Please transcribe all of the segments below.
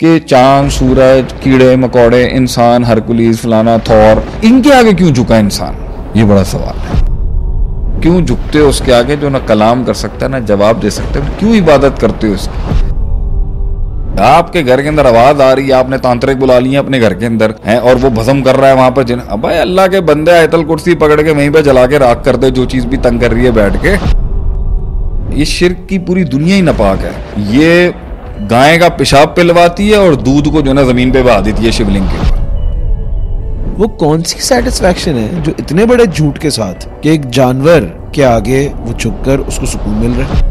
کہ چاند، سورج، کیڑے مکوڑے، انسان، ہرکولیز، فلانا، تھور، ان کے آگے کیوں جھکا انسان؟ یہ بڑا سوال ہے. کیوں جھکتے ہو اس کے آگے جو نہ کلام کر سکتا ہے نہ جواب دے سکتا ہے؟ کیوں عبادت کرتے ہو اس کی؟ آپ کے گھر کے اندر آواز آ رہی ہے، آپ نے تانترک بلا لی ہیں اپنے گھر کے اندر ہیں اور وہ بھسم کر رہا ہے وہاں پر جن. اب بھائی اللہ کے بندے آیت الکرسی پکڑ کے وہیں پہ جلا کے راکھ کر دے جو چیز بھی تنگ کر رہی ہے بیٹھ کے. یہ شرک کی پوری دنیا ہی ناپاک ہے. یہ گائے کا پیشاب پلواتی ہے اور دودھ کو جو نا زمین پہ بہا دیتی ہے شیولنگ کے اوپر. وہ کون سی سیٹسفیکشن ہے جو اتنے بڑے جھوٹ کے ساتھ کہ ایک جانور کے آگے وہ چھپ کر اس کو سکون مل رہا ہے؟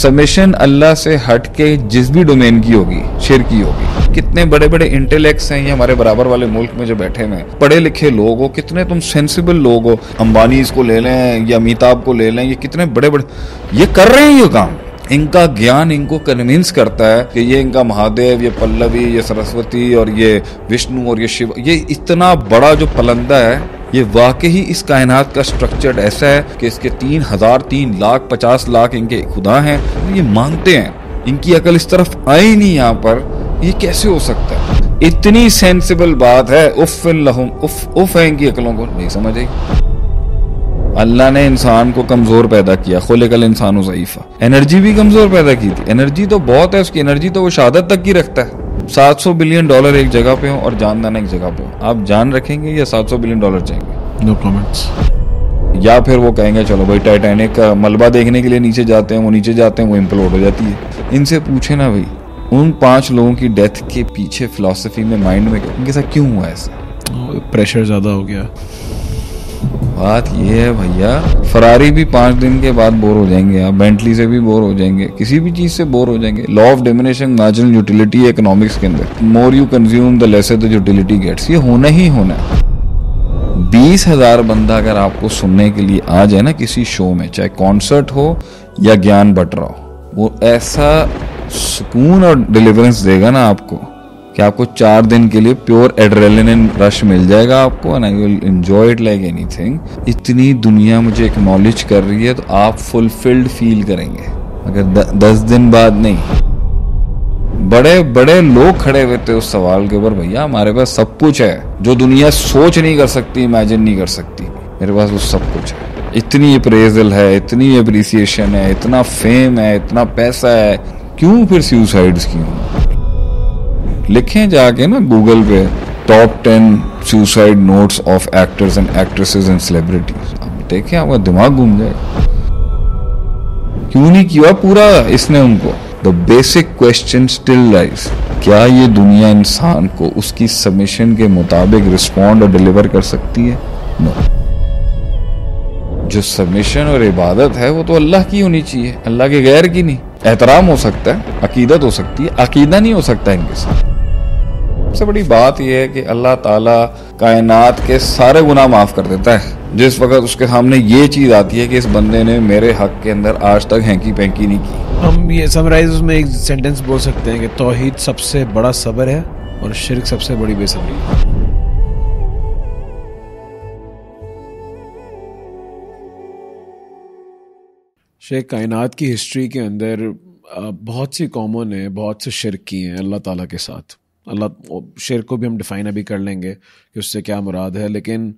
سمیشن اللہ سے ہٹ کے جس بھی ڈومین کی ہوگی شرک کی ہوگی. کتنے بڑے بڑے انٹیلیکٹس ہیں یہ ہمارے برابر والے ملک میں جو بیٹھے ہوئے ہیں، پڑھے لکھے لوگ ہو، کتنے تم سینسیبل لوگ ہو، امبانیز کو لے لیں یا امیتابھ کو لے لیں، یہ کتنے بڑے بڑے یہ کر رہے ہیں یہ کام. ان کا گیان ان کو کنونس کرتا ہے کہ یہ ان کا مہادیو، یہ پلوی، یہ سرسوتی اور یہ وشنو اور یہ شیو، یہ اتنا بڑا جو پلندہ ہے، یہ واقعی اس کائنات کا سٹرکچرڈ ایسا ہے کہ اس کے 3,000 3,50,000 لاکھ ان کے خدا ہیں. یہ مانتے ہیں، ان کی عقل اس طرف آئی نہیں یہاں پر. یہ کیسے ہو سکتا ہے؟ اتنی سینسیبل بات ہے. اف لہم، اف ہے ان کی عقلوں کو نہیں سمجھ آئی. اللہ نے انسان کو کمزور پیدا کیا، خلق الانسان ضعیفا. انرجی بھی کمزور پیدا کی تھی. انرجی تو بہت ہے اس کی، انرجی تو وہ شہادت تک کی رکھتا ہے. $700 بلین ایک جگہ پہ ہو اور جان دانا ایک جگہ پہ ہو. آپ جان رکھیں گے یا $700 بلین چاہیں گے؟ نو کامنٹس. یا پھر وہ کہیں گے چلو بھائی ٹائٹینک کا ملبہ دیکھنے کے لیے نیچے جاتے ہیں، وہ نیچے جاتے ہیں، وہ امپلوڈ ہو جاتی ہے. ان سے پوچھیں نا بھائی ان 5 لوگوں کی ڈیتھ کے پیچھے فلسفی میں، مائنڈ میں ان کے ساتھ کیوں ہوا ایسا؟ پریشر زیادہ ہو گیا. بات یہ ہے بھیا، فراری بھی 5 دن کے بعد بور ہو جائیں گے، آپ بینٹلی سے بھی بور ہو جائیں گے، کسی بھی چیز سے بور ہو جائیں گے. Law of diminishing marginal utility economics کے اندر، more you consume the lesser the utility gets. یہ ہونا ہی ہونا ہے. 20,000 بندہ اگر آپ کو سننے کے لیے آ جائے نا کسی شو میں، چاہے کانسرٹ ہو یا گیان بٹ رہا ہو، وہ ایسا سکون اور ڈیلیورنس دے گا نا آپ کو کہ آپ کو 4 دن کے لیے پیور ایڈریلن رش مل جائے گا آپ کو، and I will enjoy it like anything. اتنی دنیا مجھے اکنالج کر رہی ہے تو آپ فلفلڈ فیل کریں گے، اگر 10 دن بعد نہیں. بڑے بڑے لوگ کھڑے ہوئے تھے اس سوال کے اوپر، بھیا ہمارے پاس سب کچھ ہے جو دنیا سوچ نہیں کر سکتی، امیجن نہیں کر سکتی، میرے پاس وہ سب کچھ ہے. اتنی اپریزل ہے، اتنی اپریسیشن ہے، اتنا فیم ہے، اتنا پیسہ ہے، کیوں پھر سیوسائڈز کیوں؟ لکھیں جا کے نا گوگل پہ top 10 suicide notes of actors and actresses and celebrities. آپ دیکھیں آپ کا دماغ گھوم جائے گا. کیوں نہیں کیا پورا اس نے ان کو؟ The basic question still lies. کیا یہ دنیا انسان کو اس کی سبمیشن کے مطابق رسپونڈ اور ڈیلیور کر سکتی ہے؟ نو. جو سبمیشن اور عبادت ہے وہ تو اللہ کی ہونی چاہیے، اللہ کے غیر کی نہیں. احترام ہو سکتا ہے، عقیدت ہو سکتی ہے، عقیدہ نہیں ہو سکتا ان کے ساتھ. سب سے بڑی بات یہ ہے کہ اللہ تعالیٰ کائنات کے سارے گناہ معاف کر دیتا ہے جس وقت اس کے سامنے یہ چیز آتی ہے کہ اس بندے نے میرے حق کے اندر آج تک ہینکی پینکی نہیں کی. ہم یہ سمرائز میں ایک سینٹنس بول سکتے ہیں کہ توحید سب سے بڑا صبر ہے اور شرک سب سے بڑی بے صبری ہے. شیخ، کائنات کی ہسٹری کے اندر بہت سی قوموں نے بہت سے شرک کیے ہیں اللہ تعالیٰ کے ساتھ. اللہ شرک کو بھی ہم ڈیفائن ابھی کر لیں گے کہ اس سے کیا مراد ہے، لیکن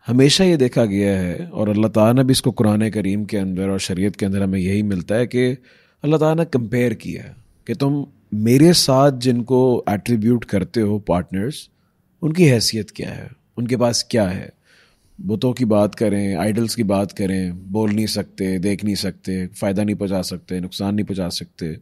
ہمیشہ یہ دیکھا گیا ہے اور اللہ تعالیٰ نے بھی اس کو قرآن کریم کے اندر اور شریعت کے اندر ہمیں یہی ملتا ہے کہ اللہ تعالیٰ نے کمپیئر کیا ہے کہ تم میرے ساتھ جن کو ایٹریبیوٹ کرتے ہو پارٹنرز، ان کی حیثیت کیا ہے، ان کے پاس کیا ہے. بتوں کی بات کریں، آئیڈلز کی بات کریں، بول نہیں سکتے، دیکھ نہیں سکتے، فائدہ نہیں پہنچا سکتے، نقصان نہیں پہنچا سکتے،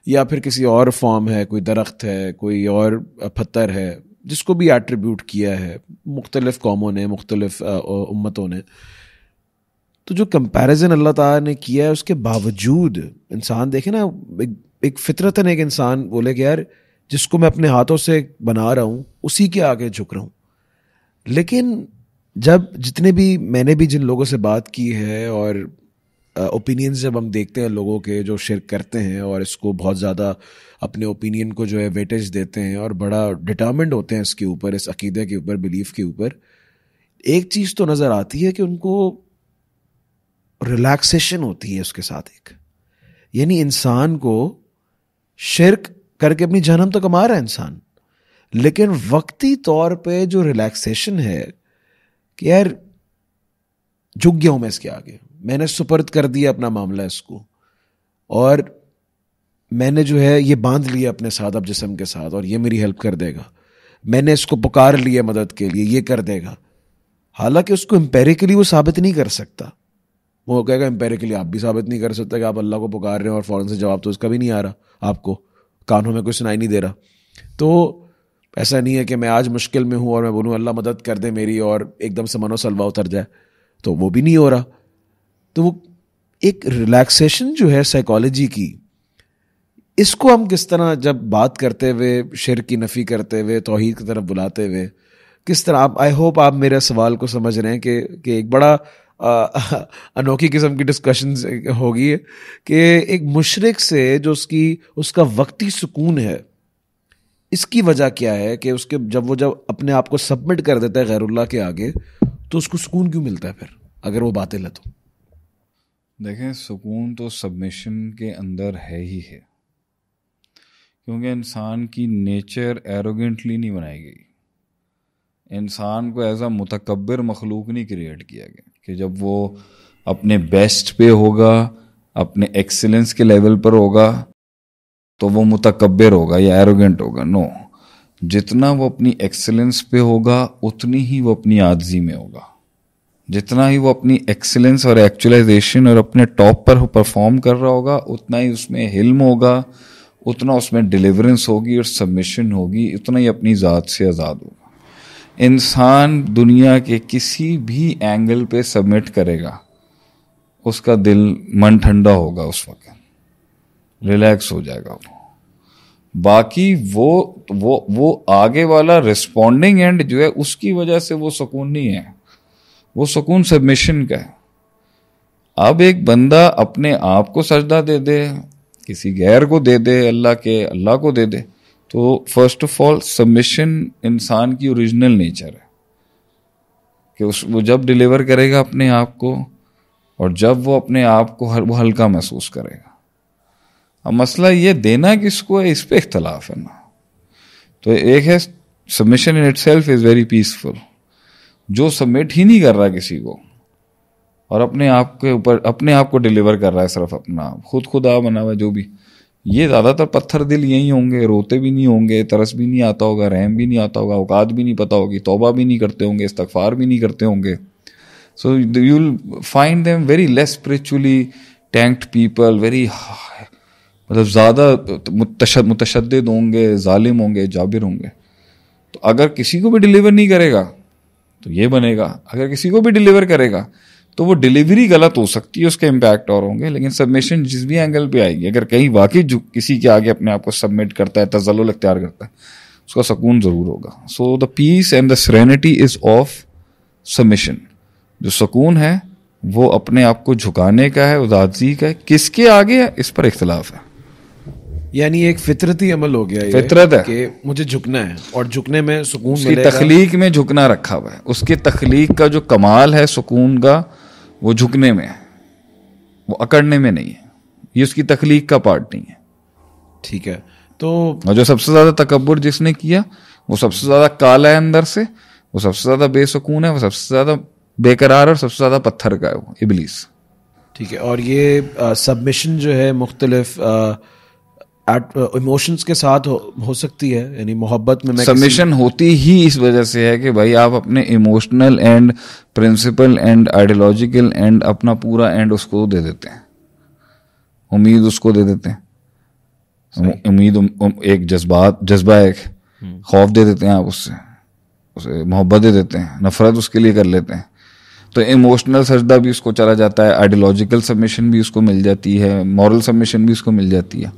یا پھر کسی اور فارم ہے، کوئی درخت ہے، کوئی اور پتھر ہے، جس کو بھی ایٹریبیوٹ کیا ہے مختلف قوموں نے، مختلف امتوں نے. تو جو کمپیریزن اللہ تعالیٰ نے کیا ہے اس کے باوجود انسان دیکھیں نا، ایک فطرتاً ایک انسان بولے کہ یار جس کو میں اپنے ہاتھوں سے بنا رہا ہوں اسی کے آگے جھک رہا ہوں. لیکن جب جتنے بھی میں نے بھی جن لوگوں سے بات کی ہے اور اوپینینز جب ہم دیکھتے ہیں لوگوں کے جو شرک کرتے ہیں اور اس کو بہت زیادہ اپنے اوپینین کو جو ہے ویٹیج دیتے ہیں اور بڑا ڈٹرمنڈ ہوتے ہیں اس کے اوپر، اس عقیدے کے اوپر، بلیف کے اوپر، ایک چیز تو نظر آتی ہے کہ ان کو ریلیکسیشن ہوتی ہے اس کے ساتھ. ایک یعنی انسان کو شرک کر کے اپنی جہنم تو کما رہا ہے انسان, لیکن وقتی طور پہ جو ریلیکسیشن ہے کہ یار جھک گیا ہوں میں اس کے آگے, میں نے سپرد کر دیا اپنا معاملہ اس کو, اور میں نے جو ہے یہ باندھ لیا اپنے ساتھ اب جسم کے ساتھ, اور یہ میری ہیلپ کر دے گا, میں نے اس کو پکار لیا مدد کے لیے, یہ کر دے گا. حالانکہ اس کو امپیریکلی وہ ثابت نہیں کر سکتا. وہ کہے گا امپیریکلی آپ بھی ثابت نہیں کر سکتے کہ آپ اللہ کو پکار رہے ہیں اور فوراً سے جواب تو اس کا بھی نہیں آ رہا, آپ کو کانوں میں کوئی سنائی نہیں دے رہا. تو ایسا نہیں ہے کہ میں آج مشکل میں ہوں اور میں بولوں اللہ مدد کر دے میری اور ایک دم سے منو سلوا اتر جائے, تو وہ بھی نہیں ہو رہا. تو وہ ایک ریلیکسیشن جو ہے سائیکالوجی کی, اس کو ہم کس طرح جب بات کرتے ہوئے شرک کی نفی کرتے ہوئے توحید کی طرف بلاتے ہوئے کس طرح آپ, آئی ہوپ آپ میرے سوال کو سمجھ رہے ہیں کہ ایک بڑا انوکھی قسم کی ڈسکشنز ہوگی کہ ایک مشرک سے جو اس کا وقتی سکون ہے, اس کی وجہ کیا ہے کہ اس کے جب اپنے آپ کو سبمٹ کر دیتا ہے غیر اللہ کے آگے تو اس کو سکون کیوں ملتا ہے پھر اگر وہ باطل ہے تو؟ دیکھیں سکون تو سبمیشن کے اندر ہے ہی ہے, کیونکہ انسان کی نیچر ایروگنٹلی نہیں بنائی گئی. انسان کو ایز اے متکبر مخلوق نہیں کریٹ کیا گیا کہ جب وہ اپنے بیسٹ پہ ہوگا, اپنے ایکسلنس کے لیول پر ہوگا تو وہ متکبر ہوگا یا ایروگنٹ ہوگا. نو, جتنا وہ اپنی ایکسلنس پہ ہوگا اتنی ہی وہ اپنی عاجزی میں ہوگا. جتنا ہی وہ اپنی ایکسلنس اور ایکچولائزیشن اور اپنے ٹاپ پر پرفارم کر رہا ہوگا اتنا ہی اس میں حلم ہوگا, اتنا اس میں ڈیلیورنس ہوگی اور سبمیشن ہوگی, اتنا ہی اپنی ذات سے آزاد ہوگا. انسان دنیا کے کسی بھی اینگل پہ سبمٹ کرے گا, اس کا دل من ٹھنڈا ہوگا, اس وقت ریلیکس ہو جائے گا وہ. باقی وہ آگے والا ریسپونڈنگ اینڈ جو ہے اس کی وجہ سے وہ سکون نہیں ہے, وہ سکون سبمیشن کا ہے. اب ایک بندہ اپنے آپ کو سجدہ دے دے, کسی غیر کو دے دے, اللہ کو دے دے, تو فرسٹ آف آل سبمیشن انسان کی اوریجنل نیچر ہے کہ وہ جب ڈیلیور کرے گا اپنے آپ کو اور جب وہ اپنے آپ کو وہ ہلکا محسوس کرے گا. اب مسئلہ یہ دینا کس کو ہے, اس پہ اختلاف ہے نا. تو ایک ہے submission in it self is very peaceful, جو سبمٹ ہی نہیں کر رہا کسی کو اور اپنے آپ کے اوپر اپنے آپ کو ڈیلیور کر رہا ہے صرف اپنا آپ, خدا بنا ہوا جو بھی, یہ زیادہ تر پتھر دل یہی ہوں گے, روتے بھی نہیں ہوں گے, ترس بھی نہیں آتا ہوگا, رحم بھی نہیں آتا ہوگا, اوقات بھی نہیں پتہ ہوگی, توبہ بھی نہیں کرتے ہوں گے, استغفار بھی نہیں کرتے ہوں گے. So you will find them very less spiritually tanked people, very مطلب زیادہ متشدد ہوں گے, ظالم ہوں گے, جابر ہوں گے. تو اگر کسی کو بھی ڈیلیور نہیں کرے گا تو یہ بنے گا, اگر کسی کو بھی ڈیلیور کرے گا تو وہ ڈیلیوری غلط ہو سکتی ہے, اس کے امپیکٹ اور ہوں گے, لیکن سبمیشن جس بھی اینگل پہ آئے گی, اگر کہیں واقعی جو کسی کے آگے اپنے آپ کو سبمٹ کرتا ہے, تذلل اختیار کرتا ہے, اس کا سکون ضرور ہوگا. So the peace and the serenity is of submission. جو سکون ہے وہ اپنے آپ کو جھکانے کا ہے, عاجزی کا ہے. کس کے آگے ہے اس پر اختلاف ہے, یعنی ایک فطرتی عمل ہو گیا, فطرت ہے کہ مجھے جھکنا ہے اور جھکنے میں سکون ملے گا. اس کی تخلیق میں جھکنا رکھا ہوا ہے, اس کی تخلیق کا جو کمال ہے سکون کا وہ جھکنے میں ہے, وہ اکڑنے میں نہیں ہے, یہ اس کی تخلیق کا پارٹ نہیں ہے. ٹھیک ہے. تو اور جو سب سے زیادہ تکبر جس نے کیا وہ سب سے زیادہ کالا ہے اندر سے, وہ سب سے زیادہ بے سکون ہے, وہ سب سے زیادہ بے قرار اور سب سے زیادہ پتھر کا ہے, وہ ابلیس. ٹھیک ہے. اور یہ سبمیشن جو ہے مختلف ایموشنز کے ساتھ ہو سکتی ہے, یعنی محبت میں سبمیشن ہوتی ہی اس وجہ سے ہے کہ بھائی آپ اپنے emotional and principal and ideological and اپنا پورا اینڈ اس کو دے دیتے ہیں, امید اس کو دے دیتے ہیں, امید ایک جذبہ ایک خوف دے دیتے ہیں, آپ اسے محبت دے دیتے ہیں, نفرت اس کے لیے کر لیتے ہیں. تو ایموشنل سجدہ بھی اس کو چلا جاتا ہے, آئیڈیالوجیکل سبمیشن بھی اس کو مل جاتی ہے, مورل سبمیشن بھی اس کو مل جاتی ہے.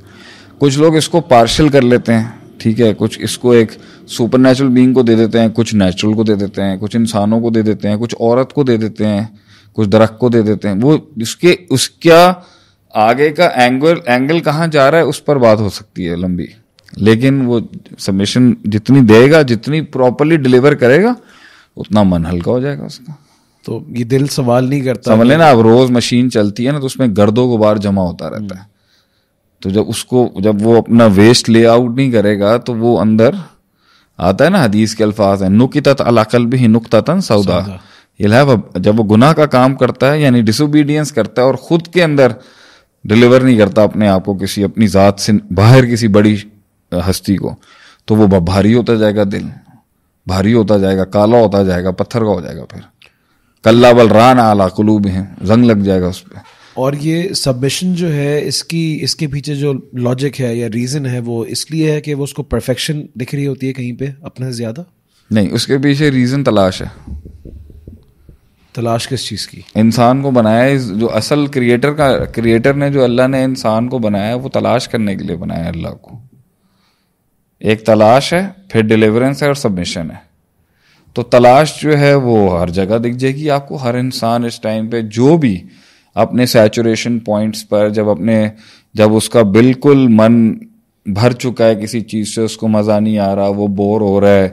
کچھ لوگ اس کو پارشل کر لیتے ہیں, ٹھیک ہے, کچھ اس کو ایک سپر نیچرل بینگ کو دے دیتے ہیں, کچھ نیچرل کو دے دیتے ہیں, کچھ انسانوں کو دے دیتے ہیں, کچھ عورت کو دے دیتے ہیں, کچھ درخت کو دے دیتے ہیں. وہ اس کا آگے کا اینگل کہاں جا رہا ہے اس پر بات ہو سکتی ہے لمبی, لیکن وہ سبمیشن جتنی دے گا, جتنی پراپرلی ڈیلیور کرے گا, اتنا من ہلکا ہو جائے گا اس کا. تو یہ دل سوال نہیں کرتا, سمجھ لینا, اب روز مشین چلتی ہے نا تو اس میں گرد و غبار جمع ہوتا رہتا ہے, تو جب وہ اپنا ویسٹ لے آؤٹ نہیں کرے گا تو وہ اندر آتا ہے نا، حدیث کے الفاظ ہیں نکتت علی قلبہ نکتۃ سودا، جب وہ گناہ کا کام کرتا ہے یعنی ڈس اوبیڈینس کرتا ہے اور خود کے اندر ڈلیور نہیں کرتا اپنے آپ کو کسی اپنی ذات سے باہر کسی بڑی ہستی کو، تو وہ بھاری ہوتا جائے گا، دل بھاری ہوتا جائے گا، کالا ہوتا جائے گا، پتھر کا ہو جائے گا، پھر کلا بل ران علی قلوبہم، زنگ لگ جائے گا اس پہ. اور یہ سبمیشن جو ہے اس کے پیچھے جو لاجک ہے یا ریزن ہے وہ اس لیے ہے کہ وہ اس کو پرفیکشن دکھ رہی ہوتی ہے کہیں پہ اپنے سے زیادہ؟ نہیں، اس کے پیچھے ریزن تلاش ہے. تلاش کس چیز کی؟ انسان کو بنایا ہے جو اصل کریٹر نے، جو اللہ نے انسان کو بنایا ہے وہ تلاش کرنے کے لیے بنایا ہے اللہ کو. ایک تلاش ہے، پھر ڈیلیورنس ہے اور سبمیشن ہے. تو تلاش جو ہے وہ ہر جگہ دکھ جائے گی آپ کو. ہر انسان اس ٹائم پہ جو بھی اپنے سیچوریشن پوائنٹس پر جب اس کا بالکل من بھر چکا ہے کسی چیز سے، اس کو مزہ نہیں آ رہا، وہ بور ہو رہا ہے،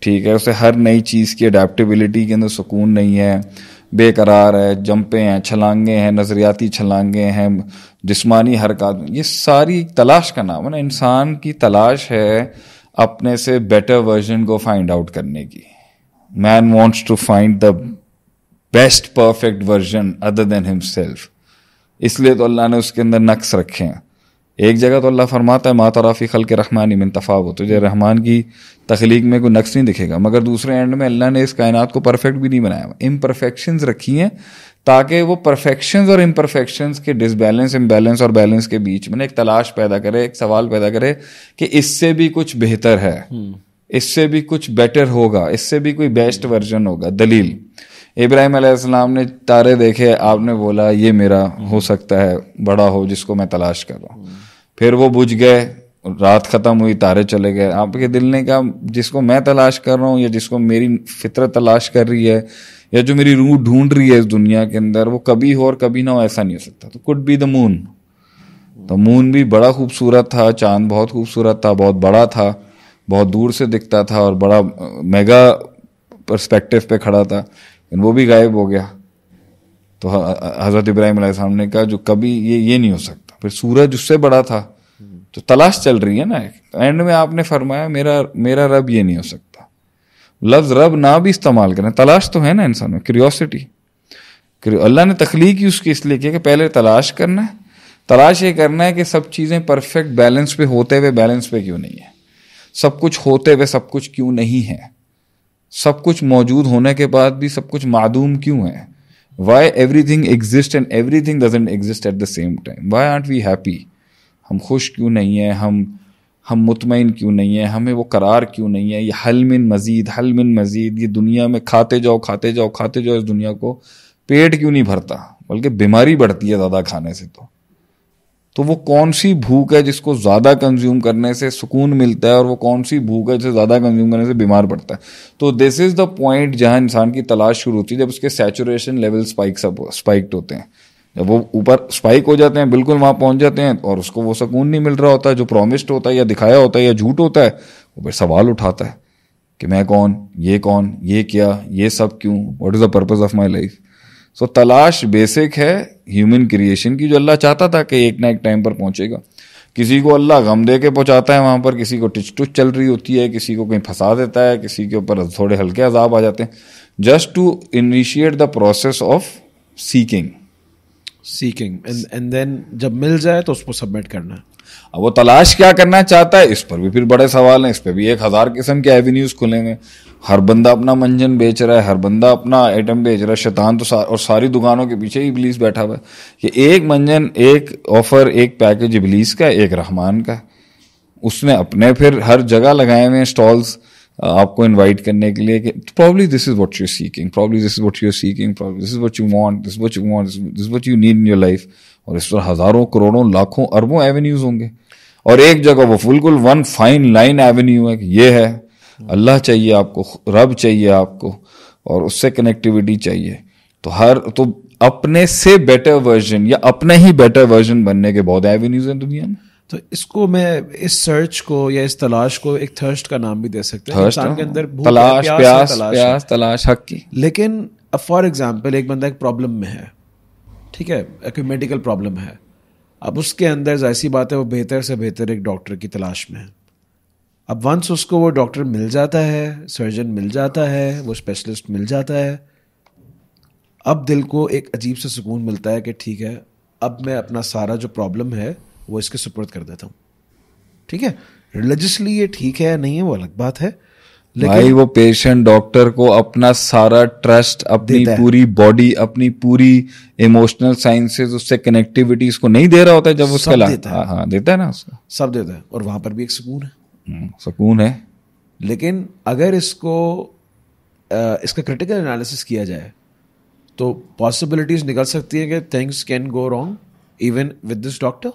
ٹھیک ہے، اسے ہر نئی چیز کی اڈیپٹیبلٹی کے اندر سکون نہیں ہے، بے قرار ہے، جمپیں ہیں، چھلانگیں ہیں، نظریاتی چھلانگیں ہیں، جسمانی حرکات، یہ ساری تلاش کا نام ہے نا. انسان کی تلاش ہے اپنے سے بیٹر ورژن کو فائنڈ آؤٹ کرنے کی. Man wants to find the best perfect version other than himself. اس لیے تو اللہ نے اس کے اندر نقص رکھے ہیں. ایک جگہ تو اللہ فرماتا ہے ما تری فی خلق الرحمن من تفاوت، تجھے رحمان کی تخلیق میں کوئی نقص نہیں دکھے گا. مگر دوسرے اینڈ میں اللہ نے اس کائنات کو پرفیکٹ بھی نہیں بنایا، امپرفیکشنز رکھی ہیں تاکہ وہ پرفیکشنز اور امپرفیکشنز کے ڈسبیلنس، امبیلنس اور بیلنس کے بیچ میں ایک تلاش پیدا کرے، ایک سوال پیدا کرے کہ اس سے بھی کچھ بہتر ہے، اس سے بھی کچھ بیٹر ہوگا، اس سے بھی کوئی بیسٹ ورژن ہوگا. دلیل، ابراہیم علیہ السلام نے تارے دیکھے، آپ نے بولا یہ میرا ہو سکتا ہے بڑا ہو جس کو میں تلاش کر رہا ہوں. پھر وہ بجھ گئے، رات ختم ہوئی، تارے چلے گئے. آپ کے دل نے کہا جس کو میں تلاش کر رہا ہوں یا جس کو میری فطرت تلاش کر رہی ہے یا جو میری روح ڈھونڈ رہی ہے اس دنیا کے اندر، وہ کبھی ہو اور کبھی نہ ہو، ایسا نہیں ہو سکتا. تو could be the moon. تو مون بھی بڑا خوبصورت تھا، چاند بہت خوبصورت تھا، بہت بڑا تھا، بہت دور سے دکھتا تھا اور بڑا میگا پرسپیکٹو پہ کھڑا تھا، لیکن وہ بھی غائب ہو گیا. تو حضرت ابراہیم علیہ السلام نے کہا جو کبھی یہ نہیں ہو سکتا. پھر سورج اس سے بڑا تھا. تو تلاش چل رہی ہے نا. اینڈ میں آپ نے فرمایا میرا رب یہ نہیں ہو سکتا. لفظ رب نہ بھی استعمال کریں، تلاش تو ہے نا انسان میں، کیوریوسٹی. اللہ نے تخلیق ہی اس کی اس لیے کیا کہ پہلے تلاش کرنا ہے. تلاش یہ کرنا ہے کہ سب چیزیں پرفیکٹ بیلنس پہ ہوتے ہوئے بیلنس پہ کیوں نہیں ہے، سب کچھ ہوتے ہوئے سب کچھ کیوں نہیں ہے، سب کچھ موجود ہونے کے بعد بھی سب کچھ معدوم کیوں ہے. Why everything exists and everything doesn't exist at the same time? Why aren't we happy? ہم خوش کیوں نہیں ہیں، ہم مطمئن کیوں نہیں ہیں، ہمیں وہ قرار کیوں نہیں ہے. یہ حل من مزید، یہ دنیا میں کھاتے جاؤ اس دنیا کو، پیٹ کیوں نہیں بھرتا، بلکہ بیماری بڑھتی ہے زیادہ کھانے سے. تو وہ کون سی بھوک ہے جس کو زیادہ کنزیوم کرنے سے سکون ملتا ہے، اور وہ کون سی بھوک ہے جسے زیادہ کنزیوم کرنے سے بیمار پڑتا ہے. تو دس از دا پوائنٹ جہاں انسان کی تلاش شروع ہوتی ہے، جب اس کے سیچوریشن لیول اسپائکڈ ہوتے ہیں. جب وہ اوپر اسپائک ہو جاتے ہیں، بالکل وہاں پہنچ جاتے ہیں، اور اس کو وہ سکون نہیں مل رہا ہوتا جو پرومسڈ ہوتا ہے یا دکھایا ہوتا ہے یا جھوٹ ہوتا ہے، وہ پھر سوال اٹھاتا ہے کہ میں کون، یہ کیا، یہ سب کیوں، what is the purpose of my life. So تلاش بیسک ہے ہیومن کریشن کی، جو اللہ چاہتا تھا کہ ایک نہ ایک ٹائم پر پہنچے گا. کسی کو اللہ غم دے کے پہنچاتا ہے وہاں پر، کسی کو ٹچ چل رہی ہوتی ہے، کسی کو کہیں پھنسا دیتا ہے، کسی کے اوپر تھوڑے ہلکے عذاب آ جاتے ہیں، just to initiate the process of seeking and then جب مل جائے تو اس کو سبمٹ کرنا ہے. اب وہ تلاش کیا کرنا چاہتا ہے، اس پر بھی پھر بڑے سوال ہیں. اس پہ بھی 1000 قسم کے ایونیوز کھلیں گے. ہر بندہ اپنا منجن بیچ رہا ہے، ہر بندہ اپنا آئٹم بیچ رہا ہے. شیطان تو اور ساری دکانوں کے پیچھے ابلیس بیٹھا ہوا ہے کہ ایک منجن، ایک آفر، ایک پیکج ابلیس کا، ایک رحمان کا. اس نے اپنے پھر ہر جگہ لگائے ہوئے اسٹالز آپ کو انوائٹ کرنے کے لیے کہ probably this is what you're seeking, probably this is what you're seeking, probably this is what you want, this is what you want, this is what you need in your life. اور اس طرح ہزاروں، کروڑوں، لاکھوں، اربوں avenues ہوں گے، اور ایک جگہ وہ بالکل ون فائن لائن ایونیو ہے کہ یہ ہے. اللہ چاہیے آپ کو، رب چاہیے آپ کو، اور اس سے کنیکٹیوٹی چاہیے. تو اپنے سے بیٹر ورژن یا اپنے ہی بیٹر ورژن بننے کے بہت ایونیوز ہیں دنیا میں. تو اس کو میں اس سرچ کو یا اس تلاش کو ایک تھرسٹ کا نام بھی دے سکتے ہیں. انسان کے اندر تلاش حق کی. لیکن فار ایگزامپل ایک بندہ ایک پرابلم میں ہے، ٹھیک ہے، ایک میڈیکل پرابلم ہے، اب اس کے اندر ظاہر سی بات ہے وہ بہتر سے بہتر ایک ڈاکٹر کی تلاش میں ہے. اب ونس اس کو وہ ڈاکٹر مل جاتا ہے, سرجن مل جاتا ہے, وہ اسپیشلسٹ مل جاتا ہے, اب دل کو ایک عجیب سا سکون ملتا ہے کہ ٹھیک ہے اب میں اپنا سارا جو پرابلم ہے وہ اس کے سپرد کر دیتا ہوں. ٹھیک ہے, ریلیجسلی یہ ٹھیک ہے نہیں ہے وہ الگ بات ہے, بھائی وہ پیشنٹ ڈاکٹر کو اپنا سارا ٹرسٹ, اپنی پوری باڈی, اپنی پوری ایموشنل سائنسز, اس سے کنیکٹیوٹی اس کو نہیں دے رہا ہوتا ہے جب اس کا ہاں دیتا ہے نا, اس کا سب دیتا ہے, اور وہاں پر بھی ایک سکون ہے, سکون ہے. لیکن اگر اس کا کرٹیکل انالیسس کیا جائے تو پاسبلٹیز نکل سکتی ہیں کہ things can go wrong even with this doctor,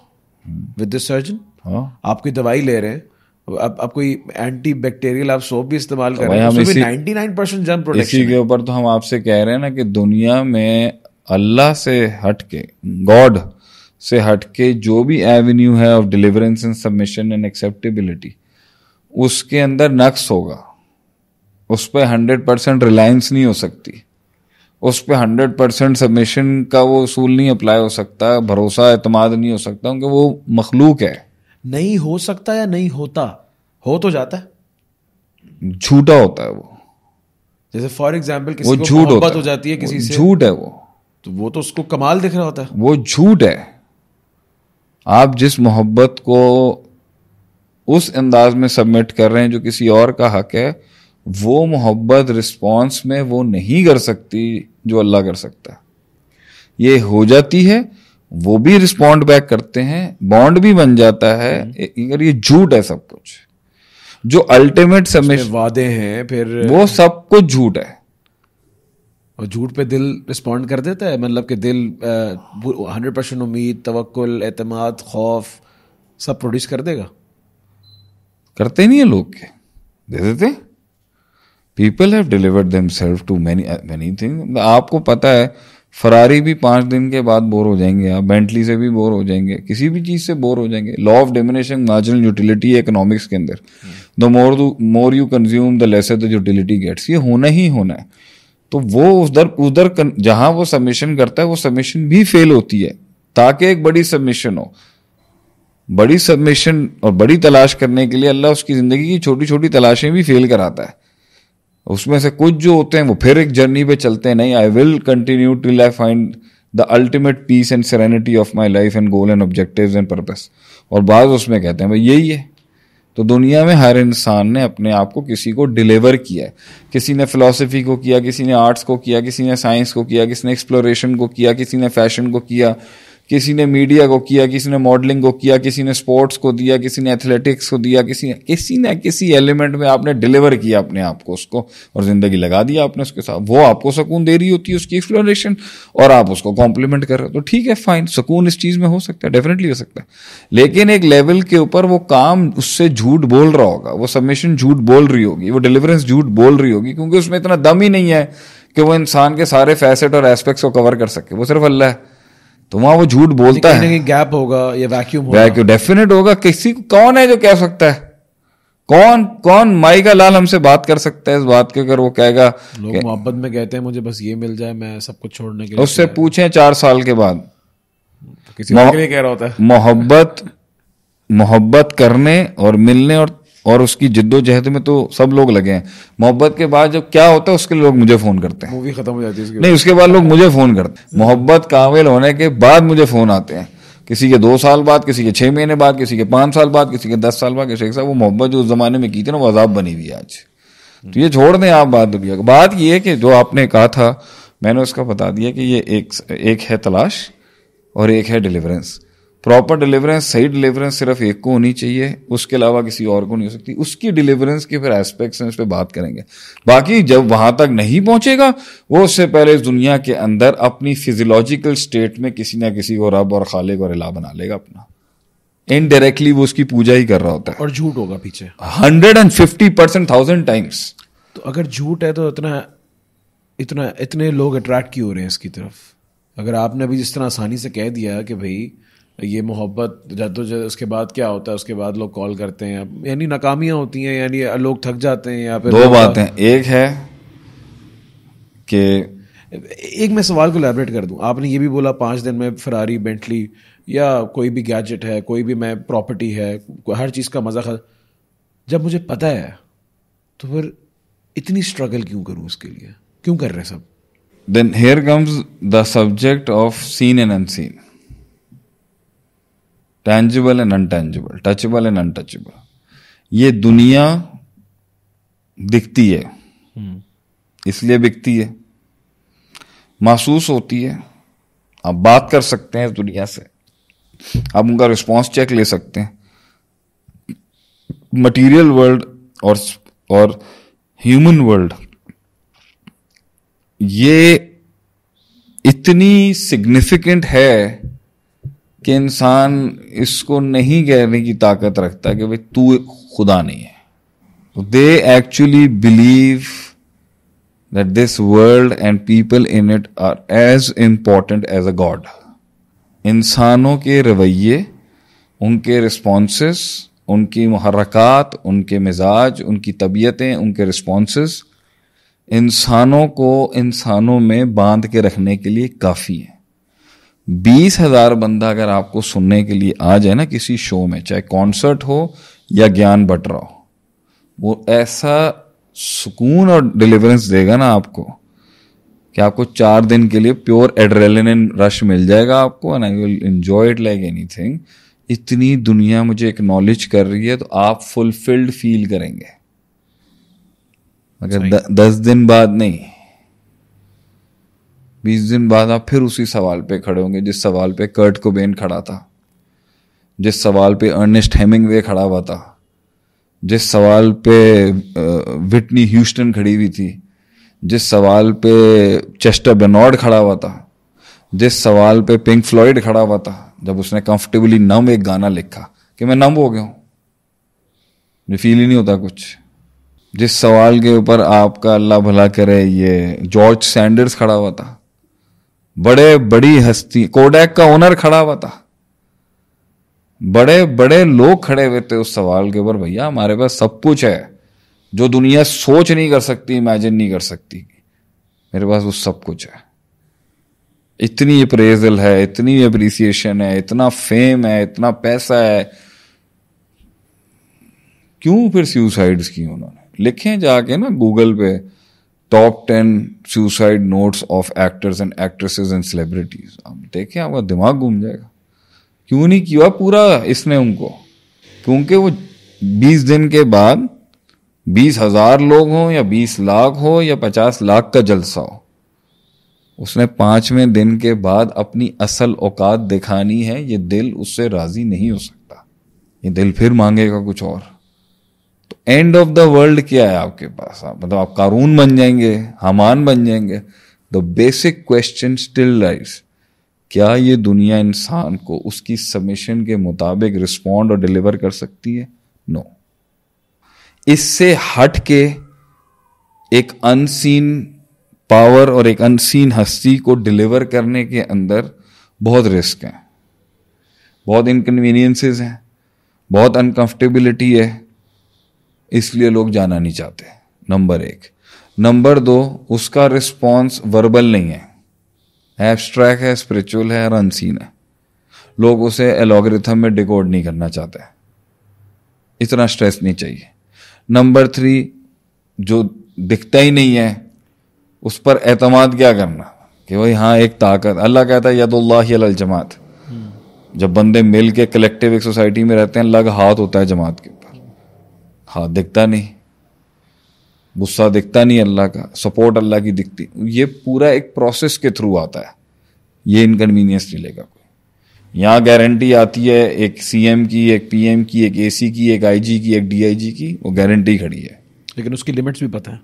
with this surgeon. آپ کی دوائی لے رہے ہیں, اب کوئی اینٹی بیکٹیریل آپ سوپ بھی استعمال کر رہے ہیں, 99% جرم پروٹیکشن. اسی کے اوپر تو ہم آپ سے کہہ رہے ہیں نا کہ دنیا میں اللہ سے ہٹ کے, گاڈ سے ہٹ کے جو بھی ایونیو ہے of deliverance and submission and acceptability, اس کے اندر نقص ہوگا. اس پہ 100% ریلائنس نہیں ہو سکتی, اس پہ 100% سبمیشن کا وہ اصول نہیں اپلائی ہو سکتا, بھروسہ اعتماد نہیں ہو سکتا, کیونکہ وہ مخلوق ہے. نہیں ہو سکتا یا نہیں ہوتا, ہو تو جاتا ہے, جھوٹا ہوتا ہے وہ. جیسے فار ایگزامپل کسی کو محبت ہو جاتی ہے کسی سے, جھوٹ ہے وہ, تو وہ تو اس کو کمال دکھ رہا ہوتا ہے, وہ جھوٹ ہے. آپ جس محبت کو اس انداز میں سبمٹ کر رہے ہیں جو کسی اور کا حق ہے, وہ محبت رسپانس میں وہ نہیں کر سکتی جو اللہ کر سکتا ہے. یہ ہو جاتی ہے, وہ بھی رسپونڈ بیک کرتے ہیں, بانڈ بھی بن جاتا ہے, اگر یہ جھوٹ ہے سب کچھ. جو الٹیمیٹ سبمیشن وعدے ہیں پھر وہ سب کچھ جھوٹ ہے, اور جھوٹ پہ دل رسپونڈ کر دیتا ہے. مطلب کہ دل 100% امید, توکل, اعتماد, خوف سب پروڈیوس کر دے گا. کرتے نہیں ہیں لوگ, کے دے دیتے. People have delivered them self to many thing. آپ کو پتا ہے فراری بھی 5 دن کے بعد بور ہو جائیں گے, آپ بینٹلی سے بھی بور ہو جائیں گے, کسی بھی چیز سے بور ہو جائیں گے. Law of diminishing marginal utility economics کے اندر, the more you consume the lesser the utility gets. یہ ہونا ہی ہونا ہے. تو وہ ادھر جہاں وہ سبمیشن کرتا ہے وہ سبمیشن بھی فیل ہوتی ہے, تاکہ ایک بڑی سبمیشن ہو. بڑی سبمیشن اور بڑی تلاش کرنے کے لیے اللہ اس کی زندگی کی چھوٹی چھوٹی تلاشیں بھی فیل کراتا ہے. اس میں سے کچھ جو ہوتے ہیں وہ پھر ایک جرنی پہ چلتے ہیں, نہیں I will continue till I find the ultimate peace and serenity of my life and goal and objectives and purpose. اور بعض اس میں کہتے ہیں بھائی یہی ہے. تو دنیا میں ہر انسان نے اپنے آپ کو کسی کو ڈیلیور کیا ہے. کسی نے فلسفی کو کیا, کسی نے آرٹس کو کیا, کسی نے سائنس کو کیا, کسی نے ایکسپلوریشن کو کیا, کسی نے فیشن کو کیا, کسی نے میڈیا کو کیا, کسی نے ماڈلنگ کو کیا, کسی نے اسپورٹس کو دیا, کسی نے ایتھلیٹکس کو دیا, کسی نے کسی ایلیمنٹ میں آپ نے ڈیلیور کیا اپنے آپ کو, اس کو, اور زندگی لگا دیا آپ نے اس کے ساتھ. وہ آپ کو سکون دے رہی ہوتی ہے اس کی ایکسپلوریشن, اور آپ اس کو کمپلیمنٹ کر رہے ہو, تو ٹھیک ہے فائن, سکون اس چیز میں ہو سکتا ہے, ڈیفینیٹلی ہو سکتا ہے. لیکن ایک لیول کے اوپر وہ کام اس سے جھوٹ بول رہا ہوگا, وہ سبمیشن جھوٹ بول رہی ہوگی, وہ ڈیلیورنس جھوٹ بول رہی ہوگی, کیونکہ اس میں اتنا دم ہی نہیں ہے کہ وہ انسان کے سارے فیسٹ اور ایسپیکٹس کو کور کر سکے. وہ صرف اللہ ہے, تو وہاں وہ جھوٹ بولتا ہے. گیپ ہوگا یا ویکیوم ہوگا, ڈیفینیٹ ہوگا. کسی کو کون ہے جو کہہ سکتا ہے, کون مائی کا لال ہم سے بات کر سکتا ہے اس بات کے, اگر وہ کہے گا. لوگ محبت میں کہتے ہیں مجھے بس یہ مل جائے, میں سب کچھ چھوڑنے کے لیے. اس سے پوچھیں 4 سال کے بعد کسی اور کے لیے کہہ رہا ہوتا ہے. محبت کرنے اور ملنے اور اس کی جد و جہد میں تو سب لوگ لگے ہیں. محبت کے بعد جب کیا ہوتا ہے اس کے لوگ مجھے فون کرتے ہیں, مووی ختم ہو جاتی ہے نہیں اس کے بعد لوگ مجھے فون کرتے ہیں. محبت کامل ہونے کے بعد مجھے فون آتے ہیں, کسی کے 2 سال بعد, کسی کے 6 مہینے بعد, کسی کے 5 سال بعد, کسی کے 10 سال بعد, کسی کے ساتھ. وہ محبت جو اس زمانے میں کی تھی نا وہ عذاب بنی ہوئی ہے آج. تو یہ چھوڑ دیں آپ بات یہ ہے کہ جو آپ نے کہا تھا میں نے اس کا بتا دیا کہ یہ ایک ہے تلاش اور ایک ہے ڈیلیورنس. پراپر ڈیلیورنس, صحیح ڈیلیورنس صرف ایک کو ہونی چاہیے, اس کے علاوہ کسی اور کو نہیں ہو سکتی. اس کی ڈیلیورنس کے پھر ایسپیکٹس ہیں, اس پہ بات کریں گے. باقی جب وہاں تک نہیں پہنچے گا, وہ اس سے پہلے اس دنیا کے اندر اپنی فزیولوجیکل سٹیٹ میں کسی نہ کسی کو رب اور خالق اور الہ بنا لے گا اپنا. انڈائریکٹلی وہ اس کی پوجا ہی کر رہا ہوتا ہے, اور جھوٹ ہوگا پیچھے 150%, 1000 ٹائمس. تو اگر جھوٹ ہے تو اتنے لوگ اٹریکٹ کیوں ہو رہے ہیں اس کی طرف؟ اگر آپ نے ابھی جس طرح آسانی سے کہہ دیا کہ بھائی یہ محبت جدوجہد, اس کے بعد کیا ہوتا ہے, اس کے بعد لوگ کال کرتے ہیں, یعنی ناکامیاں ہوتی ہیں, یعنی لوگ تھک جاتے ہیں, یا پھر 2 باتیں. ایک ہے کہ ایک میں سوال کو ایلیبریٹ کر دوں. آپ نے یہ بھی بولا 5 دن میں فراری بینٹلی یا کوئی بھی گیجٹ ہے, کوئی بھی میں پراپرٹی ہے, ہر چیز کا مزہ جب مجھے پتہ ہے تو پھر اتنی اسٹرگل کیوں کروں اس کے لیے, کیوں کر رہے سب؟ Then here comes the subject of seen and unseen, tangible and intangible, touchable and untouchable. یہ دنیا دکھتی ہے اس لیے بکتی ہے, محسوس ہوتی ہے, آپ بات کر سکتے ہیں اس دنیا سے, آپ ان کا رسپانس چیک لے سکتے ہیں. مٹیریل ورلڈ اور ہیومن ورلڈ یہ اتنی سگنیفیکنٹ ہے کہ انسان اس کو نہیں کہنے کی طاقت رکھتا کہ بھئی تو خدا نہیں ہے. They actually believe that this world and people in it are as important as a God. انسانوں کے رویے, ان کے رسپانسز, ان کی محرکات, ان کے مزاج, ان کی طبیعتیں, ان کے رسپانسز انسانوں کو انسانوں میں باندھ کے رکھنے کے لیے کافی ہیں. 20,000 بندہ اگر آپ کو سننے کے لیے آ جائے نا کسی شو میں, چاہے کانسرٹ ہو یا گیان بٹ رہا ہو, وہ ایسا سکون اور ڈیلیورنس دے گا نا آپ کو کہ آپ کو 4 دن کے لیے پیور ایڈریلن رش مل جائے گا آپ کو, and I will enjoy it like anything. اتنی دنیا مجھے اکنالج کر رہی ہے تو آپ فلفلڈ فیل کریں گے, مگر 10 دن بعد نہیں, 20 دن بعد آپ پھر اسی سوال پہ کھڑے ہوں گے جس سوال پہ کرٹ کوبین کھڑا تھا, جس سوال پہ ارنسٹ ہیمنگ وے کھڑا ہوا تھا, جس سوال پہ وٹنی ہیوسٹن کھڑی ہوئی تھی, جس سوال پہ چیسٹر بینارڈ کھڑا ہوا تھا, جس سوال پہ پنک فلوئڈ کھڑا ہوا تھا جب اس نے کمفرٹیبلی نم ایک گانا لکھا کہ میں نم ہو گیا ہوں, مجھے فیل ہی نہیں ہوتا کچھ. جس سوال کے اوپر آپ کا اللہ بھلا کرے یہ جارج سینڈرز کھڑا ہوا تھا, بڑے بڑی ہستی, کوڈیک کا اونر کھڑا ہوا تھا, بڑے بڑے لوگ کھڑے ہوئے تھے اس سوال کے اوپر, بھیا ہمارے پاس سب کچھ ہے جو دنیا سوچ نہیں کر سکتی, امیجن نہیں کر سکتی, میرے پاس وہ سب کچھ ہے. اتنی اپریزل ہے, اتنی اپریسیشن ہے, اتنا فیم ہے, اتنا پیسہ ہے, کیوں پھر سیوسائڈز کی انہوں نے؟ لکھیں جا کے نا گوگل پہ top 10 suicide notes of actors and actresses and celebrities, آپ دیکھیں آپ کا دماغ گھوم جائے گا. کیوں نہیں کیا پورا اس نے ان کو؟ کیونکہ وہ 20 دن کے بعد 20,000 لوگ ہوں یا 20 لاکھ ہو یا 50 لاکھ کا جلسہ ہو, اس نے 5ویں دن کے بعد اپنی اصل اوقات دکھانی ہے. یہ دل اس سے راضی نہیں ہو سکتا, یہ دل پھر مانگے گا کچھ اور. تو اینڈ آف دا ورلڈ کیا ہے آپ کے پاس؟ مطلب آپ قارون بن جائیں گے, حامان بن جائیں گے. The basic question still rise, کیا یہ دنیا انسان کو اس کی سبمیشن کے مطابق رسپونڈ اور ڈیلیور کر سکتی ہے؟ نو. اس سے ہٹ کے ایک انسین پاور اور ایک انسین ہستی کو ڈیلیور کرنے کے اندر بہت رسک ہیں, بہت انکنوینئنسز ہیں, بہت انکمفرٹیبلٹی ہے, اس لیے لوگ جانا نہیں چاہتے. نمبر 1. نمبر 2, اس کا رسپانس وربل نہیں ہے, ایبسٹریکٹ ہے, اسپرچول ہے اور انسین ہے. لوگ اسے الگورتھم میں ڈیکوڈ نہیں کرنا چاہتے, اتنا اسٹریس نہیں چاہیے. نمبر 3, جو دکھتا ہی نہیں ہے اس پر اعتماد کیا کرنا کہ بھائی ہاں ایک طاقت, اللہ کہتا ہے ید اللہ علی الجماعت. جب بندے مل کے کلیکٹیو ایک سوسائٹی میں رہتے ہیں, اللہ کا ہاتھ ہوتا ہے جماعت کے اوپر. ہاتھ دکھتا نہیں, غصہ دکھتا نہیں اللہ کا, سپورٹ اللہ کی دکھتی. یہ پورا ایک پروسیس کے تھرو آتا ہے, یہ انکنوینئنس نہیں لے گا کوئی. یہاں گارنٹی آتی ہے ایک سی ایم کی, ایک پی ایم کی, ایک اے سی کی, ایک آئی جی کی, ایک ڈی آئی جی کی, وہ گارنٹی کھڑی ہے, لیکن اس کی لمٹس بھی پتہ ہے.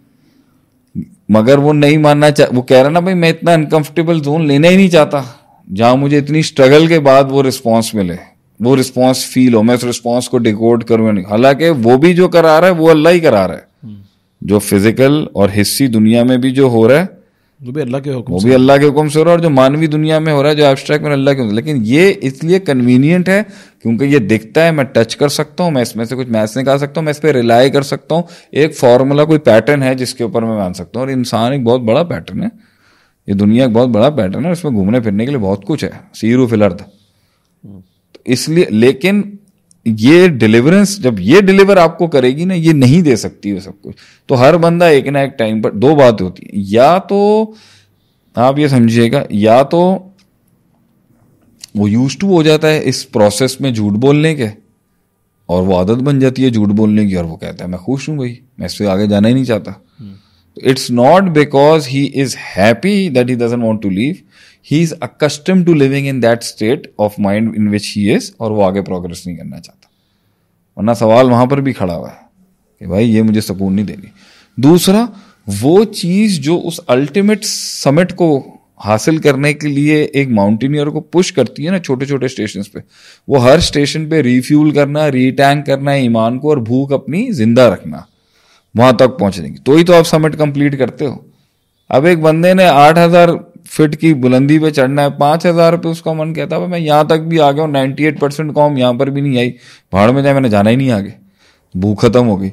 مگر وہ نہیں ماننا وہ کہہ رہا نا بھائی میں اتنا انکمفرٹیبل زون لینا ہی نہیں چاہتا جہاں مجھے اتنی اسٹرگل کے بعد وہ رسپانس ملے, وہ رسپانس فیل ہو, میں اس رسپانس کو ڈیکوڈ کروں نہیں. حالانکہ وہ بھی جو کرا رہا ہے وہ اللہ ہی کرا رہا ہے. جو فزیکل اور حصی دنیا میں بھی جو ہو رہا ہے وہ بھی اللہ کے حکم, وہ بھی اللہ کے حکم سے ہو رہا ہے, اور جو مانوی دنیا میں ہو رہا ہے, جو ایبسٹریکٹ میں اللہ کے حکم. لیکن یہ اس لیے کنوینئنٹ ہے کیونکہ یہ دکھتا ہے, میں ٹچ کر سکتا ہوں, میں اس میں سے کچھ میتھس نکال سکتا ہوں, میں اس پہ ریلائی کر سکتا ہوں, ایک فارمولا کوئی پیٹرن ہے جس کے اوپر میں مان سکتا ہوں. اور انسان ایک بہت بڑا پیٹرن ہے, یہ دنیا ایک بہت بڑا پیٹرن ہے, اس میں گھومنے پھرنے کے لیے بہت کچھ ہے. سیرو فی الارض, اس لیے لیکن یہ ڈیلیورنس جب یہ ڈیلیور آپ کو کرے گی نا, یہ نہیں دے سکتی وہ سب کچھ. تو ہر بندہ ایک نہ ایک ٹائم پر دو بات ہوتی ہے, یا تو آپ یہ سمجھیے گا, یا تو وہ یوز ٹو ہو جاتا ہے اس پروسیس میں جھوٹ بولنے کے, اور وہ عادت بن جاتی ہے جھوٹ بولنے کی, اور وہ کہتا ہے میں خوش ہوں بھائی, میں اس سے آگے جانا ہی نہیں چاہتا. It's not because he is happy that he doesn't want to leave, he is accustomed to living in that state of mind in which he is, اور وہ آگے پروگرس نہیں کرنا چاہتا. ورنہ سوال وہاں پر بھی کھڑا ہوا ہے کہ بھائی یہ مجھے سکون نہیں دینی. دوسرا, وہ چیز جو اس الٹیمیٹ سمٹ کو حاصل کرنے کے لیے ایک ماؤنٹینئر کو پش کرتی ہے نا چھوٹے چھوٹے اسٹیشنز پہ, وہ ہر اسٹیشن پہ ریفیول کرنا, ری ٹینک کرنا ہے ایمان کو, اور بھوک اپنی زندہ رکھنا, وہاں تک پہنچنے کی, تو ہی تو آپ سمٹ کمپلیٹ کرتے ہو. اب ایک بندے نے 8,000 فٹ کی بلندی پہ چڑھنا ہے, 5,000 پہ اس کا من کہتا ہے میں یہاں تک بھی آ گیا ہوں, 98% قوم یہاں پر بھی نہیں آئی, پہاڑ میں جائے میں نے جانا ہی نہیں آگے, بھوک ختم ہو گئی.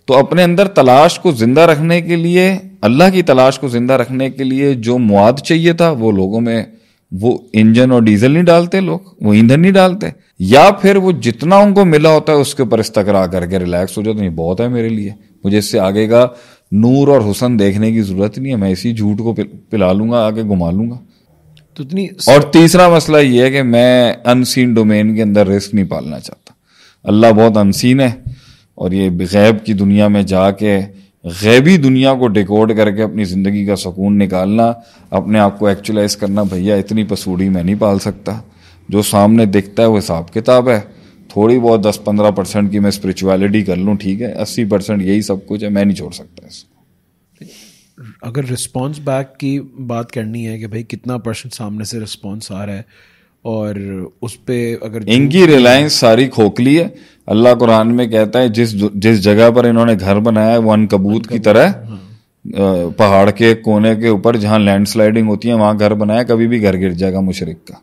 تو اپنے اندر تلاش کو زندہ رکھنے کے لیے, اللہ کی تلاش کو زندہ رکھنے کے لیے جو مواد چاہیے تھا وہ لوگوں میں, وہ انجن اور ڈیزل نہیں ڈالتے لوگ, وہ ایندھن نہیں ڈالتے, یا پھر وہ جتنا ان کو ملا ہوتا ہے اس کے اوپر استقرا کر کے ریلیکس ہو جاتے ہیں, یہ بہت ہے میرے لیے, مجھے اس سے آگے کا نور اور حسن دیکھنے کی ضرورت نہیں ہے, میں اسی جھوٹ کو پلا لوں گا, آگے گھما لوں گا. تو اتنی اور تیسرا مسئلہ یہ ہے کہ میں ان سین ڈومین کے اندر رسک نہیں پالنا چاہتا. اللہ بہت ان سین ہے, اور یہ غیب کی دنیا میں جا کے غیبی دنیا کو ڈیکوڈ کر کے اپنی زندگی کا سکون نکالنا, اپنے آپ کو ایکچولائز کرنا, بھیا اتنی پسوڑی میں نہیں پال سکتا. جو سامنے دکھتا ہے وہ حساب کتاب ہے, تھوڑی بہت 10-15% کی میں اسپرچویلٹی کر لوں ٹھیک ہے, 80% یہی سب کچھ ہے, میں نہیں چھوڑ سکتا اس کو. اگر رسپانس بیک کی بات کرنی ہے کہ بھائی کتنا % سامنے سے رسپانس آ رہا ہے, اور اس پہ اگر ان کی ریلائنس ساری کھوکھلی ہے. اللہ قرآن میں کہتا ہے جس جگہ پر انہوں نے گھر بنایا ہے وہ عنکبوت کی طرح پہاڑ کے کونے کے اوپر جہاں لینڈ سلائڈنگ ہوتی ہے وہاں گھر بنایا, کبھی بھی گھر گر جائے گا مشرک کا,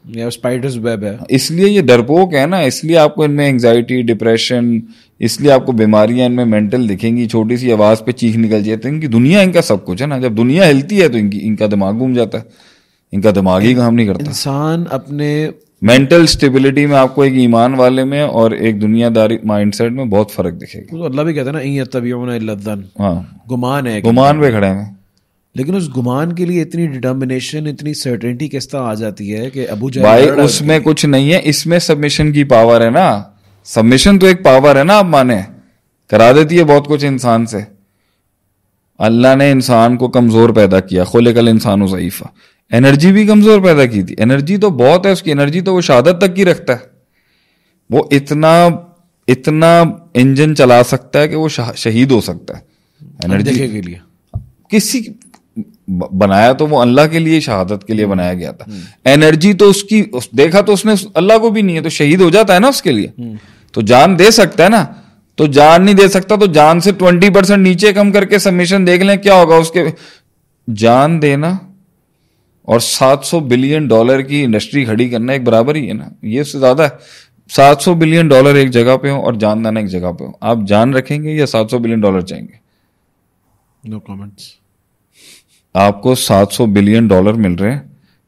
یا اسپائڈرز ویب ہے. اس لیے یہ ڈرپوک ہے نا, اس لیے آپ کو ان میں انگزائٹی, ڈپریشن, اس لیے آپ کو بیماریاں ان میں مینٹل دکھیں گی, چھوٹی سی آواز پہ چیخ نکل جاتی ہے. ان کی دنیا ان کا سب کچھ ہے نا, جب دنیا ہلتی ہے تو ان کا دماغ گھوم جاتا ہے, ان کا دماغ ہی کام نہیں کرتا. انسان اپنے مینٹل اسٹیبلٹی میں آپ کو ایک ایمان والے میں اور ایک دنیا داری مائنڈ سیٹ میں بہت فرق دکھے گا. اللہ بھی کہتا ہے نا ان یتبعون الا الظن, ہاں گمان ہے, گمان پہ کھڑے ہیں. لیکن اس گمان کے لیے اتنی ڈٹرمنیشن, اتنی سرٹنٹی کس طرح آ جاتی ہے کہ ابو جہل بھائی اس میں کچھ نہیں ہے, اس میں سبمیشن کی پاور ہے نا. سبمیشن تو ایک پاور ہے نا, آپ مانے کرا دیتی ہے بہت کچھ انسان سے. اللہ نے انسان کو کمزور پیدا کیا, خلق الانسان ضعیفا, انرجی بھی کمزور پیدا کی تھی. انرجی تو بہت ہے اس کی, انرجی تو وہ شہادت تک کی رکھتا ہے. وہ اتنا انجن چلا سکتا ہے کہ وہ شہید ہو سکتا ہے. انرجی کے لیے کسی بنایا تو وہ اللہ کے لیے, شہادت کے لیے بنایا گیا تھا. انرجی تو اس کی دیکھا تو اس نے اللہ کو بھی نہیں ہے, تو شہید ہو جاتا ہے نا اس کے لیے. تو جان دے سکتا ہے نا, تو جان نہیں دے سکتا تو جان سے 20% نیچے کم کر کے سبمیشن دیکھ لیں کیا ہوگا اس کے. جان دینا اور $700 بلین کی انڈسٹری کھڑی کرنا ایک برابر ہی ہے نا, یہ اس سے زیادہ ہے. $700 بلین ایک جگہ پہ ہو اور جان دینا ایک جگہ پہ ہو, آپ جان رکھیں گے یا $700 بلین چاہیں گے؟ نو کامنٹس. آپ کو $700 بلین مل رہے ہیں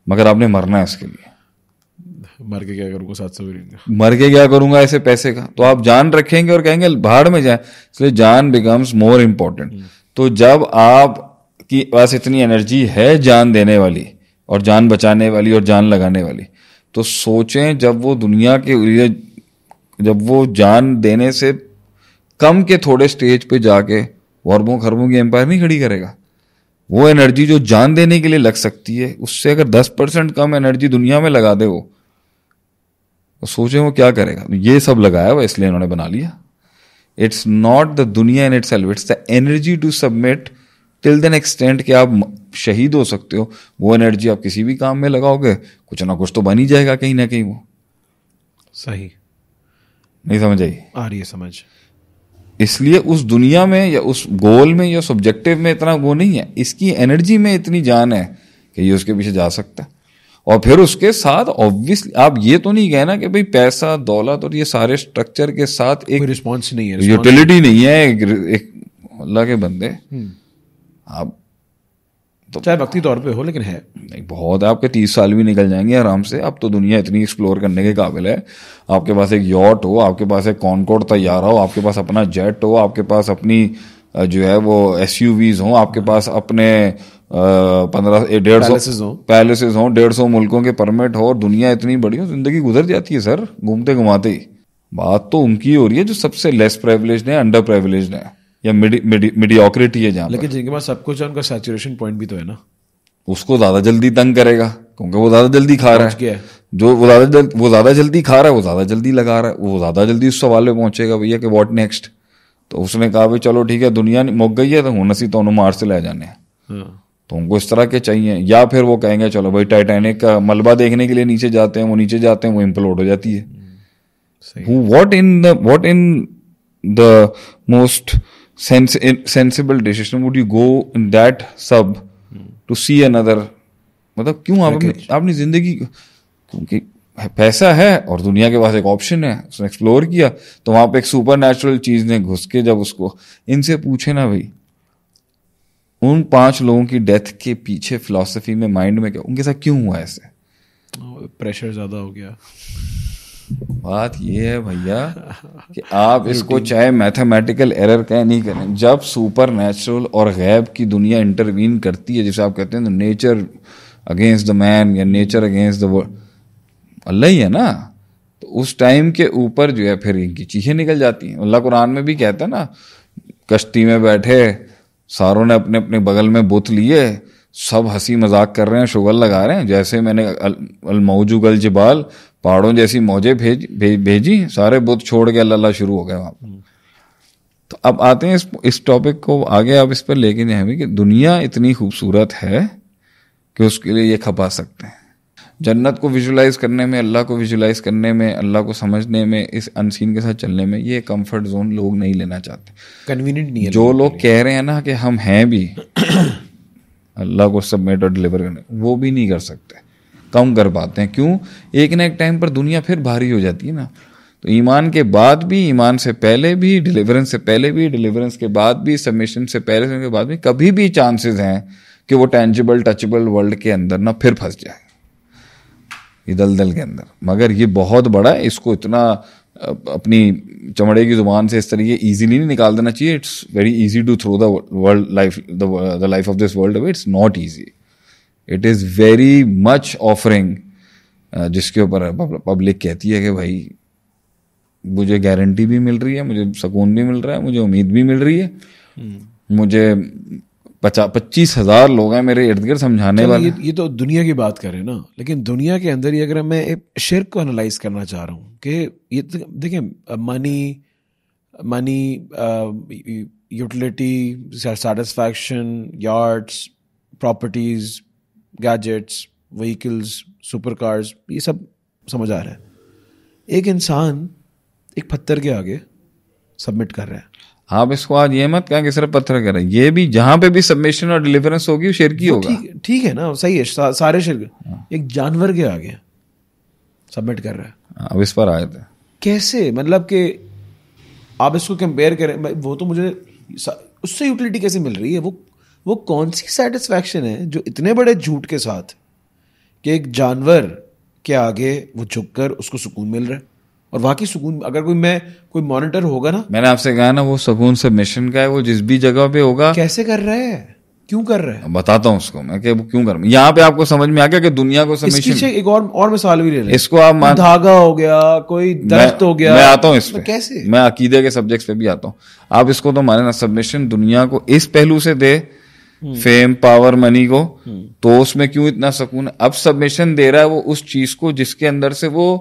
مگر آپ نے مرنا ہے اس کے لیے. مر کے کیا کروں گا 700 بلین کا, مر کے کیا کروں گا ایسے پیسے کا. تو آپ جان رکھیں گے اور کہیں گے بھاڑ میں جائیں, اس لیے جان بیکمز مور امپورٹنٹ. تو جب آپ کی پاس اتنی انرجی ہے جان دینے والی اور جان بچانے والی اور جان لگانے والی, تو سوچیں جب وہ دنیا کے لیے, جب وہ جان دینے سے کم کے تھوڑے سٹیج پہ جا کے اربوں خربوں کی امپائر نہیں کھڑی کرے گا. وہ انرجی جو جان دینے کے لیے لگ سکتی ہے, اس سے اگر 10% کم انرجی دنیا میں لگا دے وہ, تو سوچیں وہ کیا کرے گا. یہ سب لگایا ہوا اس لیے انہوں نے بنا لیا. اٹس ناٹ دا دنیا in it self, it's the energy to submit till then extent کہ آپ شہید ہو سکتے ہو. وہ انرجی آپ کسی بھی کام میں لگاؤ گے کچھ نہ کچھ تو بن ہی جائے گا کہیں نہ کہیں. وہ صحیح نہیں سمجھ آئی؟ آ رہی ہے سمجھ. اس لیے اس دنیا میں یا اس گول میں یا سبجیکٹو میں اتنا وہ نہیں ہے, اس کی انرجی میں اتنی جان ہے کہ یہ اس کے پیچھے جا سکتا ہے. اور پھر اس کے ساتھ obviously آپ یہ تو نہیں کہنا کہ بھئی پیسہ دولت اور یہ سارے اسٹرکچر کے ساتھ ایک رسپانس نہیں ہے, یوٹیلیٹی نہیں ہے. ایک اللہ کے بندے, آپ چاہے وقتی طور پہ ہو لیکن ہے نہیں بہت ہے. آپ کے 30 سال بھی نکل جائیں گے آرام سے. اب تو دنیا اتنی ایکسپلور کرنے کے قابل ہے. آپ کے پاس ایک یاٹ ہو, آپ کے پاس ایک کانکورڈ طیارہ ہو, آپ کے پاس اپنا جیٹ ہو, آپ کے پاس اپنی جو ہے وہ SUVs ہوں, آپ کے پاس اپنے 150 پیلسز ہوں, 150 ملکوں کے پرمٹ ہو, اور دنیا اتنی بڑی ہو, زندگی گزر جاتی ہے سر گھومتے گھماتے ہی. بات تو ان کی ہو رہی ہے جو سب سے لیس پریولیجڈ ہے, انڈر پریولیجڈ ہے, یا میڈیوکریٹی ہے جہاں. لیکن جن کے پاس سب کچھ ہے ان کا سیچوریشن پوائنٹ بھی تو ہے نا, اس کو زیادہ جلدی تنگ کرے گا کیونکہ وہ زیادہ جلدی کھا رہا ہے. جو وہ زیادہ جلدی کھا رہا ہے وہ زیادہ جلدی لگا رہا ہے, وہ زیادہ جلدی اس سوال پہ پہنچے گا بھیا کہ واٹ نیکسٹ. تو اس نے کہا بھائی چلو ٹھیک ہے دنیا مک گئی ہے تو ہوں نسی تو مار سے لے جانے ہیں. تو ان کو اس طرح کے چاہیے. یا پھر وہ کہیں گے چلو بھائی ٹائٹینک کا ملبہ دیکھنے کے لیے نیچے جاتے ہیں, وہ نیچے جاتے ہیں, وہ امپلوڈ ہو جاتی ہے. What in the most sensible decision would you go in that sub to see another. مطلب کیوں آپ اپنی زندگی, کیونکہ پیسہ ہے اور دنیا کے پاس ایک آپشن ہے, اس نے ایکسپلور کیا تو وہاں پہ ایک سپر نیچرل چیز نے گھس کے جب اس کو ان سے پوچھے نا بھائی ان 5 لوگوں کی ڈیتھ کے پیچھے فلسفی میں مائنڈ میں کیا ان کے ساتھ کیوں ہوا ایسے, پریشر زیادہ ہو گیا. بات یہ ہے بھیا کہ آپ اس کو چاہے میتھمیٹیکل ایرر کہیں نہیں کریں, جب سپر نیچرل اور غیب کی دنیا انٹروین کرتی ہے جسے آپ کہتے ہیں نیچر اگینسٹ دا مین یا نیچر اگینسٹ دا ورلڈ, اللہ ہی ہے نا, تو اس ٹائم کے اوپر جو ہے پھر ان کی چیخیں نکل جاتی ہیں. اللہ قرآن میں بھی کہتا ہے نا کشتی میں بیٹھے ساروں نے اپنے اپنے بغل میں بت لیے, سب ہنسی مذاق کر رہے ہیں, شغل لگا رہے ہیں, جیسے میں نے الموجو الجبال پہاڑوں جیسی موجیں بھیجی, سارے بت چھوڑ کے اللہ شروع ہو گئے وہاں پر. تو اب آتے ہیں اس ٹاپک کو آگے آپ اس پر لے کے جائیں کہ دنیا اتنی خوبصورت ہے کہ اس کے لیے یہ کھپا سکتے ہیں. جنت کو ویژولائز کرنے میں, اللہ کو ویژولائز کرنے میں, اللہ کو سمجھنے میں, اس انسین کے ساتھ چلنے میں, یہ کمفرٹ زون لوگ نہیں لینا چاہتے, کنوینئنٹ نہیں ہے. جو لوگ کہہ رہے ہیں نا کہ ہم ہیں بھی اللہ کو سبمٹ اور ڈلیور کرنے, وہ بھی نہیں کر سکتے, کم کر پاتے ہیں. کیوں؟ ایک نہ ایک ٹائم پر دنیا پھر بھاری ہو جاتی ہے نا. تو ایمان کے بعد بھی, ایمان سے پہلے بھی, ڈلیورنس سے پہلے بھی, ڈلیورنس کے بعد بھی, سبمیشن سے پہلے کے بعد بھی, کبھی بھی چانسز ہیں کہ وہ ٹینجیبل ٹچبل ورلڈ کے اندر نہ پھر پھنس جائے یہ دلدل کے اندر. مگر یہ بہت بڑا ہے, اس کو اتنا اپنی چمڑے کی زبان سے اس طریقے ایزیلی نہیں نکال دینا چاہیے. It's very easy to through the world life, the life of this world away. It's not easy, it is very much offering, جس کے اوپر پبلک کہتی ہے کہ بھائی مجھے گارنٹی بھی مل رہی ہے, مجھے سکون بھی مل رہا ہے, مجھے امید بھی مل رہی ہے, مجھے 25,000 لوگ ہیں میرے ارد گرد سمجھانے والے. یہ تو دنیا کی بات کریں نا, لیکن دنیا کے اندر ہی اگر میں شرک کو انالائز کرنا چاہ رہا ہوں کہ یہ دیکھیں money utility, satisfaction, yards, properties, gadgets, vehicles, super cars, یہ سب سمجھ آ رہا ہے. ایک انسان ایک پتھر کے آگے سبمٹ کر رہا ہے. آپ اس کو آج یہ مت کہیں کہ صرف پتھر کریں, یہ بھی جہاں پہ بھی سبمیشن اور ڈیلیورنس ہوگی وہ شرکی ہوگا. ٹھیک ہے نا, صحیح ہے, سارے شرک. ایک جانور کے آگے سبمٹ کر رہا ہے. اب اس پر آئے تھے کیسے, مطلب کہ آپ اس کو کمپیئر کریں, وہ تو مجھے اس سے یوٹیلیٹی کیسے مل رہی ہے, وہ کون سی سیٹسفیکشن ہے جو اتنے بڑے جھوٹ کے ساتھ کہ ایک جانور کے آگے وہ جھک کر اس کو سکون مل رہا ہے. اور واقعی سکون, اگر کوئی مانیٹر ہوگا نا, میں نے آپ سے کہا نا وہ سکون سبمیشن کا ہے, وہ جس بھی جگہ پہ ہوگا. کیسے کر رہا ہے, کیوں کر رہا ہے, بتاتا ہوں اس کو میں کہ وہ کیوں کر رہا ہے. یہاں پہ آپ کو سمجھ میں آ گیا کہ دنیا کو سبمیشن. ایک اور مثال بھی لے لیں, اس کو آپ دھاگا ہو گیا, کوئی درخت ہو گیا. میں آتا ہوں اس پہ, کیسے, میں عقیدے کے سبجیکٹس پہ بھی آتا ہوں. آپ اس کو تو مانے نا سبمیشن دنیا کو اس پہلو سے دے, فیم, پاور, منی کو, تو اس میں کیوں اتنا سکون ہے. اب سبمیشن دے رہا ہے وہ اس چیز کو جس کے اندر سے وہ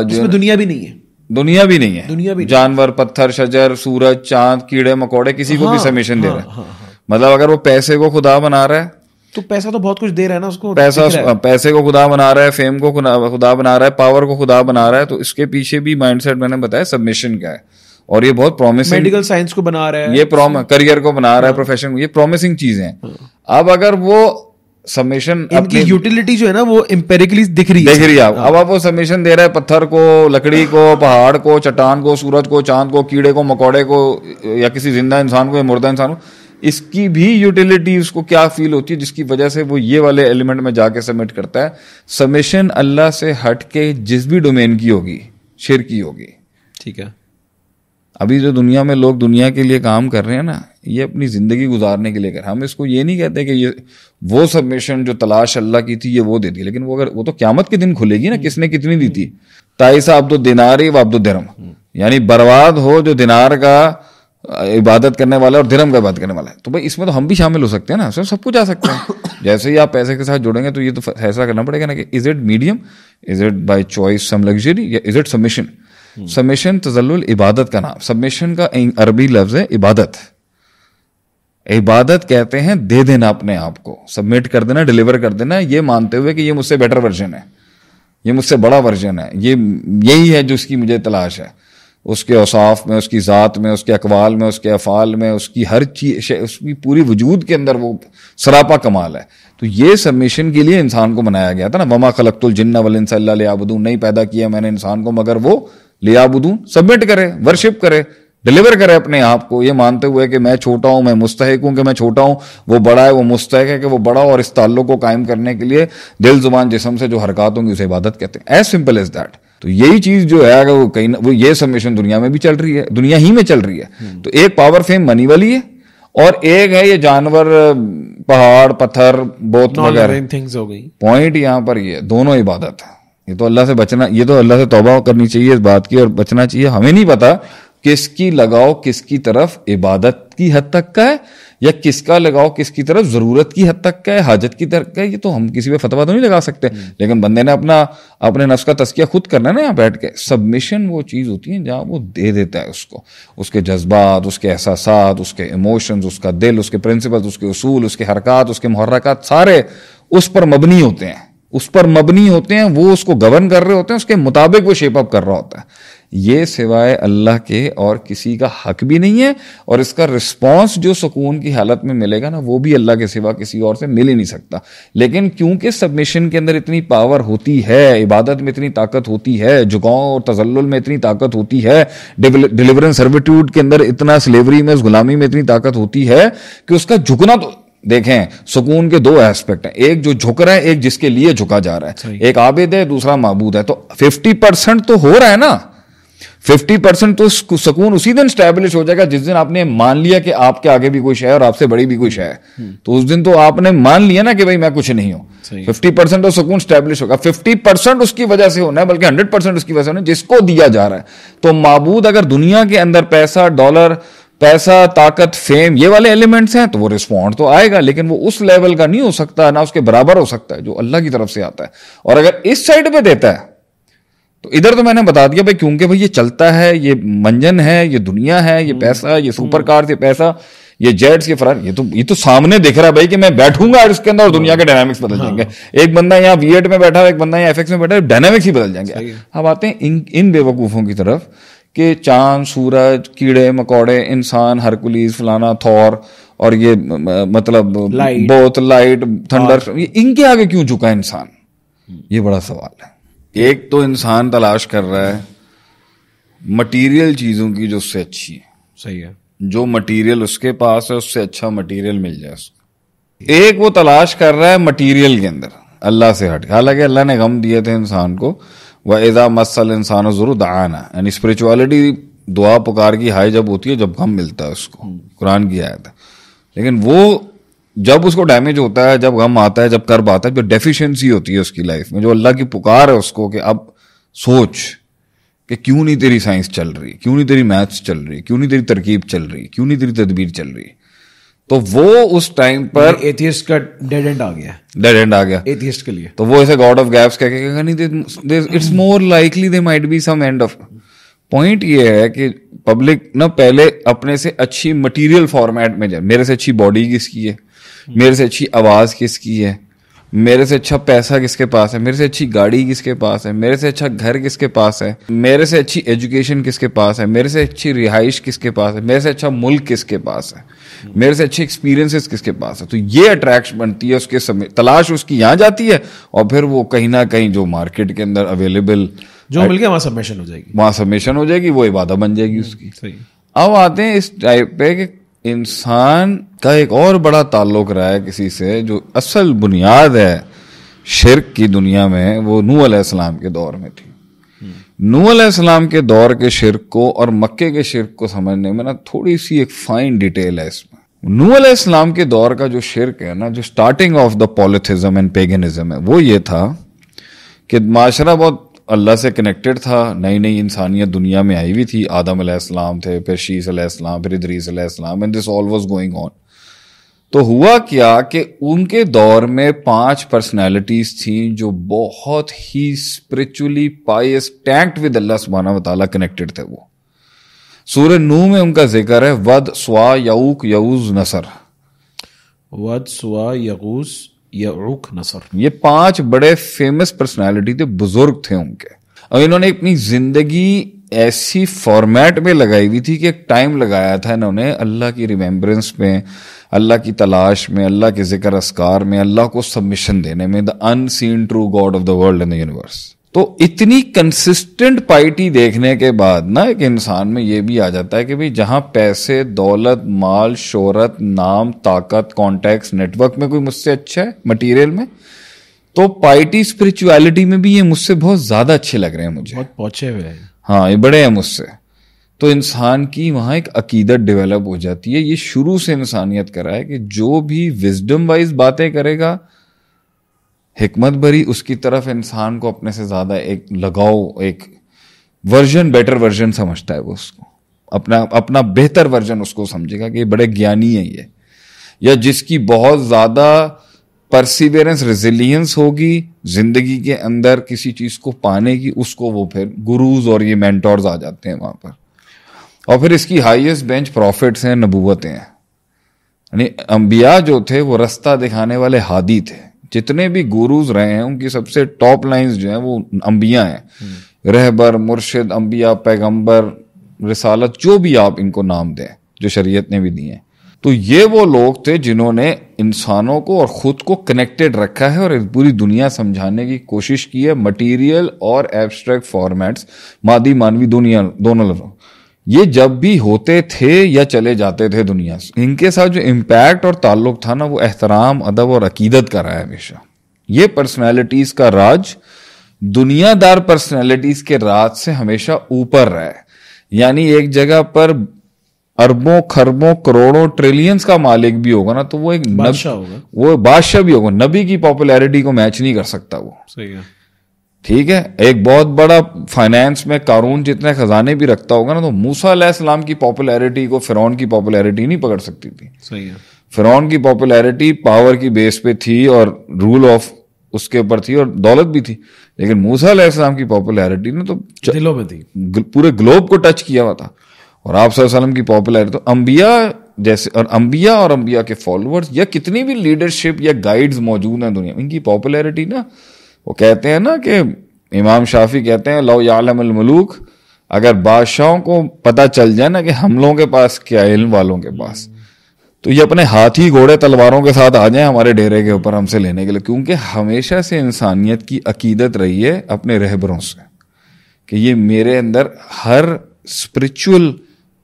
جو دنیا بھی نہیں ہے, دنیا بھی نہیں ہے, جانور, پتھر, شجر, سورج, چاند, کیڑے مکوڑے, کسی کو بھی سبمیشن دے رہا ہے. مطلب اگر وہ پیسے کو خدا بنا رہا ہے, تو پیسہ تو بہت کچھ دے رہا ہے نا اس کو, پیسے کو خدا بنا رہا ہے, فیم کو خدا بنا رہا ہے, پاور کو خدا بنا رہا ہے, تو اس کے پیچھے بھی مائنڈ سیٹ میں نے بتایا سبمیشن کا ہے. اور یہ بہت پرومسنگ, میڈیکل سائنس کو بنا رہا ہے, یہ کریئر کو بنا رہا ہے, پروفیشن کو, یہ پرومسنگ چیزیں ہیں. اب اگر وہ سبمیشن اپنی یوٹیلیٹی جو ہے نا وہ امپیریکلی دکھ رہی ہے, اب آپ وہ سبمیشن دے رہا ہے پتھر کو, لکڑی کو, پہاڑ کو, چٹان کو, سورج کو, چاند کو, کیڑے کو, مکوڑے کو, یا کسی زندہ انسان کو یا مردہ انسان کو, اس کی بھی یوٹیلیٹی اس کو کیا فیل ہوتی ہے جس کی وجہ سے وہ یہ والے ایلیمنٹ میں جا کے سبمٹ کرتا ہے. سبمیشن اللہ سے ہٹ کے جس بھی ڈومین کی ہوگی شرک کی ہوگی. ٹھیک ہے. ابھی جو دنیا میں لوگ دنیا کے لیے کام کر رہے ہیں نا, یہ اپنی زندگی گزارنے کے لیے کر. ہم اس کو یہ نہیں کہتے کہ یہ وہ سبمیشن جو تلاش اللہ کی تھی یہ وہ دے دی, لیکن وہ تو قیامت کے دن کھلے گی نا, کس نے کتنی دی تھی. تائسا عبد الدیناری و عبد الدرہم, یعنی برباد ہو جو دینار کا عبادت کرنے والا اور درہم کا عبادت کرنے والا ہے. تو بھائی اس میں تو ہم بھی شامل ہو سکتے ہیں نا, سب کچھ آ سکتے ہیں. جیسے ہی آپ پیسے کے ساتھ جڑیں گے تو یہ تو فیصلہ کرنا پڑے گا نا کہ is it medium, is it by choice some luxury, یا از اٹ سبمیشن. سبمیشن تذلل عبادت کا نام. سبمیشن کا عربی لفظ ہے عبادت. عبادت کہتے ہیں دے دینا اپنے آپ کو, سبمٹ کر دینا, ڈیلیور کر دینا, یہ مانتے ہوئے کہ یہ مجھ سے بیٹر ورژن ہے, یہ مجھ سے بڑا ورژن ہے, یہی ہے جو اس کی مجھے تلاش ہے. اس کے اوصاف میں, اس کی ذات میں, اس کے اقوال میں, اس کے افعال میں, اس کی ہر چیز, اس کی پوری وجود کے اندر وہ سراپا کمال ہے. تو یہ سبمیشن کے لیے انسان کو بنایا گیا تھا نا. وما خلقت الجن والانس الا لیعبدون, نہیں پیدا کیا میں نے انسان کو مگر وہ لیعبدون, سبمٹ کرے, ورشپ کرے, ڈیلیور کرے اپنے آپ کو, یہ مانتے ہوئے کہ میں چھوٹا ہوں, میں مستحق ہوں کہ میں چھوٹا ہوں, وہ بڑا ہے, وہ مستحق ہے کہ وہ بڑا ہو, اور اس تعلق کو قائم کرنے کے لیے دل زبان جسم سے جو حرکات ہوں گی اسے عبادت کہتے ہیں. As simple as that. تو یہی چیز جو ہے اگر وہ کہیں وہ یہ سبمیشن دنیا میں بھی چل رہی ہے, دنیا ہی میں چل رہی ہے. تو ایک پاور فیم منی والی ہے, اور ایک ہے یہ جانور, پہاڑ, پتھر, بوت وغیرہ. پوائنٹ یہاں پر یہ دونوں عبادت ہے. یہ تو اللہ سے بچنا, یہ تو اللہ سے توبہ کرنی چاہیے اس بات کی اور بچنا چاہیے. ہمیں نہیں پتا کس کی لگاؤ کس کی طرف عبادت کی حد تک کا ہے, یا کس کا لگاؤ کس کی طرف ضرورت کی حد تک کا ہے, حاجت کی طرف کا ہے. یہ تو ہم کسی پہ فتویٰ تو نہیں لگا سکتے, لیکن بندے نے اپنے نفس کا تزکیہ خود کرنا ہے نا یہاں بیٹھ کے. سبمیشن وہ چیز ہوتی ہے جہاں وہ دے دیتا ہے اس کو, اس کے جذبات, اس کے احساسات, اس کے ایموشنز, اس کا دل, اس کے پرنسپلز, اس کے اصول, اس کے حرکات, اس کے محرکات, سارے اس پر مبنی ہوتے ہیں. اس پر مبنی ہوتے ہیں, وہ اس کو گورن کر رہے ہوتے ہیں, اس کے مطابق وہ شیپ اپ کر رہا ہوتا ہے. یہ سوائے اللہ کے اور کسی کا حق بھی نہیں ہے, اور اس کا رسپانس جو سکون کی حالت میں ملے گا نا وہ بھی اللہ کے سوا کسی اور سے مل ہی نہیں سکتا. لیکن کیونکہ سبمیشن کے اندر اتنی پاور ہوتی ہے, عبادت میں اتنی طاقت ہوتی ہے, جھکاؤ اور تذلل میں اتنی طاقت ہوتی ہے, ڈیلیورنس سرویٹیوڈ کے اندر اتنا, سلیوری میں, اس غلامی میں اتنی طاقت ہوتی ہے کہ اس کا جھکنا تو دیکھیں. سکون کے دو ایسپیکٹ ہیں, ایک جو جھک رہا ہے, ایک جس کے لیے جھکا جا رہا ہے. ایک عابد ہے, دوسرا معبود ہے. تو 50% تو ہو رہا ہے نا, 50% تو سکون اسی دن اسٹیبلش ہو جائے گا جس دن آپ نے مان لیا کہ آپ کے آگے بھی کوئی شے ہے اور آپ سے بڑی بھی کوئی شے ہے. تو اس دن تو آپ نے مان لیا نا کہ بھائی میں کچھ نہیں ہوں. 50% تو سکون اسٹیبلش ہوگا. 50% اس کی وجہ سے ہونا ہے, بلکہ 100% اس کی وجہ سے ہونا ہے جس کو دیا جا رہا ہے. تو معبود اگر دنیا کے اندر پیسہ, ڈالر, پیسہ, طاقت, فیم, یہ والے ایلیمنٹس ہیں تو وہ رسپونڈ تو آئے گا, لیکن وہ اس لیول کا نہیں ہو سکتا, نہ اس کے برابر ہو سکتا ہے جو اللہ کی طرف سے آتا ہے. اور اگر اس سائڈ پہ دیتا ہے تو ادھر تو میں نے بتا دیا بھائی, کیونکہ بھائی یہ چلتا ہے, یہ منجن ہے, یہ دنیا ہے, یہ پیسہ, یہ سپر کار, یہ پیسہ, یہ جیٹس, یہ فرار, یہ تو سامنے دکھ رہا ہے بھائی کہ میں بیٹھوں گا اور اس کے اندر دنیا کے ڈائنامکس بدل جائیں گے. ایک بندہ یہاں V8 میں بیٹھا ہے, ایک بندہ یہاں FX میں بیٹھا ہے, ڈائنامکس ہی بدل جائیں گے. اب آتے ہیں ان بے وقوفوں کی طرف کہ چاند, سورج, کیڑے مکوڑے, انسان, ہرکولیز, فلانا, تھور, اور یہ مطلب بوت, لائٹ, تھنڈر, ان کے آگے کیوں جھکا انسان؟ یہ بڑا سوال ہے. ایک تو انسان تلاش کر رہا ہے مٹیریل چیزوں کی جو اس سے اچھی ہے. صحیح ہے. جو مٹیریل اس کے پاس ہے اس سے اچھا مٹیریل مل جائے اس کو. ایک وہ تلاش کر رہا ہے مٹیریل کے اندر اللہ سے ہٹ. حالانکہ اللہ نے غم دیے تھے انسان کو, وَإِذَا مَسَّ الْإِنسَانَ الضُّرُّ دَعَانَا, یعنی اسپرچوالٹی دعا پکار کی ہائی جب ہوتی ہے جب غم ملتا ہے اس کو, قرآن کی آیت ہے. لیکن وہ جب اس کو ڈیمیج ہوتا ہے, جب غم آتا ہے, جب کرب آتا ہے, جو ڈیفیشنسی ہوتی ہے اس کی لائف میں, جو اللہ کی پکار ہے اس کو کہ اب سوچ کہ کیوں نہیں تیری سائنس چل رہی, کیوں نہیں تیری میتھس چل رہی, کیوں نہیں تیری ترکیب چل رہی, کیوں نہیں تیری تدبیر چل رہی. تو وہ اس ٹائم پر ایتھیسٹ کا ڈیڈ اینڈ آ گیا, ڈیڈ اینڈ آ گیا ایتھیسٹ کے لیے. تو وہ ایسے گاڈ آف گیپس کہہ کے کہا نہیں, it's more likely they might be some end of. Point یہ ہے کہ پبلک نا پہلے اپنے سے اچھی مٹیریل فارمیٹ میں جائے. میرے سے اچھی باڈی کس کی ہے, میرے سے اچھی آواز کس کی ہے, میرے سے اچھا پیسہ کس کے پاس ہے, میرے سے اچھی گاڑی کس کے پاس ہے, میرے سے اچھا گھر کس کے پاس ہے, میرے سے اچھی ایجوکیشن کس کے پاس ہے, میرے سے اچھی رہائش کس کے پاس ہے, میرے سے اچھا ملک کس کے پاس ہے, میرے سے اچھے ایکسپیرینسز کس کے پاس ہے. تو یہ اٹریکشن بنتی ہے اس کے تلاش اس کی یہاں جاتی ہے, اور پھر وہ کہیں نہ کہیں جو مارکیٹ کے اندر اویلیبل جو مل گیا وہاں سبمیشن ہو جائے گی, وہاں سبمیشن ہو جائے گی, وہ عبادت بن جائے گی اس کی. اب آتے ہیں اس ٹائپ پہ کہ انسان کا ایک اور بڑا تعلق رہا ہے کسی سے، جو اصل بنیاد ہے شرک کی دنیا میں، وہ نوح علیہ السلام کے دور میں تھی. نوح علیہ السلام کے دور کے شرک کو اور مکے کے شرک کو سمجھنے میں نا تھوڑی سی ایک فائن ڈیٹیل ہے اس میں. نوح علیہ السلام کے دور کا جو شرک ہے نا، جو سٹارٹنگ آف دا پولیتھزم اینڈ پیگنزم ہے، وہ یہ تھا کہ معاشرہ بہت اللہ سے کنیکٹڈ تھا، نئی نئی انسانیت دنیا میں آئی ہوئی تھی. آدم علیہ السلام تھے، پھر شیس علیہ السلام، پھر ادریس علیہ السلام، and this all was going on. تو ہوا کیا کہ ان کے دور میں 5 پرسنالٹیز تھیں جو بہت ہی اسپرچولی پائس، ٹینکڈ ود اللہ سبحانہ و تعالیٰ کنیکٹڈ تھے. وہ سورہ نوح میں ان کا ذکر ہے، ود، سوا، یعوق، یعوز، نصر. ود، سوا، یغوث، یعوق، نصر، یہ 5 بڑے فیمس پرسنالٹی تھے، بزرگ تھے ان کے. اور انہوں نے اپنی زندگی ایسی فارمیٹ میں لگائی ہوئی تھی کہ ایک ٹائم لگایا تھا انہوں نے اللہ کی ریمیمبرنس میں، اللہ کی تلاش میں، اللہ کے ذکر اذکار میں، اللہ کو سبمیشن دینے میں، the unseen true god of the world and the universe. تو اتنی کنسسٹنٹ پائٹی دیکھنے کے بعد نا ایک انسان میں یہ بھی آ جاتا ہے کہ بھئی جہاں پیسے، دولت، مال، شہرت، نام، طاقت، کانٹیکٹس، نیٹ ورک میں کوئی مجھ سے اچھا ہے مٹیریل میں، تو پائٹی اسپرچویلٹی میں بھی یہ مجھ سے بہت زیادہ اچھے لگ رہے ہیں مجھے، بہت پہنچے ہوئے ہیں. ہاں یہ بڑے ہیں مجھ سے. تو انسان کی وہاں ایک عقیدت ڈیولپ ہو جاتی ہے. یہ شروع سے انسانیت کرا ہے کہ جو بھی وزڈم وائز باتیں کرے گا، حکمت بھری، اس کی طرف انسان کو اپنے سے زیادہ ایک لگاؤ، ایک ورژن، بیٹر ورژن سمجھتا ہے وہ اس کو، اپنا بہتر ورژن اس کو سمجھے گا کہ یہ بڑے گیانی ہے یہ، یا جس کی بہت زیادہ پرسیویرنس، ریزیلینس ہوگی زندگی کے اندر کسی چیز کو پانے کی، اس کو وہ پھر گروز اور یہ مینٹورز آ جاتے ہیں وہاں پر. اور پھر اس کی ہائیسٹ بینچ پروفٹس ہیں، نبوتیں ہیں. یعنی انبیاء جو تھے وہ رستہ دکھانے والے ہادی تھے. جتنے بھی گوروز رہے ہیں ان کی سب سے ٹاپ لائنز جو ہیں وہ انبیاء ہیں. رہبر، مرشد، انبیاء، پیغمبر، رسالت، جو بھی آپ ان کو نام دیں، جو شریعت نے بھی دی ہیں. تو یہ وہ لوگ تھے جنہوں نے انسانوں کو اور خود کو کنیکٹڈ رکھا ہے اور پوری دنیا سمجھانے کی کوشش کی ہے. مٹیریل اور ایبسٹریکٹ فارمیٹس، مادی مانوی دونوں یہ جب بھی ہوتے تھے یا چلے جاتے تھے دنیا سے، ان کے ساتھ جو امپیکٹ اور تعلق تھا نا، وہ احترام، ادب اور عقیدت کا رہا ہے ہمیشہ. یہ پرسنالٹیز کا راج دنیا دار پرسنالٹیز کے راج سے ہمیشہ اوپر رہا ہے. یعنی ایک جگہ پر اربوں، خربوں، کروڑوں، ٹریلینز کا مالک بھی ہوگا نا، تو وہ ایک بادشاہ ہوگا، وہ بادشاہ بھی ہوگا. نبی کی پاپولیرٹی کو میچ نہیں کر سکتا وہ. صحیح ہے. ٹھیک ہے، ایک بہت بڑا فائنانس میں قارون جتنے خزانے بھی رکھتا ہوگا نا، تو موسیٰ علیہ السلام کی پاپولیرٹی کو فرعون کی پاپولیرٹی نہیں پکڑ سکتی تھی. صحیح ہے. فرعون کی پاپولیرٹی پاور کی بیس پہ تھی اور رول آف اس کے اوپر تھی اور دولت بھی تھی، لیکن موسیٰ علیہ السلام کی پاپولیرٹی نے تو دلوں میں تھی، پورے گلوب کو ٹچ کیا ہوا تھا. اور آپ صلی اللہ علیہ وسلم کی پاپولیرٹی تو انبیاء جیسے، اور انبیاء کے فالوورز یا کتنی بھی لیڈرشپ یا گائیڈز موجود ہیں دنیا میں، ان کی پاپولیرٹی نا، وہ کہتے ہیں نا کہ امام شافعی کہتے ہیں لو یعلم الملوک، اگر بادشاہوں کو پتہ چل جائے نا کہ ہم لوگوں کے پاس کیا، علم والوں کے پاس، تو یہ اپنے ہاتھی، گھوڑے، تلواروں کے ساتھ آ جائیں ہمارے ڈیرے کے اوپر ہم سے لینے کے لیے. کیونکہ ہمیشہ سے انسانیت کی عقیدت رہی ہے اپنے رہبروں سے کہ یہ میرے اندر ہر اسپرچول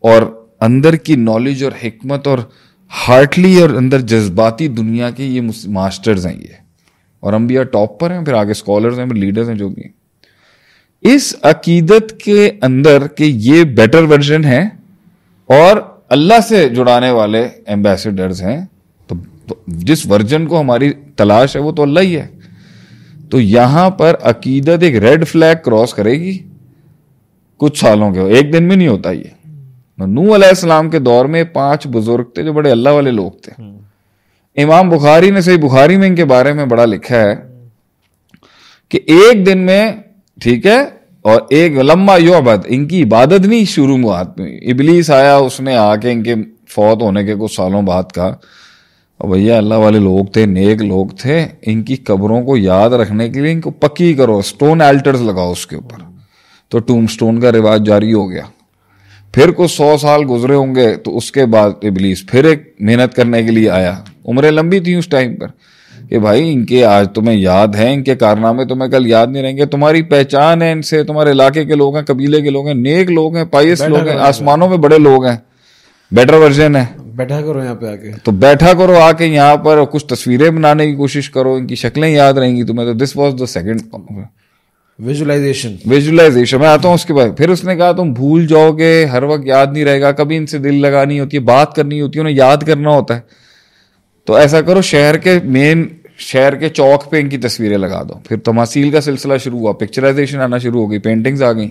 اور اندر کی نالج اور حکمت اور ہارٹلی اور اندر جذباتی دنیا کے یہ ماسٹرز ہیں یہ. اور انبیاء ٹاپ پر ہیں، پھر آگے اسکالرز ہیں، پھر لیڈرز ہیں جو بھی ہیں. اس عقیدت کے اندر کہ یہ بیٹر ورژن ہے اور اللہ سے جڑانے والے ایمبیسڈرز ہیں، تو جس ورژن کو ہماری تلاش ہے وہ تو اللہ ہی ہے. تو یہاں پر عقیدت ایک ریڈ فلیگ کراس کرے گی کچھ سالوں کے، ایک دن میں نہیں ہوتا. یہ نوح علیہ السلام کے دور میں 5 بزرگ تھے جو بڑے اللہ والے لوگ تھے. امام بخاری نے صحیح بخاری میں ان کے بارے میں بڑا لکھا ہے کہ ایک دن میں، ٹھیک ہے، اور ایک لمبا یعبد، ان کی عبادت نہیں شروع میں. ابلیس آیا، اس نے آ کے ان کے فوت ہونے کے کچھ سالوں بعد کہا بھیا اللہ والے لوگ تھے، نیک لوگ تھے، ان کی قبروں کو یاد رکھنے کے لیے ان کو پکی کرو، سٹون الٹرز لگاؤ اس کے اوپر. تو ٹوم سٹون کا رواج جاری ہو گیا. پھر کچھ 100 سال گزرے ہوں گے تو اس کے بعد ابلیس پھر ایک محنت کرنے کے لیے آیا. عمریں لمبی تھیں اس ٹائم پر کہ بھائی ان کے آج تمہیں یاد ہیں، ان کے کارنامے تمہیں کل یاد نہیں رہیں گے، تمہاری پہچان ہے ان سے، تمہارے علاقے کے لوگ ہیں، قبیلے کے لوگ ہیں، نیک لوگ ہیں، پائس لوگ ہیں، آسمانوں میں بڑے لوگ ہیں، بیٹر ورژن ہے. بیٹھا کرو یہاں پہ آ کے, تو بیٹھا کرو آ کے یہاں پر, کچھ تصویریں بنانے کی کوشش کرو, ان کی شکلیں یاد رہیں گی تمہیں. تو this was the second visualisation. میں آتا ہوں اس کے بعد. پھر اس نے کہا تم بھول جاؤ گے, ہر وقت یاد نہیں رہے گا, کبھی ان سے دل لگانی ہوتی ہے, بات کرنی ہوتی ہے, انہیں یاد کرنا ہوتا ہے. تو ایسا کرو, شہر کے چوک پہ ان کی تصویریں لگا دو. پھر تماثیل کا سلسلہ شروع ہوا, پکچرائزیشن آنا شروع ہو گئی, پینٹنگز آ گئیں.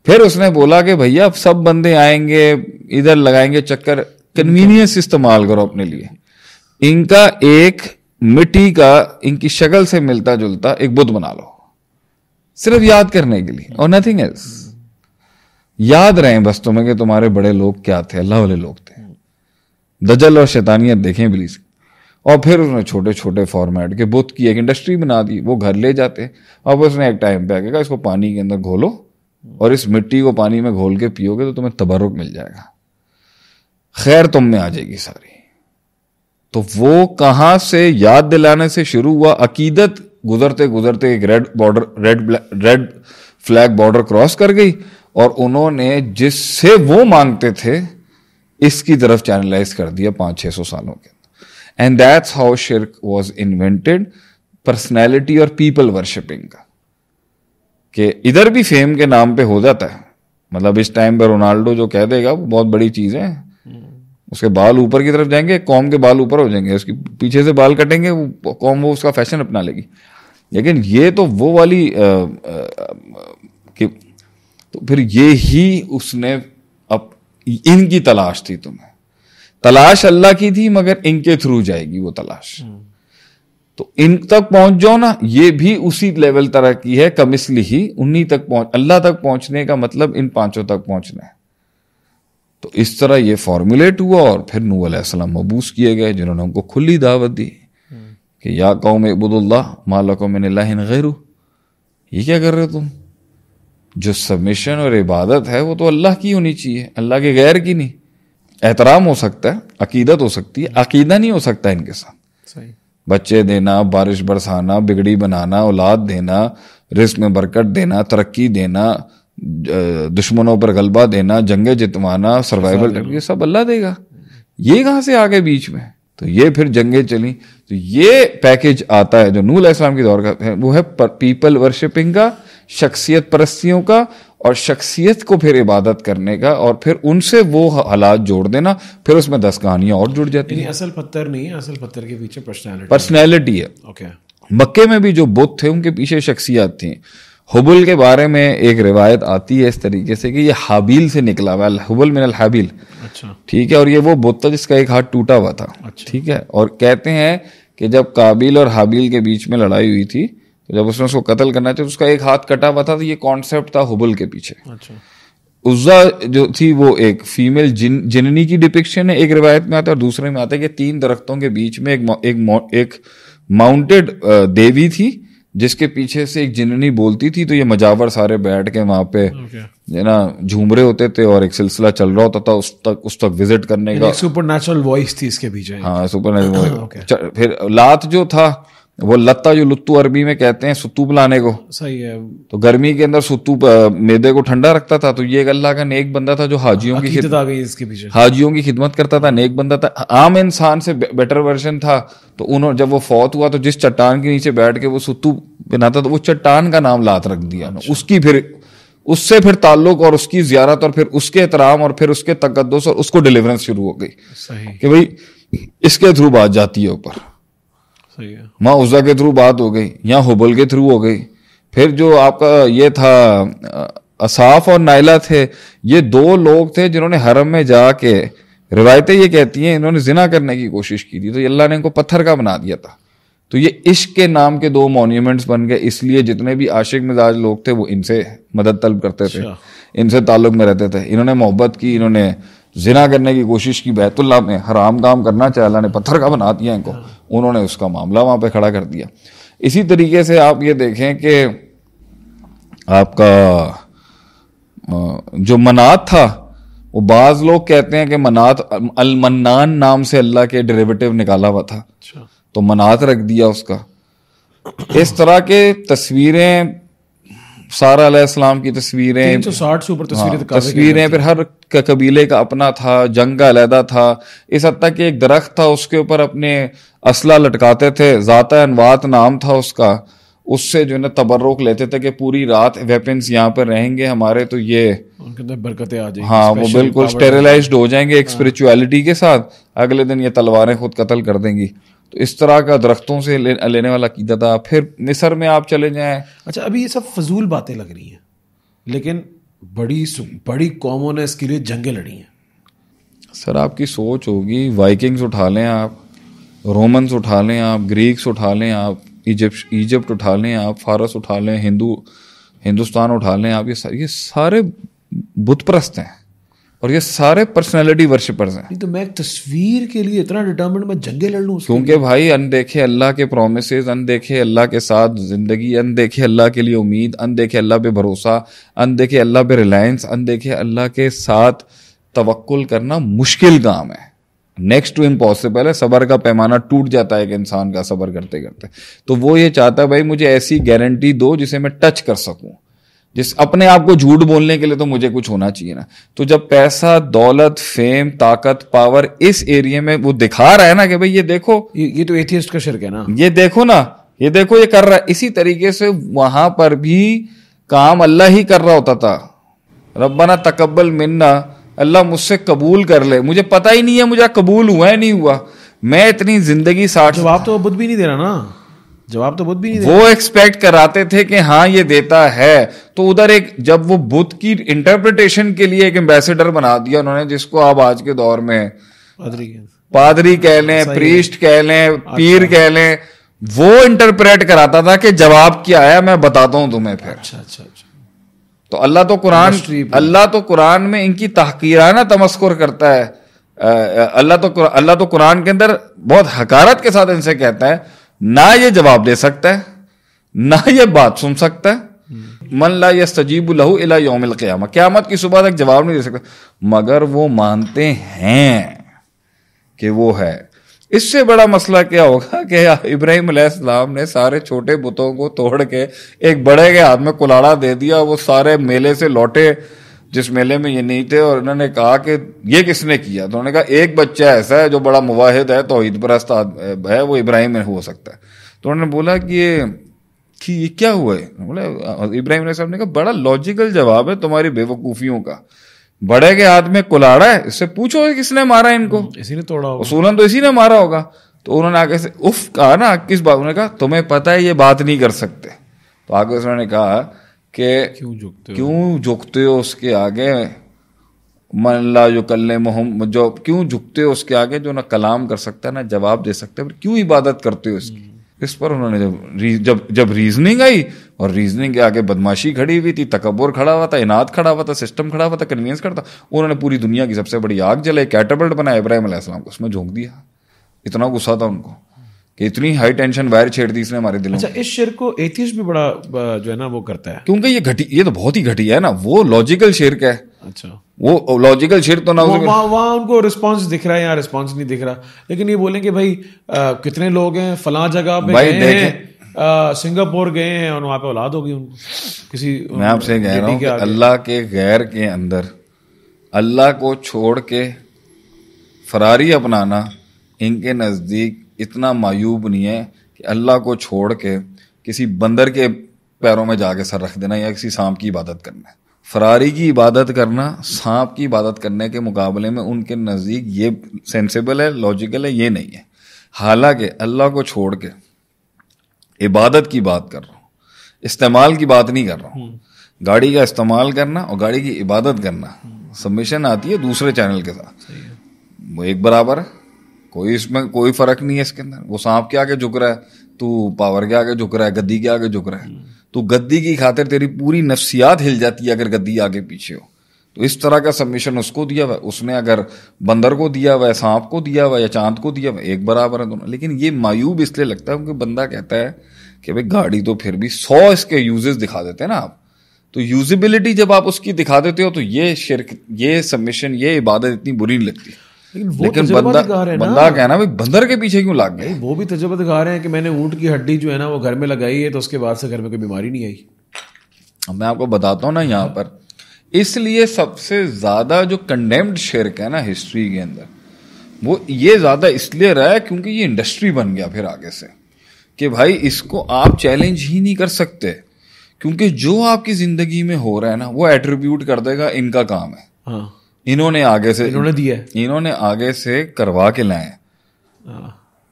پھر اس نے بولا کہ بھیا اب سب بندے آئیں گے, ادھر لگائیں گے چکر, کنوینئنس استعمال کرو اپنے لیے. ان کا ایک مٹی کا ان کی شکل سے ملتا جلتا ایک بت بنا لو, صرف یاد کرنے کے لیے, اور نتھنگ ایلس. یاد رہیں بس تمہیں کہ تمہارے بڑے لوگ کیا تھے, اللہ والے لوگ تھے. دجل اور شیطانیت دیکھیں پلیز. اور پھر اس نے چھوٹے چھوٹے فارمیٹ کے بت کی ایک انڈسٹری بنا دی, وہ گھر لے جاتے. اب اس نے ایک ٹائم پہ کہا اس کو پانی کے اندر گھولو, اور اس مٹی کو پانی میں گھول کے پیو گے تو تمہیں تبرک مل جائے گا, خیر تم میں آ جائے گی ساری. تو وہ کہاں سے یاد دلانے سے شروع ہوا, عقیدت گزرتے گزرتے ایک ریڈ فلیگ بارڈر کراس کر گئی, اور انہوں نے جس سے وہ مانگتے تھے اس کی طرف چینلائز کر دیا 500-600 سالوں کے. اینڈ دیٹس ہاؤ شرک واز انوینٹڈ, پرسنالٹی اور پیپل ورشپنگ کا. کہ ادھر بھی فیم کے نام پہ ہو جاتا ہے, مطلب اس ٹائم پہ رونالڈو جو کہہ دے گا وہ بہت بڑی چیز ہے, اس کے بال اوپر کی طرف جائیں گے, قوم کے بال اوپر ہو جائیں گے, اس کی پیچھے سے بال کٹیں گے, وہ قوم وہ اس کا فیشن اپنا لے گی. لیکن یہ تو وہ والی تو پھر یہی اس نے ان کی تلاش تھی, تمہیں تلاش اللہ کی تھی, مگر ان کے تھرو جائے گی وہ تلاش. تو ان تک پہنچ جاؤ نا, یہ بھی اسی لیول طرح کی ہے, کمثلی ہی انہی تک اللہ تک پہنچنے کا مطلب ان 5 تک پہنچنا ہے. تو اس طرح یہ فارمولیٹ ہوا, اور پھر نوح علیہ السلام مبعوث کیے گئے, جنہوں نے ان کو کھلی دعوت دی کہ یا قوم اعبدوا اللہ ما لکم من الہ غیرہ. یہ کیا کر رہے تم, جو سبمیشن اور عبادت ہے وہ تو اللہ کی ہونی چاہیے, اللہ کے غیر کی نہیں. احترام ہو سکتا ہے, عقیدت ہو سکتی ہے, عقیدہ نہیں ہو سکتا ان کے ساتھ. صحیح. بچے دینا, بارش برسانا, بگڑی بنانا, اولاد دینا, رزق میں برکت دینا, ترقی دینا, دشمنوں پر غلبہ دینا, جنگیں جتوانا, سروائیول, یہ سب اللہ دے گا. یہ کہاں سے آگے بیچ میں؟ تو یہ پھر جنگیں چلیں. تو یہ پیکج آتا ہے جو نوح علیہ السلام کی دور کا ہے, وہ ہے پیپل ورشپنگ کا, شخصیت پرستیوں کا, اور شخصیت کو پھر عبادت کرنے کا, اور پھر ان سے وہ حالات جوڑ دینا. پھر اس میں 10 کہانیاں اور جڑ جاتی ہیں. اصل پتھر نہیں ہے, اصل پتھر کے پیچھے پرسنالٹی ہے. اوکے. مکے میں بھی جو بت تھے ان کے پیچھے شخصیات تھیں. حبل کے بارے میں ایک روایت آتی ہے اس طریقے سے کہ یہ حابیل سے نکلا ہوا, حبل من الحابیل. اچھا. ٹھیک ہے, اور یہ وہ بت تھا جس کا ایک ہاتھ ٹوٹا ہوا تھا. ٹھیک ہے, اور کہتے ہیں کہ جب قابیل اور حابیل کے بیچ میں لڑائی ہوئی تھی, تو جب اس نے اس کو قتل کرنا چاہا تو اس کا ایک ہاتھ کٹا ہوا تھا. تو یہ کانسیپٹ تھا حبل کے پیچھے. عزا جو تھی وہ ایک فیمیل جننی کی ڈپکشن ہے, ایک روایت میں آتا ہے, اور دوسرے میں آتا ہے کہ 3 درختوں کے بیچ میں ایک ماؤنٹڈ دیوی تھی جس کے پیچھے سے ایک جننی بولتی تھی. تو یہ مجاور سارے بیٹھ کے وہاں پہ نا جھوم رہے ہوتے تھے, اور ایک سلسلہ چل رہا ہوتا تھا اس تک وزٹ کرنے کا. سپر نیچرل وائس تھی اس کے پیچھے. ہاں, سپر نیچرل. پھر لات جو تھا وہ لتا, جو لتو عربی میں کہتے ہیں ستو پلانے کو. صحیح ہے. تو گرمی کے اندر ستو میدے کو ٹھنڈا رکھتا تھا. تو یہ ایک اللہ کا نیک بندہ تھا جو حاجیوں کی خدمت کرتا تھا, نیک بندہ تھا, عام انسان سے بیٹر ورژن تھا. تو انہوں جب وہ فوت ہوا تو جس چٹان کے نیچے بیٹھ کے وہ ستو بناتا تھا, وہ چٹان کا نام لات رکھ دیا. اس کی پھر اس سے پھر تعلق اور اس کی زیارت اور پھر اس کے احترام اور پھر اس کے تقدس اور اس کو ڈیلیورنس شروع ہو گئی کہ بھائی اس کے تھرو بات جاتی ہے اوپر. ماں عزا کے تھرو بات ہو گئی, یا حبل کے تھرو ہو گئی. پھر جو آپ کا یہ تھا اصاف اور نائلہ تھے, یہ 2 لوگ تھے جنہوں نے حرم میں جا کے, روایتیں یہ کہتی ہیں انہوں نے زنا کرنے کی کوشش کی تھی. تو اللہ نے ان کو پتھر کا بنا دیا تھا. تو یہ عشق کے نام کے 2 مونیومنٹس بن گئے. اس لیے جتنے بھی عاشق مزاج لوگ تھے وہ ان سے مدد طلب کرتے تھے, ان سے تعلق میں رہتے تھے. انہوں نے محبت کی, انہوں نے زنا کرنے کی کوشش کی, بیت اللہ میں حرام کام کرنا چاہے, اللہ نے پتھر کا بنا دیا ان کو. انہوں نے اس کا معاملہ وہاں پہ کھڑا کر دیا. اسی طریقے سے آپ یہ دیکھیں کہ آپ کا جو منات تھا, وہ بعض لوگ کہتے ہیں کہ منات المنان نام سے اللہ کے ڈیریویٹو نکالا ہوا تھا, تو منات رکھ دیا اس کا. اس طرح کے تصویریں سارہ علیہ السلام کی تصویریں, 360 سے اوپر تصویریں, پھر ہر قبیلے کا اپنا تھا, جنگ کا علیحدہ تھا, اس حد تک کہ ایک درخت تھا اس کے اوپر اپنے اسلحہ لٹکاتے تھے, ذات انوات نام تھا اس کا, اس سے جو ہے نا تبرک لیتے تھے کہ پوری رات ویپنز یہاں پر رہیں گے ہمارے, تو یہ ان کے اندر برکتیں آ جائیں گی, ہاں وہ بالکل اسٹیریلائزڈ ہو جائیں گے ایک اسپرچویلٹی کے ساتھ, اگلے دن یہ تلواریں خود قتل کر دیں گی. تو اس طرح کا درختوں سے لینے والا عقیدہ تھا. پھر مصر میں آپ چلے جائیں. اچھا ابھی یہ سب فضول باتیں لگ رہی ہیں, لیکن بڑی قوموں نے اس کے لیے جنگیں لڑی ہیں. سر آپ کی سوچ ہوگی, وائکنگز اٹھا لیں آپ, رومنز اٹھا لیں آپ, گریکس اٹھا لیں آپ, ایجپٹ اٹھا لیں آپ, فارس اٹھا لیں, ہندوستان اٹھا لیں آپ, یہ سارے بت پرست ہیں اور یہ سارے پرسنالٹی ورشپرز ہیں. تو میں ایک تصویر کے لیے اتنا ڈٹرمنٹ میں جنگیں لڑ لوں, کیونکہ بھائی ان دیکھے اللہ کے پرومسز, ان دیکھے اللہ کے ساتھ زندگی, ان دیکھے اللہ کے لیے امید, ان دیکھے اللہ پہ بھروسہ, ان دیکھے اللہ پہ ریلائنس, ان دیکھے اللہ کے ساتھ توکل کرنا مشکل کام ہے, نیکسٹ ٹو امپاسبل ہے. صبر کا پیمانہ ٹوٹ جاتا ہے کہ انسان کا صبر کرتے کرتے. تو وہ یہ چاہتا ہے بھائی مجھے ایسی گارنٹی دو جسے میں ٹچ کر سکوں, جس اپنے آپ کو جھوٹ بولنے کے لیے تو مجھے کچھ ہونا چاہیے نا. تو جب پیسہ, دولت, فیم, طاقت, پاور اس ایریا میں وہ دکھا رہا ہے نا کہ بھائی یہ دیکھو, یہ تو ایتھیسٹ کا شرک ہے نا, یہ دیکھو نا, یہ دیکھو یہ کر رہا ہے, اسی طریقے سے وہاں پر بھی کام اللہ ہی کر رہا ہوتا تھا. ربنا تقبل منا, اللہ مجھ سے قبول کر لے, مجھے پتہ ہی نہیں ہے مجھے قبول ہوا ہے نہیں ہوا, میں اتنی زندگی 60. جواب تو بدھ بھی نہیں دے رہا نا, جواب تو بدھ بھی نہیں دے رہا. وہ ایکسپیکٹ کراتے تھے کہ ہاں یہ دیتا ہے, تو ادھر ایک جب وہ بدھ کی انٹرپریٹیشن کے لیے ایک ایمبیسڈر بنا دیا انہوں نے, جس کو آپ آج کے دور میں پادری کہہ لیں, پریسٹ کہہ لیں, پیر کہہ لیں, وہ انٹرپریٹ کراتا تھا کہ جواب کیا ہے میں بتاتا ہوں تمہیں. پھر اچھا تو اللہ تو قرآن میں ان کی تحقیرانہ تمسخر کرتا ہے. اللہ تو قرآن کے اندر بہت حقارت کے ساتھ ان سے کہتا ہے نہ یہ جواب دے سکتا ہے, نہ یہ بات سن سکتا ہے. من لا یستجیب لہ الی یوم القیامہ, قیامت کی صبح تک جواب نہیں دے سکتا, مگر وہ مانتے ہیں کہ وہ ہے. اس سے بڑا مسئلہ کیا ہوگا کہ ابراہیم علیہ السلام نے سارے چھوٹے بتوں کو توڑ کے ایک بڑے کے ہاتھ میں کلاڑا دے دیا, وہ سارے میلے سے لوٹے جس میلے میں یہ نہیں تھے, اور انہوں نے کہا کہ یہ کس نے کیا؟ تو انہوں نے کہا ایک بچہ ایسا ہے جو بڑا موحد ہے, توحید پرست ہے, وہ ابراہیم میں ہو سکتا ہے. تو انہوں نے بولا کہ یہ کیا ہوا ہے؟ بولا ابراہیم علیہ السلام نے کہا بڑا لاجیکل جواب ہے تمہاری بے وقوفیوں کا, بڑے کے ہاتھ میں کلاڑا ہے, اس سے پوچھو کس نے مارا ان کو, اسی نے توڑا ہوگا, اصولاً تو اسی نے مارا ہوگا. تو انہوں نے آگے سے اف کہا نا, کس بات؟ انہوں نے کہا تمہیں پتہ ہے یہ بات نہیں کر سکتے. تو آگے انہوں نے کہا کہ کیوں جھکتے ہو اس کے آگے, من لا یکلمہم, جو کیوں جھکتے ہو اس کے آگے جو نہ کلام کر سکتا ہے نہ جواب دے سکتا ہے, پھر کیوں عبادت کرتے ہو اس کی؟ اس پر انہوں نے جب ریزننگ آئی, اور ریزننگ کے آگے بدماشی کھڑی ہوئی تھی, تکبر کھڑا ہوا تھا, اناد کھڑا ہوا تھا, سسٹم کھڑا ہوا تھا, کنوینس کھڑا تھا, انہوں نے پوری دنیا کی سب سے بڑی آگ جلائی, کیٹاپلٹ بنایا ابراہیم علیہ السلام کو, اس میں جھونک دیا. اتنا غصہ تھا ان کو کہ اتنی ہائی ٹینشن وائر چھیڑ دی اس نے ہمارے دلوں. اچھا اس شرک کو ایتھیسٹ بھی بڑا جو ہے نا وہ کرتا ہے, کیونکہ یہ تو بہت ہی گھٹیا ہے نا, وہ لاجیکل شرک ہے. اچھا وہ لاجیکل شرک تو نہ وہاں ان کو رسپانس دکھ رہا ہے یا رسپانس نہیں دکھ رہا, لیکن یہ بولیں کہ بھائی کتنے لوگ ہیں فلاں جگہ پہ گئے ہیں, سنگاپور گئے ہیں اور وہاں پہ اولاد ہوگی ان کو کسی. میں آپ سے کہہ رہا ہوں کہ اللہ کے غیر کے اندر اللہ کو چھوڑ کے فراری اپنانا ان کے نزدیک اتنا معیوب نہیں ہے کہ اللہ کو چھوڑ کے کسی بندر کے پیروں میں جا کے سر رکھ دینا یا کسی سانپ کی عبادت کرنا. فراری کی عبادت کرنا سانپ کی عبادت کرنے کے مقابلے میں ان کے نزدیک یہ سینسیبل ہے, لاجیکل ہے, یہ نہیں ہے. حالانکہ اللہ کو چھوڑ کے عبادت کی بات کر رہا ہوں, استعمال کی بات نہیں کر رہا ہوں. گاڑی کا استعمال کرنا اور گاڑی کی عبادت کرنا سبمیشن آتی ہے دوسرے چینل کے ساتھ, وہ ایک برابر ہے, کوئی اس میں کوئی فرق نہیں ہے اس کے اندر. وہ سانپ کے آگے جھک رہا ہے, تو پاور کے آگے جھک رہا ہے, گدی کے آگے جھک رہا ہے, تو گدی کی خاطر تیری پوری نفسیات ہل جاتی ہے اگر گدی آگے پیچھے ہو. تو اس طرح کا سبمیشن اس کو دیا ہوا ہے, اس نے اگر بندر کو دیا ہوا ہے, سانپ کو دیا ہوا ہے یا چاند کو دیا ہوا ہے, ایک برابر ہے دونوں. لیکن یہ معیوب اس لیے لگتا ہے کیونکہ بندہ کہتا ہے کہ بھائی گاڑی تو پھر بھی 100 اس کے یوزز دکھا دیتے ہیں نا آپ, تو یوزیبلٹی جب آپ اس کی دکھا دیتے ہو تو یہ شرک, یہ سبمیشن, یہ عبادت اتنی بری نہیں لگتی. لیکن بندہ کہنا بھائی بندر کے پیچھے کیوں لگ گئے, وہ بھی تجربہ دکھا رہے ہیں کہ میں نے اونٹ کی ہڈی جو ہے نا وہ گھر میں لگائی ہے تو اس کے بعد سے گھر میں کوئی بیماری نہیں آئی. میں آپ کو بتاتا ہوں نا یہاں پر، اس لیے سب سے زیادہ جو کنڈیمڈ شرک ہے نا ہسٹری کے اندر، وہ یہ زیادہ اس لیے رہا ہے کیونکہ یہ انڈسٹری بن گیا پھر آگے سے کہ بھائی اس کو آپ چیلنج ہی نہیں کر سکتے، کیونکہ جو آپ کی زندگی میں ہو رہا ہے نا وہ ایٹریبیوٹ کر دے گا ان کا کام ہے، انہوں نے آگے سے انہوں نے آگے سے کروا کے لائے ہیں۔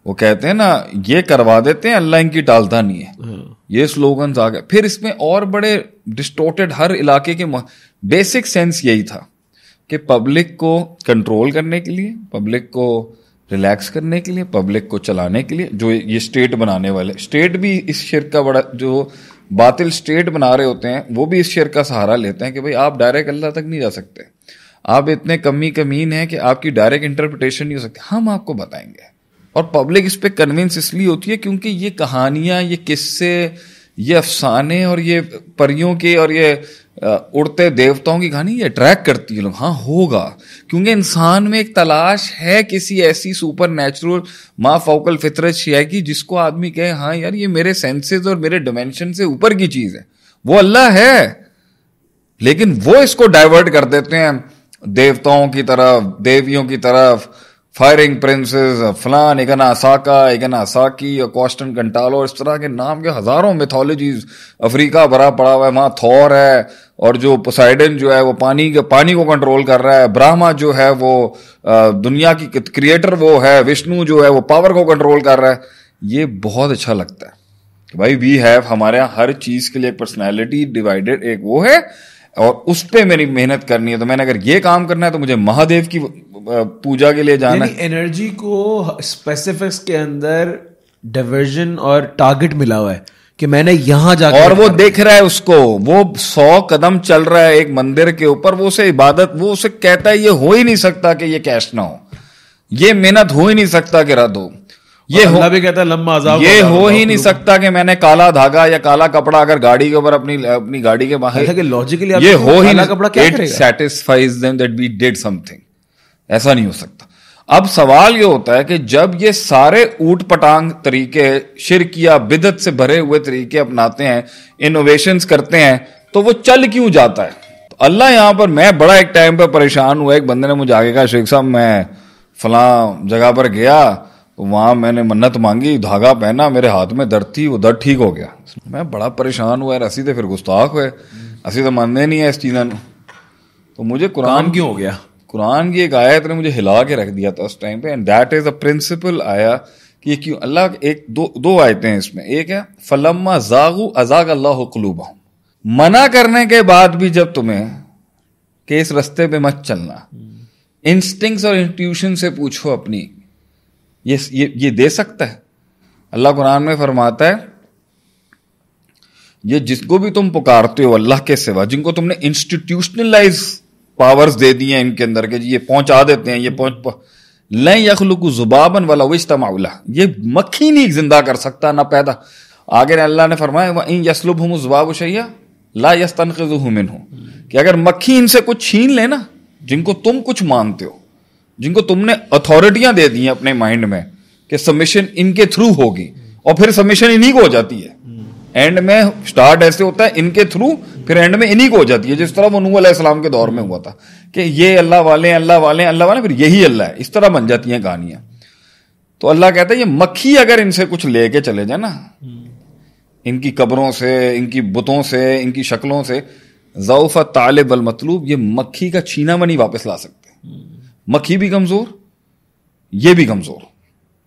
وہ کہتے ہیں نا یہ کروا دیتے ہیں، اللہ ان کی ٹالتا نہیں ہے، یہ سلوگنز آ گئے۔ پھر اس میں اور بڑے ڈسٹورٹڈ، ہر علاقے کے بیسک سینس یہی تھا کہ پبلک کو کنٹرول کرنے کے لیے، پبلک کو ریلیکس کرنے کے لیے، پبلک کو چلانے کے لیے، جو یہ اسٹیٹ بنانے والے، اسٹیٹ بھی اس شرک کا بڑا، جو باطل اسٹیٹ بنا رہے ہوتے ہیں وہ بھی اس شرک کا سہارا لیتے ہیں کہ بھائی آپ ڈائریکٹ اللہ تک نہیں جا سکتے، آپ اتنے کمین ہیں کہ آپ کی ڈائریکٹ انٹرپریٹیشن نہیں ہو سکتی، ہم آپ کو بتائیں گے۔ اور پبلک اس پہ کنونس اس لیے ہوتی ہے کیونکہ یہ کہانیاں، یہ قصے، یہ افسانے اور یہ پریوں کے اور یہ اڑتے دیوتاؤں کی کہانی یہ اٹریکٹ کرتی ہے لوگ۔ ہاں ہوگا، کیونکہ انسان میں ایک تلاش ہے کسی ایسی سپر نیچرل ما فوق الفطرت شے کی جس کو آدمی کہے ہاں یار یہ میرے سینسز اور میرے ڈائمینشن سے اوپر کی چیز ہے، وہ اللہ ہے، لیکن وہ اس کو ڈائیورٹ کر دیتے ہیں دیوتاؤں کی طرف، دیویوں کی طرف، فائرنگ پرنسز، فلان اگنا ساکا، اگنا ساکی اور کوسٹن کنٹالو، اس طرح کے نام کے ہزاروں میتھولوجیز، افریقہ بھرا پڑا ہوا ہے، وہاں تھور ہے، اور جو پوسائیڈن جو ہے وہ پانی کو کنٹرول کر رہا ہے، برہما جو ہے وہ دنیا کی کریٹر وہ ہے، وشنو جو ہے وہ پاور کو کنٹرول کر رہا ہے۔ یہ بہت اچھا لگتا ہے کہ بھائی وی ہیو، ہمارے یہاں ہر چیز کے لیے پرسنالٹی ڈیوائڈیڈ ایک وہ ہے، اور اس پہ میری محنت کرنی ہے، تو میں نے اگر یہ کام کرنا ہے تو مجھے مہادیو کی پوجا کے لیے جانا ہے۔ انرجی کو اسپیسیفکس کے اندر ڈیورژن اور ٹارگٹ ملا ہوا ہے کہ میں نے یہاں جا کے، اور وہ دیکھ رہا ہے اس کو، وہ 100 قدم چل رہا ہے ایک مندر کے اوپر، وہ اسے عبادت، وہ اسے کہتا ہے یہ ہو ہی نہیں سکتا کہ یہ کیش نہ ہو، یہ محنت ہو ہی نہیں سکتا کہ رد ہو، یہ اللہ بھی کہتا ہے لمبا عذاب، یہ ہو ہی نہیں سکتا کہ میں نے کالا دھاگا یا کالا کپڑا اگر گاڑی کے اوپر اپنی گاڑی کے باہر، لاجیکلی یہ ہو ہی نہیں، it satisfies them that we did something، ایسا نہیں ہو سکتا۔ اب سوال یہ ہوتا ہے کہ جب یہ سارے اوٹ پٹانگ طریقے، شرکیہ بدعت سے بھرے ہوئے طریقے اپناتے ہیں، انوویشنز کرتے ہیں، تو وہ چل کیوں جاتا ہے؟ تو اللہ یہاں پر، میں بڑا ایک ٹائم پہ پریشان ہوا، ایک بندے نے مجھے آگے کہا شیخ صاحب میں فلاں جگہ پر گیا، وہاں میں نے منت مانگی، دھاگا پہنا، میرے ہاتھ میں درد تھی، وہ درد ٹھیک ہو گیا۔ میں بڑا پریشان ہوا، اسی تو پھر گستاخ ہوئے، اسی تو ماننے نہیں ہے اس چیزیں، تو مجھے قرآن کیوں ہو گیا؟ قرآن کی ایک آیت نے مجھے ہلا کے رکھ دیا تھا اس ٹائم پہ، and that is a principle آیا کہ کیوں اللہ، ایک دو آیتیں ہیں اس میں، ایک ہے فلما زاغوا ازاغ اللہ قلوبہم، منع کرنے کے بعد بھی جب تمہیں کہ اس رستے پہ مت چلنا، انسٹنکٹس اور انٹیوشن سے پوچھو اپنی، یہ دے سکتا ہے؟ اللہ قرآن میں فرماتا ہے یہ جس کو بھی تم پکارتے ہو اللہ کے سوا، جن کو تم نے انسٹیٹیوشنلائز پاورز دے دی ہیں ان کے اندر کہ یہ پہنچا دیتے ہیں، یہ لن یخلقوا ذبابا ولو اجتمعوا لہ، یہ مکھی نہیں زندہ کر سکتا نہ پیدا۔ آگے اللہ نے فرمایا وَإِن يَسْلُبْهُمُ الذُّبَابُ شَيْئًا لَا يَسْتَنقِذُهُ مِنْهُ، کہ اگر مکھی ان سے کچھ چھین لے نا، جن کو تم کچھ مانتے ہو، جن کو تم نے اتھارٹیاں دے دی ہیں اپنے مائنڈ میں کہ سبمیشن ان کے تھرو ہوگی، اور پھر سبمیشن انہی کو ہو جاتی ہے، اینڈ میں سٹارٹ ایسے ہوتا ہے ان کے تھرو، پھر اینڈ میں انہی کو ہو جاتی ہے، جس طرح وہ نوح علیہ السلام کے دور میں ہوا تھا کہ یہ اللہ والے اللہ والے اللہ والے، پھر یہی اللہ ہے، اس طرح بن جاتی ہیں کہانیاں۔ تو اللہ کہتا ہے یہ مکھی اگر ان سے کچھ لے کے چلے جائے نا، ان کی قبروں سے، ان کی بتوں سے، ان کی شکلوں سے، ضعف الطالب المطلوب، یہ مکھی کا چھینا منی واپس لا سکتے، مکھی بھی کمزور، یہ بھی کمزور،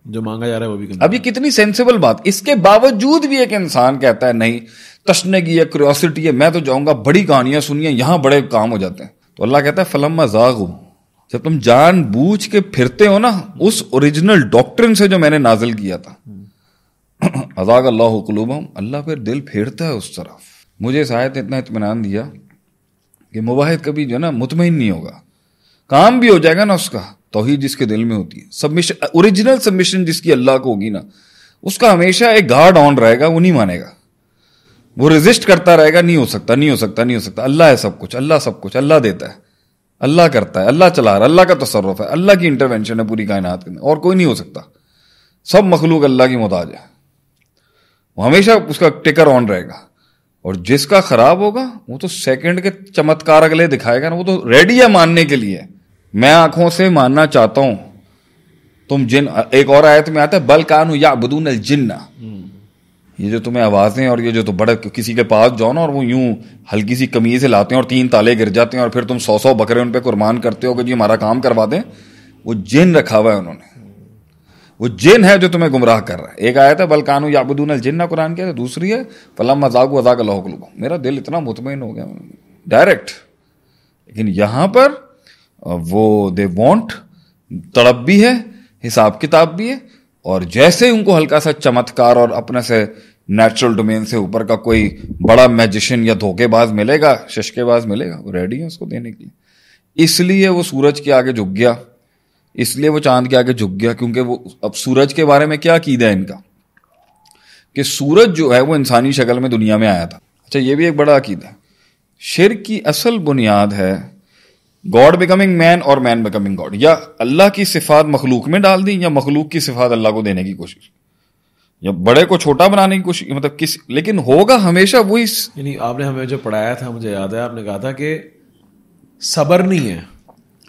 جو مانگا جا رہا ہے وہ بھی کمزور۔ اب یہ کتنی سینسیبل بات، اس کے باوجود بھی ایک انسان کہتا ہے نہیں، تشنگی ہے، کیوریوسٹی ہے، میں تو جاؤں گا، بڑی کہانیاں سنیے، یہاں بڑے کام ہو جاتے ہیں۔ تو اللہ کہتا ہے فلما زاغوا، جب تم جان بوجھ کے پھرتے ہو نا اس اوریجنل ڈاکٹرن سے جو میں نے نازل کیا تھا، ازاغ اللہ قلوبہم، اللہ پھر دل پھیرتا ہے اس طرف۔ مجھے اس آیت نے اتنا اطمینان دیا کہ مباحث کبھی جو ہے نا مطمئن نہیں ہوگا، کام بھی ہو جائے گا نا اس کا، توحید جس کے دل میں ہوتی ہے، سبمیشن، اوریجنل سبمیشن جس کی اللہ کو ہوگی نا، اس کا ہمیشہ ایک گارڈ آن رہے گا، وہ نہیں مانے گا، وہ ریزسٹ کرتا رہے گا، نہیں ہو سکتا نہیں ہو سکتا نہیں ہو سکتا، اللہ ہے سب کچھ، اللہ سب کچھ، اللہ دیتا ہے، اللہ کرتا ہے، اللہ چلا رہا ہے، اللہ کا تصرف ہے، اللہ کی انٹرونشن ہے پوری کائنات کے اندر، اور کوئی نہیں ہو سکتا، سب مخلوق اللہ کی محتاج ہے، وہ ہمیشہ اس کا ٹکر آن رہے گا۔ اور جس کا خراب ہوگا وہ تو سیکنڈ کے چمتکار اگلے دکھائے گا نا, وہ تو ریڈی ہے ماننے کے لیے. میں آنکھوں سے ماننا چاہتا ہوں تم جن. ایک اور آیت میں آتا ہے بل کانوا یعبدون الجن, یہ جو تمہیں آوازیں اور یہ جو تو بڑے کسی کے پاس جاؤ نا اور وہ یوں ہلکی سی کمیز لاتے ہیں اور 3 تالے گر جاتے ہیں اور پھر تم 100 بکرے ان پہ قربان کرتے ہو کہ جی ہمارا کام کروا دیں, وہ جن رکھا ہوا ہے انہوں نے, وہ جن ہے جو تمہیں گمراہ کر رہا ہے. ایک آیت ہے بل کانوا یعبدون الجن قرآن کی, دوسری ہے فلما ذاقوا ذاق اللہ قلوبہم. میرا دل اتنا مطمئن ہو گیا ڈائریکٹ. لیکن یہاں پر وہ دے وانٹ, تڑپ بھی ہے, حساب کتاب بھی ہے, اور جیسے ان کو ہلکا سا چمتکار اور اپنے سے نیچرل ڈومین سے اوپر کا کوئی بڑا میجیشین یا دھوکے باز ملے گا, ششکے باز ملے گا, وہ ریڈی ہے اس کو دینے کے لیے. اس لیے وہ سورج کے آگے جھک گیا, اس لیے وہ چاند کے آگے جھک گیا, کیونکہ وہ اب سورج کے بارے میں کیا عقیدہ ہے ان کا کہ سورج جو ہے وہ انسانی شکل میں دنیا میں آیا تھا. اچھا یہ بھی ایک بڑا عقیدہ ہے. شرک کی اصل بنیاد ہے گاڈ بیکمنگ مین اور مین بیکمنگ گاڈ, یا اللہ کی صفات مخلوق میں ڈال دی یا مخلوق کی صفات اللہ کو دینے کی کوشش, یا بڑے کو چھوٹا بنانے کی کوشش, مطلب کس, لیکن ہوگا ہمیشہ وہی. یعنی آپ نے ہمیں جو پڑھایا تھا مجھے یاد ہے, آپ نے کہا تھا کہ صبر نہیں ہے,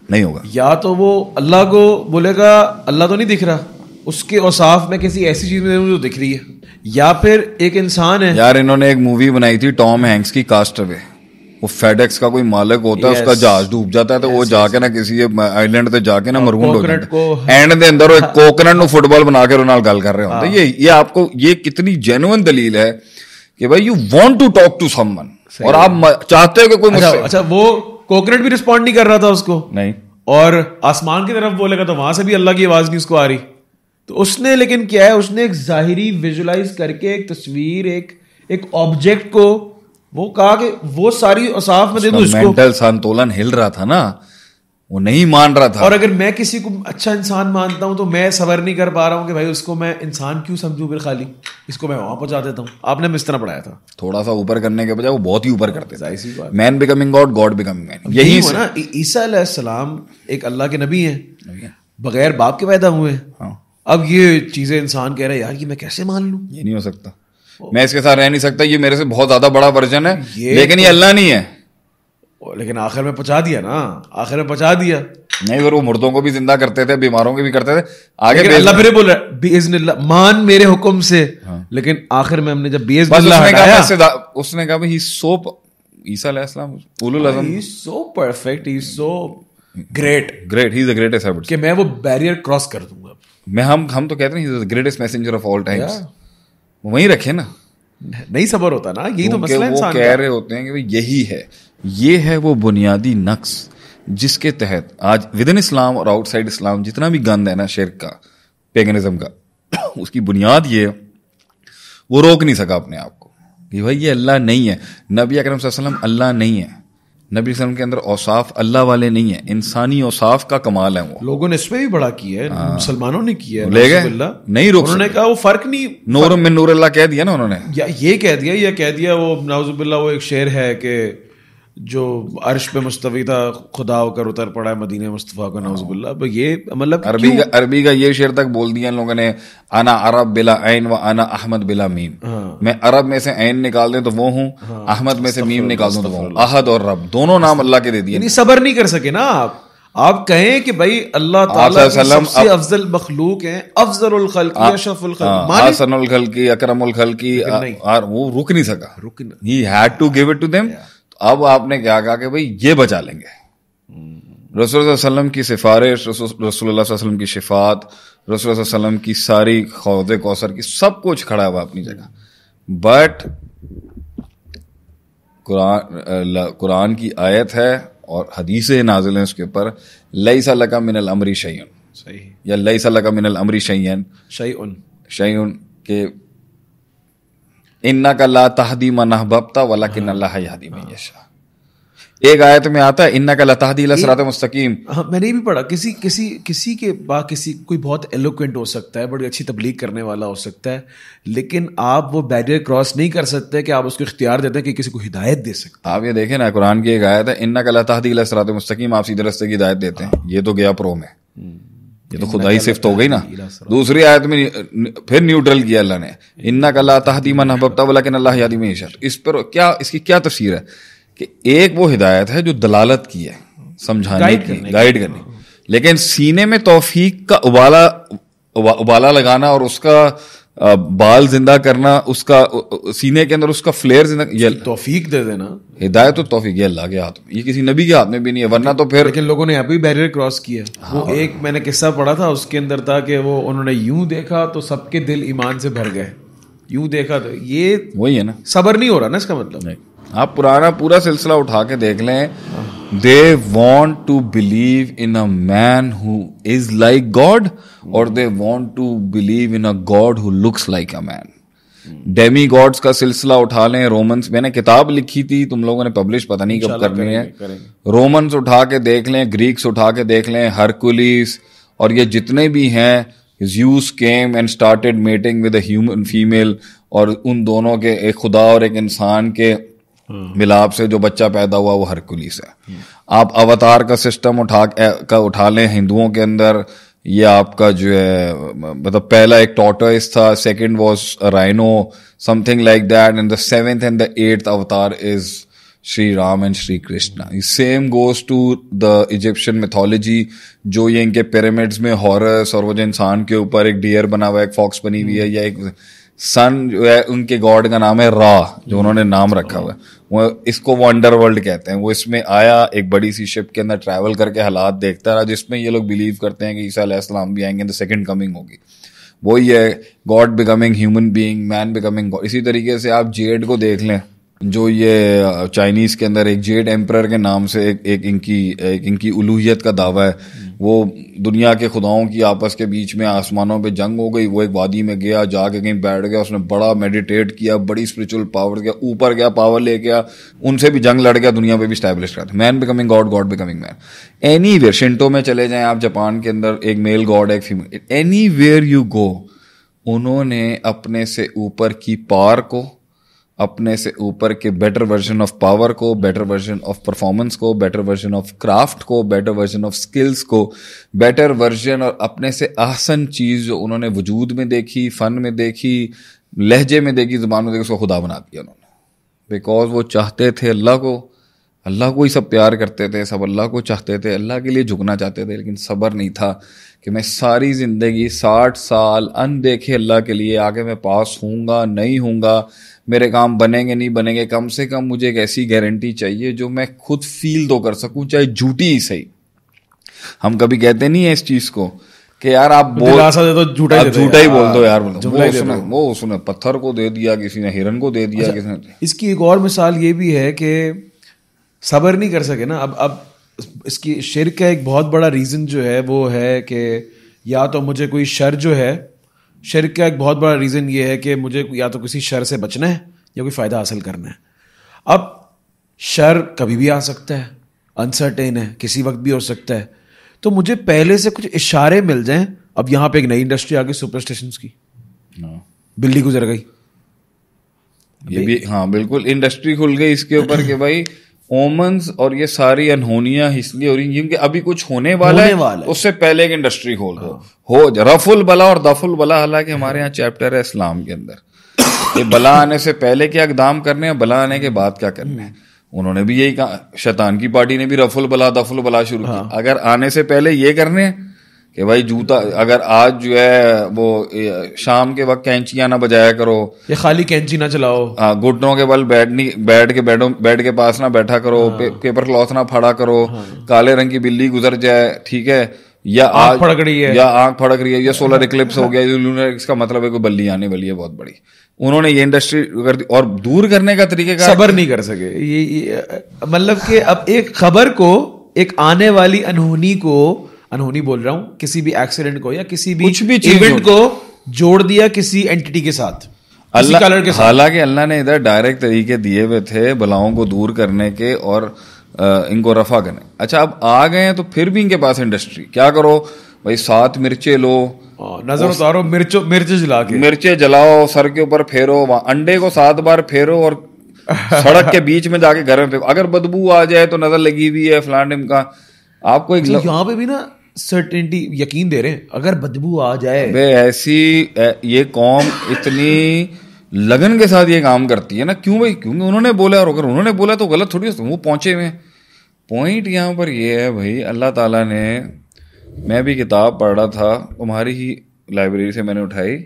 نہیں ہوگا. یا تو وہ اللہ کو بولے گا اللہ تو نہیں دکھ رہا, اس کے اوصاف میں کسی ایسی چیز میں جو دکھ رہی ہے, یا پھر ایک انسان ہے. یار انہوں نے ایک مووی بنائی تھی ٹام ہینکس کی, کاسٹ اوے. وہ فیڈ ایکس کا کوئی مالک ہوتا ہے, اس کا جہاز ڈوب جاتا ہے تو وہ جا کے نا کسی آئیلینڈ تے جا کے نا مرغون ہو جاتا ہے, اینڈ دے اندر وہ ایک کوکنٹ نو فٹ بال بنا کے انہوں گل کر رہے ہوتے ہیں. یہ آپ کو یہ کتنی جینوئن دلیل ہے کہ بھائی you want to talk to someone, اور آپ چاہتے ہو کہ کوئی مجھ سے. اچھا وہ کوکنٹ بھی رسپونڈ نہیں کر رہا تھا اس کو, نہیں, اور آسمان کی طرف بولے گا تو وہاں سے بھی اللہ کی آواز نہیں اس کو آ رہی. تو اس نے لیکن کیا ہے, اس نے ایک ظاہری ویژولائز کر کے ایک تصویر, ایک آبجیکٹ کو وہ کہا کہ وہ ساری اوصاف میں دے دو اس کو. مینٹل سنتولن ہل رہا تھا نا, وہ نہیں مان رہا تھا. اور اگر میں کسی کو اچھا انسان مانتا ہوں تو میں صبر نہیں کر پا رہا ہوں کہ بھائی اس کو میں انسان کیوں سمجھوں, پھر خالی اس کو میں وہاں پہنچا دیتا ہوں. آپ نے اس طرح پڑھایا تھا, تھوڑا سا اوپر کرنے کے بجائے وہ بہت ہی اوپر کرتے تھے. مین بیکمنگ گاڈ, گاڈ بیکمنگ مین. یہی ہے نا. عیسیٰ علیہ السلام ایک اللہ کے نبی ہیں, بغیر باپ کے پیدا ہوئے. اب یہ چیزیں انسان کہہ رہا ہے یار یہ میں کیسے مان لوں, یہ نہیں ہو سکتا, میں اس کے ساتھ رہ نہیں سکتا, یہ میرے سے بہت زیادہ بڑا ورژن ہے, لیکن یہ اللہ نہیں ہے. لیکن آخر میں پہنچا دیا نا, آخر میں پہنچا دیا. نہیں وہ مردوں کو بھی زندہ کرتے تھے, بیماروں کے بھی کرتے تھے. آگے اللہ پھر بول رہا باذن اللہ, مان میرے حکم سے. لیکن آخر میں ہم نے جب باذن اللہ ہٹایا, اس نے کہا بھائی سو, عیسیٰ علیہ السلام اولو العزم, he is so perfect, he is so great, he is the greatest habit, کہ میں وہ بیریئر کراس کر دوں گا. ہم تو کہتے ہیں he is the greatest messenger of all times. وہیں رکھے نا, نہیں صبر ہوتا نا, یہی تو مسئلہ انسان کا. وہ کہہ رہے ہوتے ہیں کہ یہی ہے, یہ ہے وہ بنیادی نقص جس کے تحت آج ود ان اسلام اور آؤٹ سائڈ اسلام جتنا بھی گند ہے نا شرک کا, پیگنزم کا, اس کی بنیاد یہ وہ روک نہیں سکا اپنے آپ کو کہ بھائی یہ اللہ نہیں ہے. نبی اکرم صلی اللہ علیہ وسلم اللہ نہیں ہے, نبی صلی اللہ علیہ وسلم کے اندر اوصاف اللہ والے نہیں ہیں, انسانی اوصاف کا کمال ہے. وہ لوگوں نے اس پہ بھی بڑا کیا ہے, مسلمانوں نے کیا ہے, لے گئے نہیں روک, انہوں نے کہا وہ فرق نہیں, نور من نور اللہ کہہ دیا نا انہوں نے, یا یہ کہہ دیا, یا کہہ دیا وہ نعوذ باللہ وہ ایک شعر ہے کہ جو عرش پہ مستوی تھا خدا ہو کر اتر پڑا ہے مدینہ مصطفیٰ کا, نعوذ باللہ. یہ مطلب عربی کا یہ شعر تک بول دیا ان لوگوں نے, انا عرب بلا عین و انا احمد بلا میم. میں عرب میں سے عین نکال دیں تو وہ ہوں, احمد میں سے میم نکال دوں تو وہ ہوں. احد اور رب دونوں نام اللہ کے دے دیے. یعنی صبر نہیں کر سکے نا آپ کہیں کہ بھائی اللہ تعالیٰ سب سے افضل مخلوق ہیں, افضل الخلق, اشرف الخلق, حسن الخلق, اکرم الخلق, وہ رک نہیں سکا, he had to give it to them. اب آپ نے کیا کہا کہ بھئی یہ بچا لیں گے. رسول اللہ صلی اللہ علیہ وسلم کی سفارش, رسول اللہ صلی اللہ علیہ وسلم کی شفاعت, رسول اللہ صلی اللہ علیہ وسلم کی ساری حوض کوثر کی سب کچھ کھڑا ہوا اپنی جگہ. بٹ قرآن کی آیت ہے اور حدیث نازل ہیں اس کے اوپر, لیس لک من الامر شیء, یا لیس لک من الامر شیء, کہ انک لا تہدی من احببت ولکن اللہ یہدی من یشاء. ایک آیت میں آتا ہے انک لا تہدی الی صراط مستقیم. میں نے بھی پڑھا, کسی کے بعد کوئی بہت ایلوکوینٹ ہو سکتا ہے, بڑی اچھی تبلیغ کرنے والا ہو سکتا ہے, لیکن آپ وہ بیریئر کراس نہیں کر سکتے کہ آپ اس کو اختیار دیتے ہیں کہ کسی کو ہدایت دے سکتے. آپ یہ دیکھیں نا, قرآن کی ایک آیت ہے انک لا تہدی الی صراط مستقیم, آپ سیدھے راستے کی ہدایت دیتے ہیں. یہ تو گیا پرو میں, یہ تو خدائی صفت ہو گئی نا. دوسری آیت میں پھر نیوٹرل کیا اللہ نے, انک لا تہدی من احببت ولکن اللہ یہدی من یشاء. اس پر کیا, اس کی کیا تفسیر ہے کہ ایک وہ ہدایت ہے جو دلالت کی ہے, سمجھانے کی, گائیڈ کرنے, لیکن سینے میں توفیق کا ابالا لگانا اور اس کا بال زندہ کرنا, اس کا سینے کے اندر اس کا فلیئر زندہ, یہ توفیق دے دینا. ہدایت و توفیق یہ اللہ کے ہاتھ میں, یہ کسی نبی کے ہاتھ میں بھی نہیں ہے, ورنہ تو پھر. لیکن لوگوں نے یہاں پہ بیریئر کراس کیا. وہ ایک میں نے قصہ پڑھا تھا, اس کے اندر تھا کہ وہ انہوں نے یوں دیکھا تو سب کے دل ایمان سے بھر گئے, یوں دیکھا تو یہ وہی ہے نا, صبر نہیں ہو رہا نا اس کا مطلب. آپ پرانا پورا سلسلہ اٹھا کے دیکھ لیں, they want to believe in a man who is like God or they want to believe in a God who looks like a man. Demigods کا سلسلہ اٹھا لیں, رومنس, میں نے کتاب لکھی تھی, تم لوگوں نے پبلش پتہ نہیں کب کرنی ہے, رومنس اٹھا کے دیکھ لیں, گریکس اٹھا کے دیکھ لیں, ہرکولیس اور یہ جتنے بھی ہیں, زیوس came and started mating with a human female, اور ان دونوں کے, ایک خدا اور ایک انسان کے ملاپ سے جو بچہ پیدا ہوا وہ ہرکولیس ہے. آپ اوتار کا سسٹم اٹھا لیں ہندوؤں کے اندر, یہ آپ کا جو ہے مطلب پہلا ایک ٹارٹوائس تھا, second was rhino, something like that, and the 7th and the 8th avatar is Shri Ram and Shri Krishna. Same goes to the Egyptian mythology, جو یہ ان کے پیرامڈس میں ہارس اور وہ جو انسان کے اوپر ایک ڈیئر بنا ہوا ہے, ایک فاکس بنی ہوئی ہے, یا ایک سن جو ہے ان کے گاڈ کا نام ہے را, جو انہوں نے نام رکھا ہوا ہے, وہ اس کو وہ انڈر ورلڈ کہتے ہیں. وہ اس میں آیا ایک بڑی سی شپ کے اندر ٹریول کر کے حالات دیکھتا رہا, جس میں یہ لوگ بلیو کرتے ہیں کہ عیسیٰ علیہ السلام بھی آئیں گے, سیکنڈ کمنگ ہوگی. وہی ہے گاڈ بیکمنگ ہیومن بینگ, مین بیکمنگ گاڈ. اسی طریقے سے آپ جیڈ کو دیکھ لیں, جو یہ چائنیز کے اندر ایک جیڈ ایمپرر کے نام سے ایک ان کی الوہیت کا دعویٰ ہے. وہ دنیا کے خداؤں کی آپس کے بیچ میں آسمانوں پہ جنگ ہو گئی, وہ ایک وادی میں گیا, جا کے کہیں بیٹھ گیا, اس نے بڑا میڈیٹیٹ کیا, بڑی اسپرچل پاور کیا, اوپر گیا, پاور لے گیا, ان سے بھی جنگ لڑ گیا, دنیا پہ بھی اسٹیبلش کرا تھا. Man becoming god, god becoming man. Anywhere, Shinto میں چلے جائیں آپ, جاپان کے اندر ایک میل گاڈ ہے, ایک female, any where you go, انہوں نے اپنے سے اوپر کی پاور کو, اپنے سے اوپر کے بیٹر ورژن آف پاور کو, بیٹر ورژن آف پرفارمنس کو, بیٹر ورژن آف کرافٹ کو, بیٹر ورژن آف سکلز کو, بیٹر ورژن اور اپنے سے احسن چیز جو انہوں نے وجود میں دیکھی, فن میں دیکھی, لہجے میں دیکھی, زبان میں دیکھی, اس کو خدا بنا دیا انہوں نے. بیکاز وہ چاہتے تھے اللہ کو ہی سب پیار کرتے تھے, سب اللہ کو چاہتے تھے, اللہ کے لیے جھکنا چاہتے تھے, لیکن صبر نہیں تھا کہ میں ساری زندگی 60 سال اندیکھے اللہ کے لیے, آگے میں پاس ہوں گا نہیں ہوں گا, میرے کام بنیں گے نہیں بنیں گے, کم سے کم مجھے ایک ایسی گارنٹی چاہیے جو میں خود فیل تو کر سکوں, چاہے جھوٹی ہی صحیح. ہم کبھی کہتے نہیں ہیں اس چیز کو کہ یار آپ جھوٹا ہی بول دو یار, وہ اس نے پتھر کو دے دیا, کسی نے ہرن کو دے دیا, کسی نے. اس کی ایک اور مثال یہ بھی ہے کہ صبر نہیں کر سکے نا. اب اس کی شرک کا ایک بہت بڑا ریزن جو ہے وہ ہے کہ یا تو مجھے کوئی شر جو ہے, شرک کا ایک بہت بڑا ریزن یہ ہے کہ مجھے یا تو کسی شر سے بچنا ہے یا کوئی فائدہ حاصل کرنا ہے. اب شر کبھی بھی آ سکتا ہے, انسرٹین ہے, کسی وقت بھی ہو سکتا ہے, تو مجھے پہلے سے کچھ اشارے مل جائیں. اب یہاں پہ ایک نئی انڈسٹری آ گئی سپر اسٹیشنز کی, بلی گزر گئی, یہ بھی ہاں بالکل انڈسٹری کھل گئی اس کے اوپر کہ بھائی اومنز اور یہ ساری انہونیاں اس لیے ہو رہی ہیں کیونکہ ابھی کچھ ہونے والا ہے, اس سے پہلے ایک انڈسٹری کھول دو, ہو رف البلا اور دف البلا. حالانکہ ہمارے یہاں چیپٹر ہے اسلام کے اندر, یہ بلا آنے سے پہلے کیا اقدام کرنے ہیں, بلا آنے کے بعد کیا کرنے ہیں. انہوں نے بھی یہی کہا, شیطان کی پارٹی نے بھی رف البلا دف البلا شروع کی. اگر آنے سے پہلے یہ کرنے کہ بھائی جوتا, اگر آج جو ہے وہ شام کے وقت کینچیاں نہ بجایا کرو, یہ خالی کینچی نہ چلاؤ, گھٹنوں کے بل بیڈ کے پاس نہ بیٹھا کرو, پیپر کلاتھ نہ پھاڑا کرو, کالے رنگ کی بلی گزر جائے, ٹھیک ہے, یا آنکھ پھڑک رہی ہے, یا سولر ایکلپس ہو گیا, اس کا مطلب ہے کوئی بلی آنے والی ہے بہت بڑی. انہوں نے یہ انڈسٹری کر دی, اور دور کرنے کا طریقہ صبر نہیں کر سکے. یہ مطلب کہ اب ایک خبر کو, ایک آنے والی انہونی بول رہا ہوں, کسی بھی ایکسیڈنٹ کو یا کسی بھی ایونٹ کو جوڑ دیا کسی اینٹی کے ساتھ, اللہ. حالانکہ اللہ نے ادھر ڈائریکٹ طریقے دیے ہوئے تھے بلاؤں کو دور کرنے کے اور ان کو رفع کرنے. اچھا اب آ گئے ہیں تو پھر بھی ان کے پاس انڈسٹری, کیا کرو بھائی 7 مرچیں لو, نظر اتارو, مرچیں جلاؤ, سر کے اوپر پھیرو, انڈے کو 7 بار پھیرو اور سڑک کے بیچ میں جا کے گھر میں پھینکو, اگر بدبو آ جائے تو نظر لگی ہوئی ہے فلان کا. آپ کو یہاں پہ بھی نا سرٹنٹی یقین دے رہے ہیں اگر بدبو آ جائے. بے ایسی یہ قوم اتنی لگن کے ساتھ یہ کام کرتی ہے نا. کیوں بھائی؟ کیونکہ انہوں نے بولا, اور اگر انہوں نے بولا تو غلط تھوڑی وہ پہنچے ہوئے. پوائنٹ یہاں پر یہ ہے بھائی, اللہ تعالیٰ نے, میں بھی کتاب پڑھ رہا تھا تمہاری ہی لائبریری سے میں نے اٹھائی,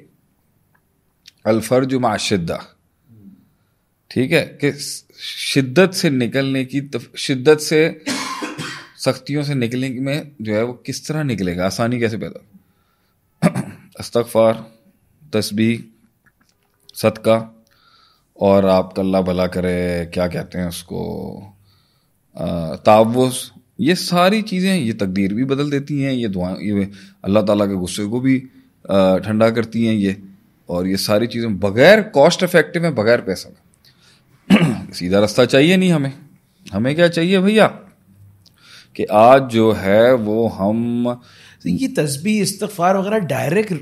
الفرج مع الشدہ, ٹھیک ہے, کہ شدت سے نکلنے کی, شدت سے سختیوں سے نکلنے میں جو ہے وہ کس طرح نکلے گا, آسانی کیسے پیدا. استغفار, تسبیح, صدقہ, اور آپ کا اللہ بھلا کرے, کیا کہتے ہیں اس کو, تعوذ, یہ ساری چیزیں یہ تقدیر بھی بدل دیتی ہیں, یہ دعا, یہ اللہ تعالیٰ کے غصے کو بھی ٹھنڈا کرتی ہیں یہ, اور یہ ساری چیزیں بغیر کاسٹ افیکٹو ہیں, بغیر پیسہ کا. سیدھا راستہ چاہیے نہیں ہمیں. ہمیں کیا چاہیے بھیا کہ آج جو ہے وہ ہم یہ تسبیح استغفار وغیرہ ڈائریکٹ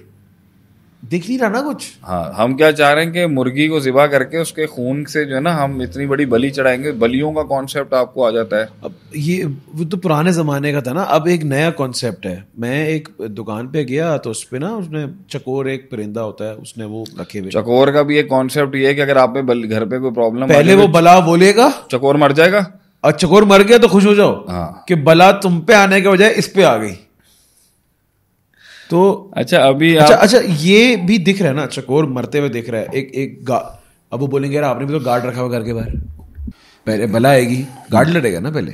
دکھ نہیں رہا نا کچھ. ہاں, ہم کیا چاہ رہے ہیں کہ مرغی کو ذبح کر کے اس کے خون سے جو ہے نا ہم اتنی بڑی بلی چڑھائیں گے. بلیوں کا کانسیپٹ آپ کو آ جاتا ہے. اب یہ وہ تو پرانے زمانے کا تھا نا, اب ایک نیا کانسیپٹ ہے. میں ایک دکان پہ گیا تو اس پہ نا اس نے چکور, ایک پرندہ ہوتا ہے, اس نے وہ رکھے ہوئے. چکور کا بھی ایک کانسیپٹ یہ ہے کہ اگر آپ پہ گھر پہ کوئی پرابلم, پہلے وہ بلا بولے گا, چکور مر جائے گا, اور چکور مر گیا تو خوش ہو جاؤ کہ بلا تم پہ آنے کے بجائے اس پہ آ گئی. تو اچھا ابھی اچھا یہ بھی دکھ رہا ہے نا, چکور مرتے ہوئے دکھ رہا ہے. ایک اب وہ بولیں گے یار آپ نے بھی تو گارڈ رکھا ہوا گھر کے باہر, پہلے بلا آئے گی, گارڈ لڑے گا نا پہلے.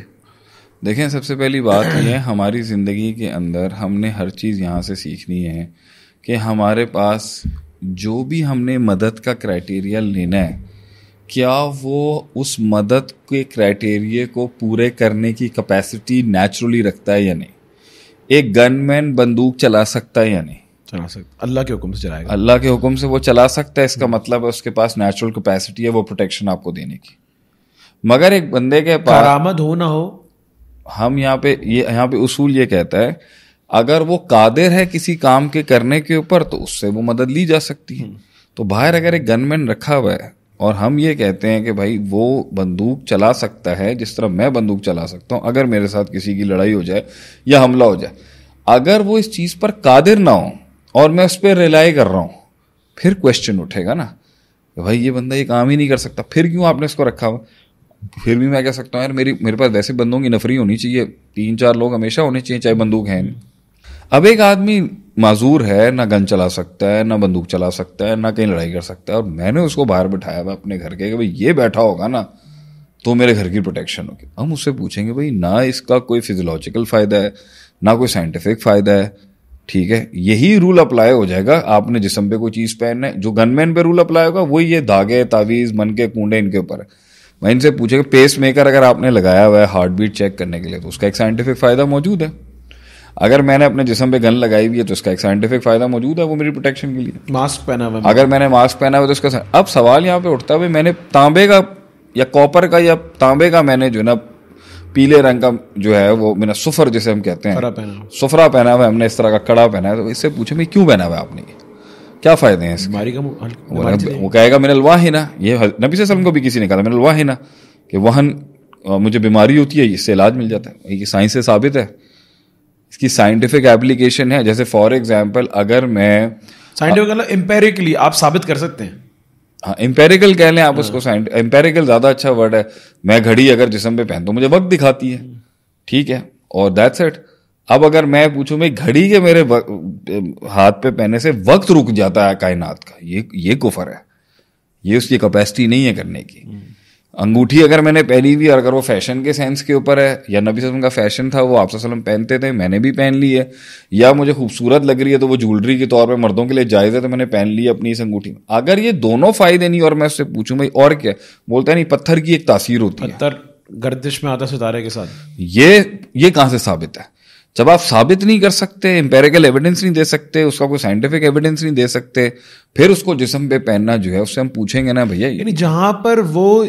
دیکھیں, سب سے پہلی بات یہ ہے ہماری زندگی کے اندر ہم نے ہر چیز یہاں سے سیکھنی ہے کہ ہمارے پاس جو بھی ہم نے مدد کا کرائٹیریا لینا ہے, کیا وہ اس مدد کے کرائٹیریے کو پورے کرنے کی کیپیسٹی نیچرلی رکھتا ہے یا نہیں. ایک گن مین بندوق چلا سکتا ہے یا نہیں؟ چلا سکتا, اللہ کے حکم سے چلائے گا. اللہ کے حکم سے وہ چلا سکتا ہے, اس کا مطلب ہے اس کے پاس نیچرل کیپیسٹی ہے وہ پروٹیکشن آپ کو دینے کی. مگر ایک بندے کے پاس کرامت ہو نہ ہو, ہم یہاں پہ اصول یہ کہتا ہے اگر وہ قادر ہے کسی کام کے کرنے کے اوپر تو اس سے وہ مدد لی جا سکتی ہے. تو باہر اگر ایک گن مین رکھا ہوا ہے اور ہم یہ کہتے ہیں کہ بھائی وہ بندوق چلا سکتا ہے جس طرح میں بندوق چلا سکتا ہوں, اگر میرے ساتھ کسی کی لڑائی ہو جائے یا حملہ ہو جائے, اگر وہ اس چیز پر قادر نہ ہو اور میں اس پہ ریلائی کر رہا ہوں, پھر کوشچن اٹھے گا نا کہ بھائی یہ بندہ یہ کام ہی نہیں کر سکتا, پھر کیوں آپ نے اس کو رکھا ہوا. پھر بھی میں کہہ سکتا ہوں یار میرے پاس ویسے بندوں کی نفری ہونی چاہیے, 3-4 لوگ ہمیشہ ہونے چاہیے چاہے بندوق ہیں. اب ایک آدمی معذور ہے, نہ گن چلا سکتا ہے, نہ بندوق چلا سکتا ہے, نہ کہیں لڑائی کر سکتا ہے, اور میں نے اس کو باہر بٹھایا ہوا اپنے گھر کے کہ بھائی یہ بیٹھا ہوگا نا تو میرے گھر کی پروٹیکشن ہوگی. ہم اس سے پوچھیں گے بھائی نہ اس کا کوئی فزیولوجیکل فائدہ ہے نہ کوئی سائنٹیفک فائدہ ہے, ٹھیک ہے, یہی رول اپلائی ہو جائے گا. آپ نے جسم پہ کوئی چیز پہننا ہے, جو گن مین پہ رول اپلائی ہوگا وہی یہ دھاگے, تعویذ, من کے کنڈے ان کے اوپر ہے. میں ان سے پوچھے کہ پیس میکر اگر آپ نے لگایا ہوا ہے ہارٹ بیٹ چیک کرنے کے لیے تو اس کا ایک سائنٹیفک فائدہ موجود ہے. اگر میں نے اپنے جسم پہ گن لگائی ہوئی ہے تو اس کا ایک سائنٹیفک فائدہ موجود ہے, وہ میری پروٹیکشن کے لیے. ماسک پہنا ہوا, اگر میں نے ماسک پہنا ہوا تو اس کا اب سوال یہاں پہ اٹھتا ہے میں نے تانبے کا یا کاپر کا یا تانبے کا میں نے جو نا پیلے رنگ کا جو ہے وہ میں نے صفر جسے ہم کہتے ہیں صفرا پہنا ہوا ہے, ہم نے اس طرح کا کڑا پہنا ہے, تو اس سے پوچھے بھائی کیوں پہنا ہوا ہے آپ نے, کیا فائدے ہیں اس کے؟ وہ کہے گا من الواہنہ, یہ نبی صلی اللہ علیہ وسلم کو بھی کسی نے کہا من الواہنہ کہ وہن مجھے بیماری ہوتی ہے, اس سے علاج مل جاتا ہے. یہ سائنس سے ثابت ہے, اس کی سائنٹیفک ایپلیکیشن ہے. جیسے فار ایگزامپل اگر میں سائنٹیفک امپیریکلی آپ ثابت کر سکتے ہیں, ہاں امپیریکل کہہ لیں آپ اس کو, امپیریکل زیادہ اچھا ورڈ ہے. میں گھڑی اگر جسم پہ پہنتا ہوں مجھے وقت دکھاتی ہے, ٹھیک ہے, اور دیٹس اٹ. اب اگر میں پوچھوں میں گھڑی کے میرے ہاتھ پہ پہننے سے وقت رک جاتا ہے کائنات کا, یہ کفر ہے, یہ اس کی کیپیسٹی نہیں ہے کرنے کی. انگوٹھی اگر میں نے پہنی ہوئی اور اگر وہ فیشن کے سینس کے اوپر ہے, یا نبی صلی اللہ علیہ وسلم کا فیشن تھا, وہ آپ صلی اللہ علیہ وسلم پہنتے تھے, میں نے بھی پہن لی ہے, یا مجھے خوبصورت لگ رہی ہے تو وہ جولری کے طور پہ مردوں کے لیے جائز ہے تو میں نے پہن لی اپنی اس انگوٹھی. اگر یہ دونوں فائدے نہیں اور میں اس سے پوچھوں بھائی اور کیا, بولتا ہے نہیں پتھر کی ایک تاثیر ہوتی ہے, پتھر گردش میں آتا ستارے کے ساتھ. یہ کہاں سے ثابت ہے؟ جب آپ ثابت نہیں کر سکتے, امپیریکل ایویڈنس نہیں دے سکتے, اس کا کوئی سائنٹیفک ایویڈنس نہیں دے سکتے, پھر اس کو جسم پہ پہننا جو ہے اس سے ہم پوچھیں گے نا بھیا, یعنی جہاں پر وہ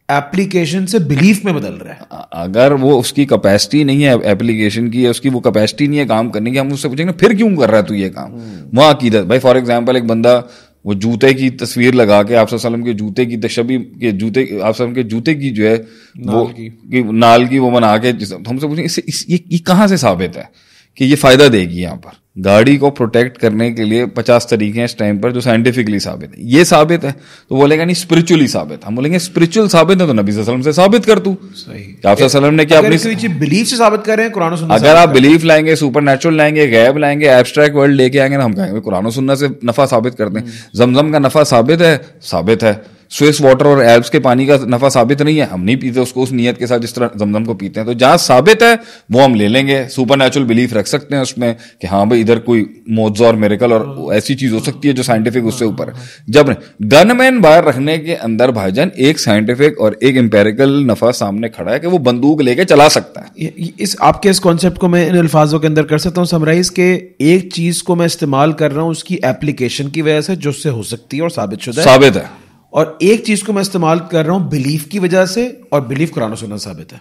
ایپلیکیشن سے بلیف میں بدل رہا ہے, اگر وہ اس کی کیپیسٹی نہیں ہے ایپلیکیشن کی, اس کی وہ کیپیسٹی نہیں ہے کام کرنے کی, ہم اس سے پوچھیں گے پھر کیوں کر رہا ہے تو یہ کام. وہاں عقیدت, بھائی فار ایگزامپل ایک بندہ وہ جوتے کی تصویر لگا کے آپ صلی اللہ علیہ وسلم کے جوتے کی تشبیہ کے جوتے آپ صلی اللہ علیہ وسلم کے جوتے کی جو ہے وہ نال کی وہ بنا کے, ہم سے پوچھیں یہ کہاں سے ثابت ہے کہ یہ فائدہ دے گی. یہاں پر گاڑی کو پروٹیکٹ کرنے کے لیے 50 طریقے ہیں اس ٹائم پر جو سائنٹیفکلی ثابت ہے. یہ ثابت ہے تو بولے گا نہیں اسپرچولی ثابت. ہم بولیں گے اسپرچل ثابت ہے تو نبی صلی اللہ علیہ وسلم سے ثابت کر. تو آپ صلی اللہ علیہ وسلم نے کیا اپنی بلیف سے ثابت کر رہے ہیں قرآن و سنت. اگر آپ بلیف لائیں گے, سپر نیچرل لائیں گے, غیب لائیں گے, ایبسٹریکٹ ورلڈ لے کے آئیں گے نا, ہم کہیں گے قرآن و سنت سے نفع ثابت کرتے ہیں. زمزم کا نفع ثابت ہے, ثابت ہے. سوئس واٹر اور ایلپس کے پانی کا نفع ثابت نہیں ہے, ہم نہیں پیتے اس کو اس نیت کے ساتھ جس طرح زمزم کو پیتے ہیں. تو جہاں ثابت ہے وہ ہم لے لیں گے. سپر نیچرل بلیف رکھ سکتے ہیں اس میں کہ ہاں بھائی ادھر کوئی معجزہ اور میریکل اور ایسی چیز ہو سکتی ہے جو سائنٹیفک اس سے اوپر ہے. جب گن مین باہر رکھنے کے اندر بھائی جان ایک سائنٹیفک اور ایک امپیریکل نفع سامنے کھڑا ہے کہ وہ بندوق لے کے چلا سکتا ہے. آپ کے اس کانسیپٹ کو میں ان الفاظوں کے اندر کر سکتا ہوں سمرائز کہ ایک چیز کو میں استعمال کر رہا ہوں اس کی ایپلیکیشن کی وجہ سے جو اس سے ہو سکتی ہے اور ثابت شدہ ہے, ثابت ہے, اور ایک چیز کو میں استعمال کر رہا ہوں بلیف کی وجہ سے اور بلیف قرآن و سنت ثابت ہے,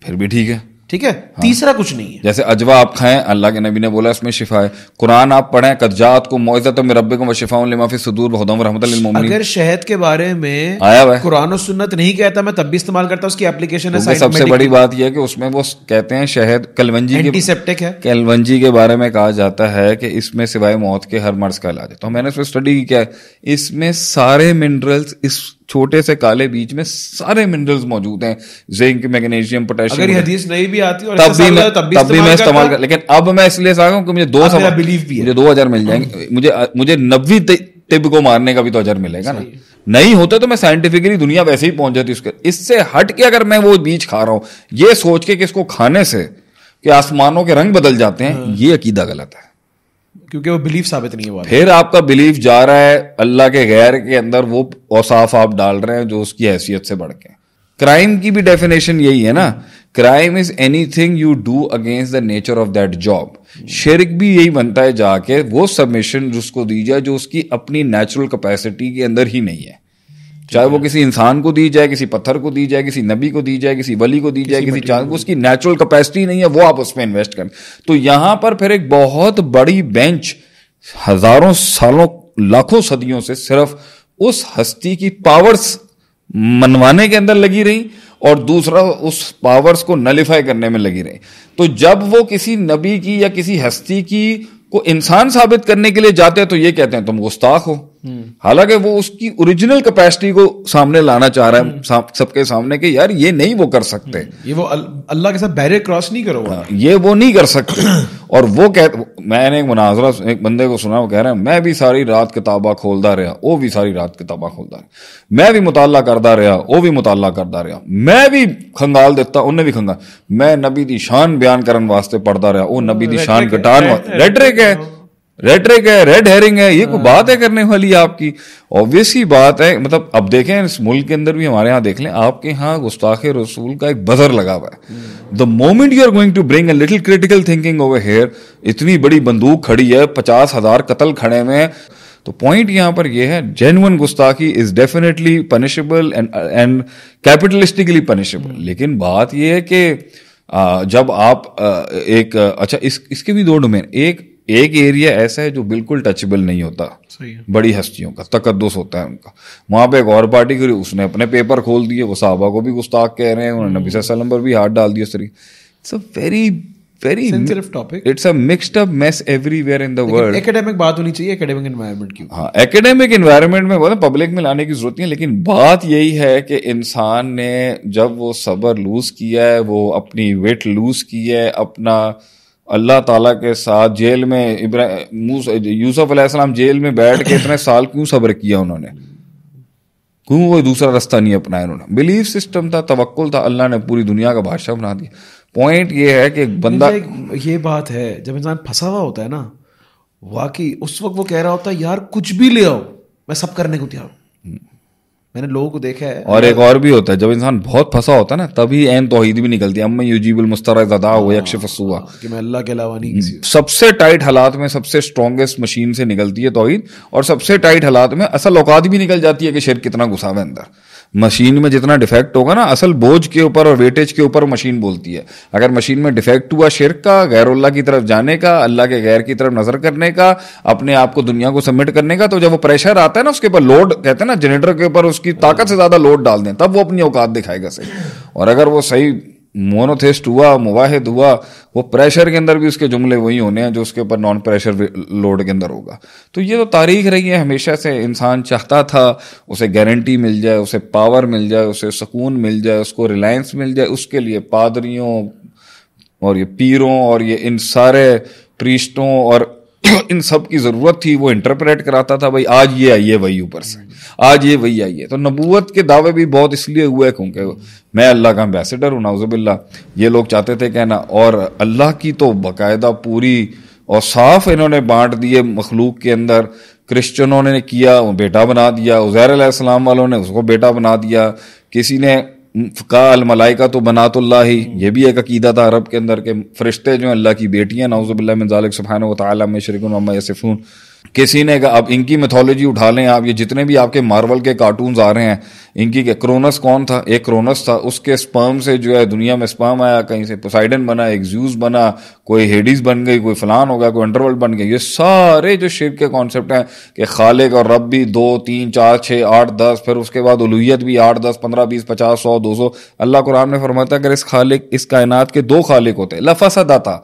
پھر بھی ٹھیک ہے. ٹھیک ہے, تیسرا کچھ نہیں ہے. جیسے اجوا آپ کھائیں, اللہ کے نبی نے بولا اس میں شفا ہے. قرآن آپ پڑھیں, قد جاءتکم موعظۃ من ربکم وشفاء لما فی الصدور وہدی ورحمۃ للمؤمنین. اگر شہد کے بارے میں آیا ہوا ہے قرآن و سنت نہیں کہتا میں تب بھی استعمال کرتا ہوں, اس کی اپلیکیشن ہے. سب سے بڑی بات یہ ہے کہ اس میں وہ کہتے ہیں شہد کلونجی اینٹی سیپٹک ہے. کلونجی کے بارے میں کہا جاتا ہے کہ اس میں سوائے موت کے ہر مرض کا علاج ہے. تو میں نے اس پہ اسٹڈی کیا ہے, اس میں سارے منرلز, اس چھوٹے سے کالے بیج میں سارے منرلز موجود ہیں, زنک, میگنیشیم, پوٹیشیم. اگر یہ حدیث نہیں بھی آتی اور تب بھی میں استعمال کر, لیکن اب میں اس لیے چاہتا ہوں کہ مجھے مجھے 2000 مل جائیں گے, مجھے 90 طب کو مارنے کا بھی تو اجر ملے گا نا. نہیں ہوتا تو میں سائنٹیفکلی دنیا ویسے ہی پہنچ جاتی. اس سے ہٹ کے اگر میں وہ بیج کھا رہا ہوں یہ سوچ کے کہ اس کو کھانے سے کہ آسمانوں کے رنگ بدل جاتے ہیں, یہ عقیدہ غلط ہے, کیونکہ وہ بلیف ثابت نہیں ہوا. پھر آپ کا بلیف جا رہا ہے اللہ کے غیر کے اندر, وہ اوصاف آپ ڈال رہے ہیں جو اس کی حیثیت سے بڑھ کے. کرائم کی بھی ڈیفینیشن یہی ہے نا, crime is any thing you do against the nature of that job. شرک بھی یہی بنتا ہے جا کے وہ سبمیشن جس کو دی جائے جو اس کی اپنی نیچرل کیپیسٹی کے اندر ہی نہیں ہے, چاہے وہ کسی انسان کو دی جائے, کسی پتھر کو دی جائے, کسی نبی کو دی جائے, کسی ولی کو دی جائے, کسی چاند کو, اس کی نیچرل کیپیسٹی نہیں ہے, وہ آپ اس پہ انویسٹ کریں. تو یہاں پر پھر ایک بہت بڑی بینچ ہزاروں سالوں لاکھوں صدیوں سے صرف اس ہستی کی پاورز منوانے کے اندر لگی رہی اور دوسرا اس پاورز کو نلیفائی کرنے میں لگی رہی. تو جب وہ کسی نبی کی یا کسی ہستی کی کو انسان ثابت کرنے کے لیے جاتے ہیں تو یہ کہتے ہیں تم گستاخ ہو, حالانکہ وہ اس کی اوریجنل کیپیسٹی کو سامنے لانا چاہ رہا ہے سب کے سامنے کہ یار یہ نہیں وہ کر سکتے, یہ وہ اللہ کے ساتھ بیریئر کراس نہیں کرو, یہ وہ نہیں کر سکتے. اور وہ میں نے ایک مناظرہ ایک بندے کو سنا, وہ کہہ رہا ہے میں بھی ساری رات کتاباں کھولتا رہا, وہ بھی ساری رات کتاباں کھولتا رہا, میں بھی مطالعہ کرتا رہا, وہ بھی مطالعہ کرتا رہا, میں بھی کھنگال دیتا, انہیں بھی کھنگال, میں نبی دی شان بیان کرن واسطے پڑھتا رہا, وہ نبی دی شان گٹان ریٹرک ہے, ریڈ ہیرنگ ہے. یہ کوئی بات ہے کرنے والی آپ کی؟ obvious ہی بات ہے. مطلب اب دیکھیں اس ملک کے اندر بھی, ہمارے ہاں دیکھ لیں, آپ کے ہاں گستاخ رسول کا ایک بزر لگا ہوا ہے. the moment you are going to bring a little critical thinking over here, اتنی بڑی بندوق کھڑی ہے, 50,000 قتل کھڑے ہوئے ہیں. تو پوائنٹ یہاں پر یہ ہے, جینوئن گستاخی is definitely punishable and capitalistically punishable. لیکن بات یہ ہے کہ جب آپ ایک اچھا اس کے بھی دو ڈومین, ایک ایریا ایسا ہے جو بالکل ٹچبل نہیں ہوتا, بڑی ہستیوں کا تقدس ہوتا ہے ان کا, وہاں پہ ایک اور پارٹی کری, اس نے اپنے پیپر کھول دیے, وہ صحابہ کو بھی گستاخ کہہ رہے ہیں, انہوں نے نبی صلی اللہ علیہ وسلم پر بھی ہاتھ ڈال دیا. It's a very sensitive topic. It's a mixed up mess everywhere in the world. ایکیڈیمک بات ہونی چاہیے, ایکیڈیمک انوائرمنٹ کی. ہاں ایکیڈیمک انوائرمنٹ میں بولے پبلک میں لانے کی ضرورت نہیں ہے, لیکن بات یہی ہے کہ انسان نے جب وہ صبر لوز کیا ہے, وہ اپنی وٹ لوز کی ہے, اپنا اللہ تعالیٰ کے ساتھ جیل میں یوسف علیہ السلام جیل میں بیٹھ کے اتنے سال کیوں صبر کیا انہوں نے, کیوں وہ دوسرا راستہ نہیں اپنایا انہوں نے؟ بلیف سسٹم تھا, توکل تھا, اللہ نے پوری دنیا کا بادشاہ بنا دیا. پوائنٹ یہ ہے کہ ایک بندہ, یہ بات ہے جب انسان پھنسا ہوا ہوتا ہے نا, واقعی اس وقت وہ کہہ رہا ہوتا ہے یار کچھ بھی لے آؤ میں سب کرنے کو تیار ہوں. میں نے لوگوں کو دیکھا ہے. اور ایک اور بھی ہوتا ہے, جب انسان بہت پھنسا ہوتا ہے نا تبھی عین توحید بھی نکلتی ہے, اما یجیب المضطر اذا دعاہ ویکشف السوء, کہ میں اللہ کے علاوہ نہیں کسی. سب سے ٹائٹ حالات میں سب سے اسٹرانگیسٹ مشین سے نکلتی ہے توحید, اور سب سے ٹائٹ حالات میں اصل اوقات بھی نکل جاتی ہے کہ شرک کتنا گھسا ہوا ہے اندر. مشین میں جتنا ڈیفیکٹ ہوگا نا, اصل بوجھ کے اوپر اور ویٹیج کے اوپر مشین بولتی ہے. اگر مشین میں ڈیفیکٹ ہوا شرک کا, غیر اللہ کی طرف جانے کا, اللہ کے غیر کی طرف نظر کرنے کا, اپنے آپ کو دنیا کو سبمٹ کرنے کا, تو جب وہ پریشر آتا ہے نا اس کے اوپر, لوڈ کہتے ہیں نا جنریٹر کے اوپر اس کی طاقت سے زیادہ لوڈ ڈال دیں, تب وہ اپنی اوقات دکھائے گا صحیح. اور اگر وہ صحیح مونوتھیسٹ ہوا, موحد ہوا, وہ پریشر کے اندر بھی اس کے جملے وہی ہونے ہیں جو اس کے اوپر نان پریشر لوڈ کے اندر ہوگا. تو یہ تو تاریخ رہی ہے ہمیشہ سے. انسان چاہتا تھا اسے گارنٹی مل جائے, اسے پاور مل جائے, اسے سکون مل جائے, اس کو ریلائنس مل جائے. اس کے لیے پادریوں اور یہ پیروں اور یہ ان سارے پریسٹوں اور ان سب کی ضرورت تھی. وہ انٹرپریٹ کراتا تھا بھائی آج یہ آئیے وہی اوپر سے, آج یہ وہی آئیے. تو نبوت کے دعوے بھی بہت اس لیے ہوئے کیونکہ میں اللہ کا امبیسڈر ہوں, نعوذ باللہ, یہ لوگ چاہتے تھے کہنا. اور اللہ کی تو باقاعدہ پوری اور صاف انہوں نے بانٹ دیے مخلوق کے اندر. کرسچنوں نے کیا, وہ بیٹا بنا دیا. عزیر علیہ السلام والوں نے اس کو بیٹا بنا دیا. کسی نے کہا الملائکہ تو بنات اللہ ہی, یہ بھی ایک عقیدہ تھا عرب کے اندر کہ فرشتے جو ہیں اللہ کی بیٹیاں, نعوذ باللہ من ذالک سبحانہ و تعالی عما یشرکون وما یصفون. کسی نے کہا اب ان کی میتھولوجی اٹھا لیں آپ, یہ جتنے بھی آپ کے مارول کے کارٹونز آ رہے ہیں ان کی, کہ کرونس کون تھا, ایک کرونس تھا, اس کے سپرم سے جو ہے دنیا میں سپرم آیا, کہیں سے پوسائیڈن بنا, ایک زیوس بنا, کوئی ہیڈیز بن گئی, کوئی فلان ہو گیا, کوئی انڈر ورلڈ بن گئی. یہ سارے جو شرک کے کانسیپٹ ہیں کہ خالق اور رب بھی 2 3 4 6 8 10, پھر اس کے بعد الوہیت بھی 8 10 15 20 50 100 200. اللہ قرآن میں فرماتا ہے اگر اس کائنات کے 2 خالق ہوتے لفسدتا,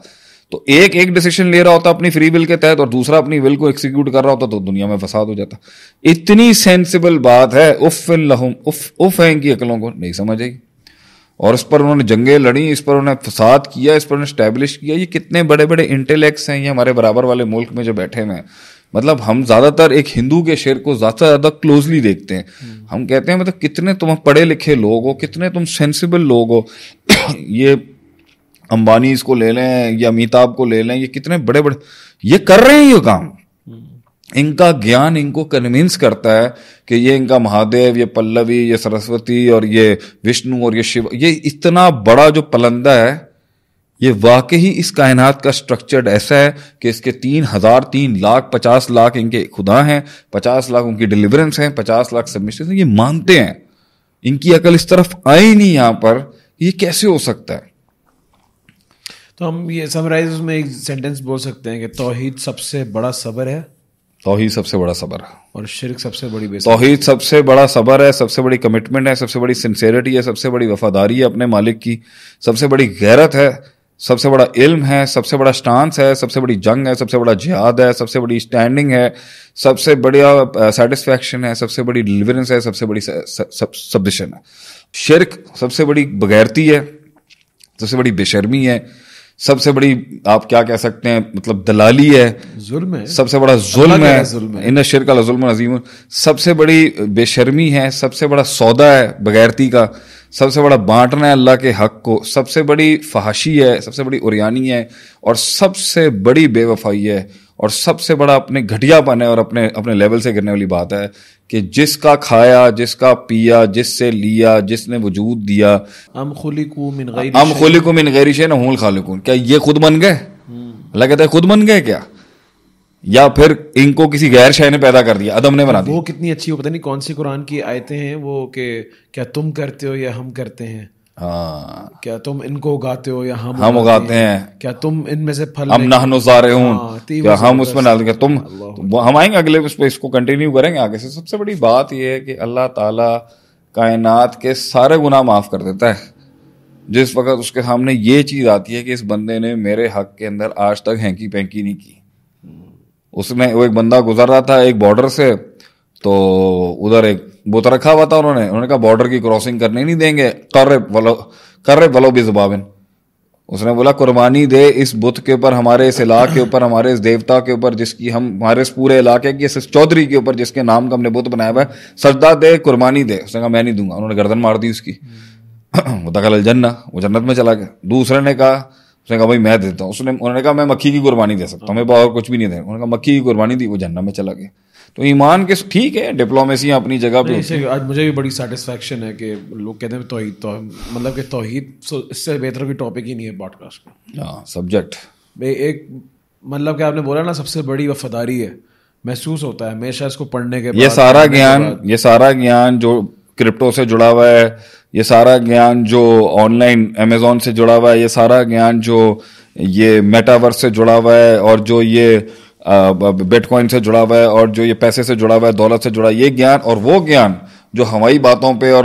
تو ایک ڈیسیشن لے رہا ہوتا اپنی فری ول کے تحت اور دوسرا اپنی ول کو ایکسیکیوٹ کر رہا ہوتا تو دنیا میں فساد ہو جاتا. اتنی سینسیبل بات ہے, اف لہم, اف ہے ان کی عقلوں کو نہیں سمجھ آئی. اور اس پر انہوں نے جنگیں لڑیں, اس پر انہوں نے فساد کیا, اس پر انہوں نے اسٹیبلش کیا. یہ کتنے بڑے بڑے انٹلیکٹس ہیں یہ ہمارے برابر والے ملک میں جو بیٹھے ہوئے ہیں. مطلب ہم زیادہ تر ایک ہندو کے شعر کو زیادہ کلوزلی دیکھتے ہیں. ہم کہتے ہیں مطلب کتنے تم پڑھے لکھے لوگ ہو, کتنے تم سینسیبل لوگ ہو. یہ امبانی اس کو لے لیں یا امیتابھ کو لے لیں, یہ کتنے بڑے بڑے یہ کر رہے ہیں یہ کام. ان کا گیان ان کو کنونس کرتا ہے کہ یہ ان کا مہادیو, یہ پلوی, یہ سرسوتی اور یہ وشنو اور یہ شیو, یہ اتنا بڑا جو پلندہ ہے, یہ واقعی اس کائنات کا سٹرکچرڈ ایسا ہے کہ اس کے 3,000 3 لاکھ 50 لاکھ ان کے خدا ہیں, 50 لاکھ ان کی ڈیلیورنس ہیں, 50 لاکھ سبمیشن ہیں. یہ مانتے ہیں, ان کی عقل اس طرف آئی نہیں یہاں پر, یہ کیسے ہو سکتا ہے. تو ہم یہ سمرائز میں ایک سینٹینس بول سکتے ہیں کہ توحید سب سے بڑا صبر ہے. توحید سب سے بڑا صبر ہے. اور شرک سب سے بڑی بے. توحید سب سے بڑا صبر ہے, سب سے بڑی کمٹمنٹ ہے, سب سے بڑی سنسیئرٹی ہے, سب سے بڑی وفاداری ہے اپنے مالک کی, سب سے بڑی غیرت ہے, سب سے بڑا علم ہے, سب سے بڑا سٹانس ہے, سب سے بڑی جنگ ہے, سب سے بڑا جہاد ہے, سب سے بڑی اسٹینڈنگ ہے, سب سے بڑا سیٹسفیکشن ہے, سب سے بڑی ڈیلیورنس ہے, سب سے بڑی سبمشن ہے. شرک سب سے بڑی بغیرتی ہے, سب سے بڑی بے شرمی ہے, سب سے بڑی آپ کیا کہہ سکتے ہیں مطلب دلالی ہے, ظلم ہے, سب سے بڑا ظلم ہے. ان الشرک لظلم عظیم. سب سے بڑی بے شرمی ہے, سب سے بڑا سودا ہے بغیرتی کا, سب سے بڑا بانٹنا ہے اللہ کے حق کو, سب سے بڑی فحاشی ہے, سب سے بڑی عریانی ہے, اور سب سے بڑی بے وفائی ہے, اور سب سے بڑا اپنے گھٹیا پن ہے اور اپنے لیول سے گرنے والی بات ہے کہ جس کا کھایا, جس کا پیا, جس سے لیا, جس نے وجود دیا. ام خلقوا من غیر شیء ہم الخالقون. کیا یہ خود بن گئے؟ اللہ کہتا ہے خود بن گئے کیا, یا پھر ان کو کسی غیر شے نے پیدا کر دیا, آدم نے بنا دیا. وہ کتنی اچھی ہو, پتہ نہیں کون سی قرآن کی آیتیں ہیں وہ کہ کیا تم کرتے ہو یا ہم کرتے ہیں. ہاں, کیا تم ان کو اگاتے ہو یا ہم اگاتے ہیں, کیا تم ان میں سے پھل, ہم نحن زارعون, کیا ہم اس میں ڈال دیں, تم ہم آئیں گے اگلے اس پہ, اس کو کنٹینیو کریں گے آگے سے. سب سے بڑی بات یہ ہے کہ اللہ تعالیٰ کائنات کے سارے گناہ معاف کر دیتا ہے جس وقت اس کے سامنے یہ چیز آتی ہے کہ اس بندے نے میرے حق کے اندر آج تک ہینکی پینکی نہیں کی. اس میں وہ ایک بندہ گزر رہا تھا ایک بارڈر سے, تو ادھر ایک بت رکھا ہوا تھا, انہوں نے کہا بارڈر کی کراسنگ کرنے نہیں دیں گے, کر ولو بزبابن. اس نے بولا قربانی دے اس بت کے اوپر, ہمارے اس علاقے کے اوپر, ہمارے اس دیوتا کے اوپر جس کی ہمارے اس پورے علاقے کی اس چودھری کے اوپر جس کے نام کا ہم نے بت بنایا ہوا ہے, سجدہ دے, قربانی دے. اس نے کہا میں نہیں دوں گا. انہوں نے گردن مار دی اس کی. وہ دخل الجنہ, وہ جنت میں چلا گیا. دوسرے نے کہا, اس نے کہا بھائی میں دیتا ہوں. انہوں نے کہا میں مکھی کی قربانی دے سکتا ہوں, میں اور کچھ بھی نہیں دے. انہوں نے کہا مکھی کی قربانی دی, وہ جنت میں چلا گیا. تو ایمان کے ٹھیک ہے, ڈپلومیسی اپنی جگہ پہ. آج مجھے بھی بڑی سیٹسفیکشن ہے کہ لوگ کہتے ہیں توحید, مطلب کہ توحید اس سے بہتر کوئی ٹاپک ہی نہیں ہے پوڈ کاسٹ کا. ہاں سبجیکٹ ایک مطلب کہ آپ نے بولا نا سب سے بڑی وفاداری ہے, محسوس ہوتا ہے ہمیشہ اس کو پڑھنے کے بعد. یہ سارا گیان جو کرپٹو سے جڑا ہوا ہے, یہ سارا گیان جو آن لائن امیزون سے جڑا ہوا ہے, یہ سارا گیان جو یہ میٹاورس سے جڑا ہوا ہے, اور جو یہ بٹ کوائن سے جڑا ہوا ہے, اور جو یہ پیسے سے جڑا ہوا ہے, دولت سے جڑا ہے, یہ گیان اور وہ گیان جو ہوائی باتوں پہ اور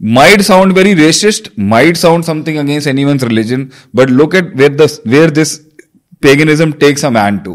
Might sound very racist, might sound something against anyone's religion, but look at where this paganism takes a man to.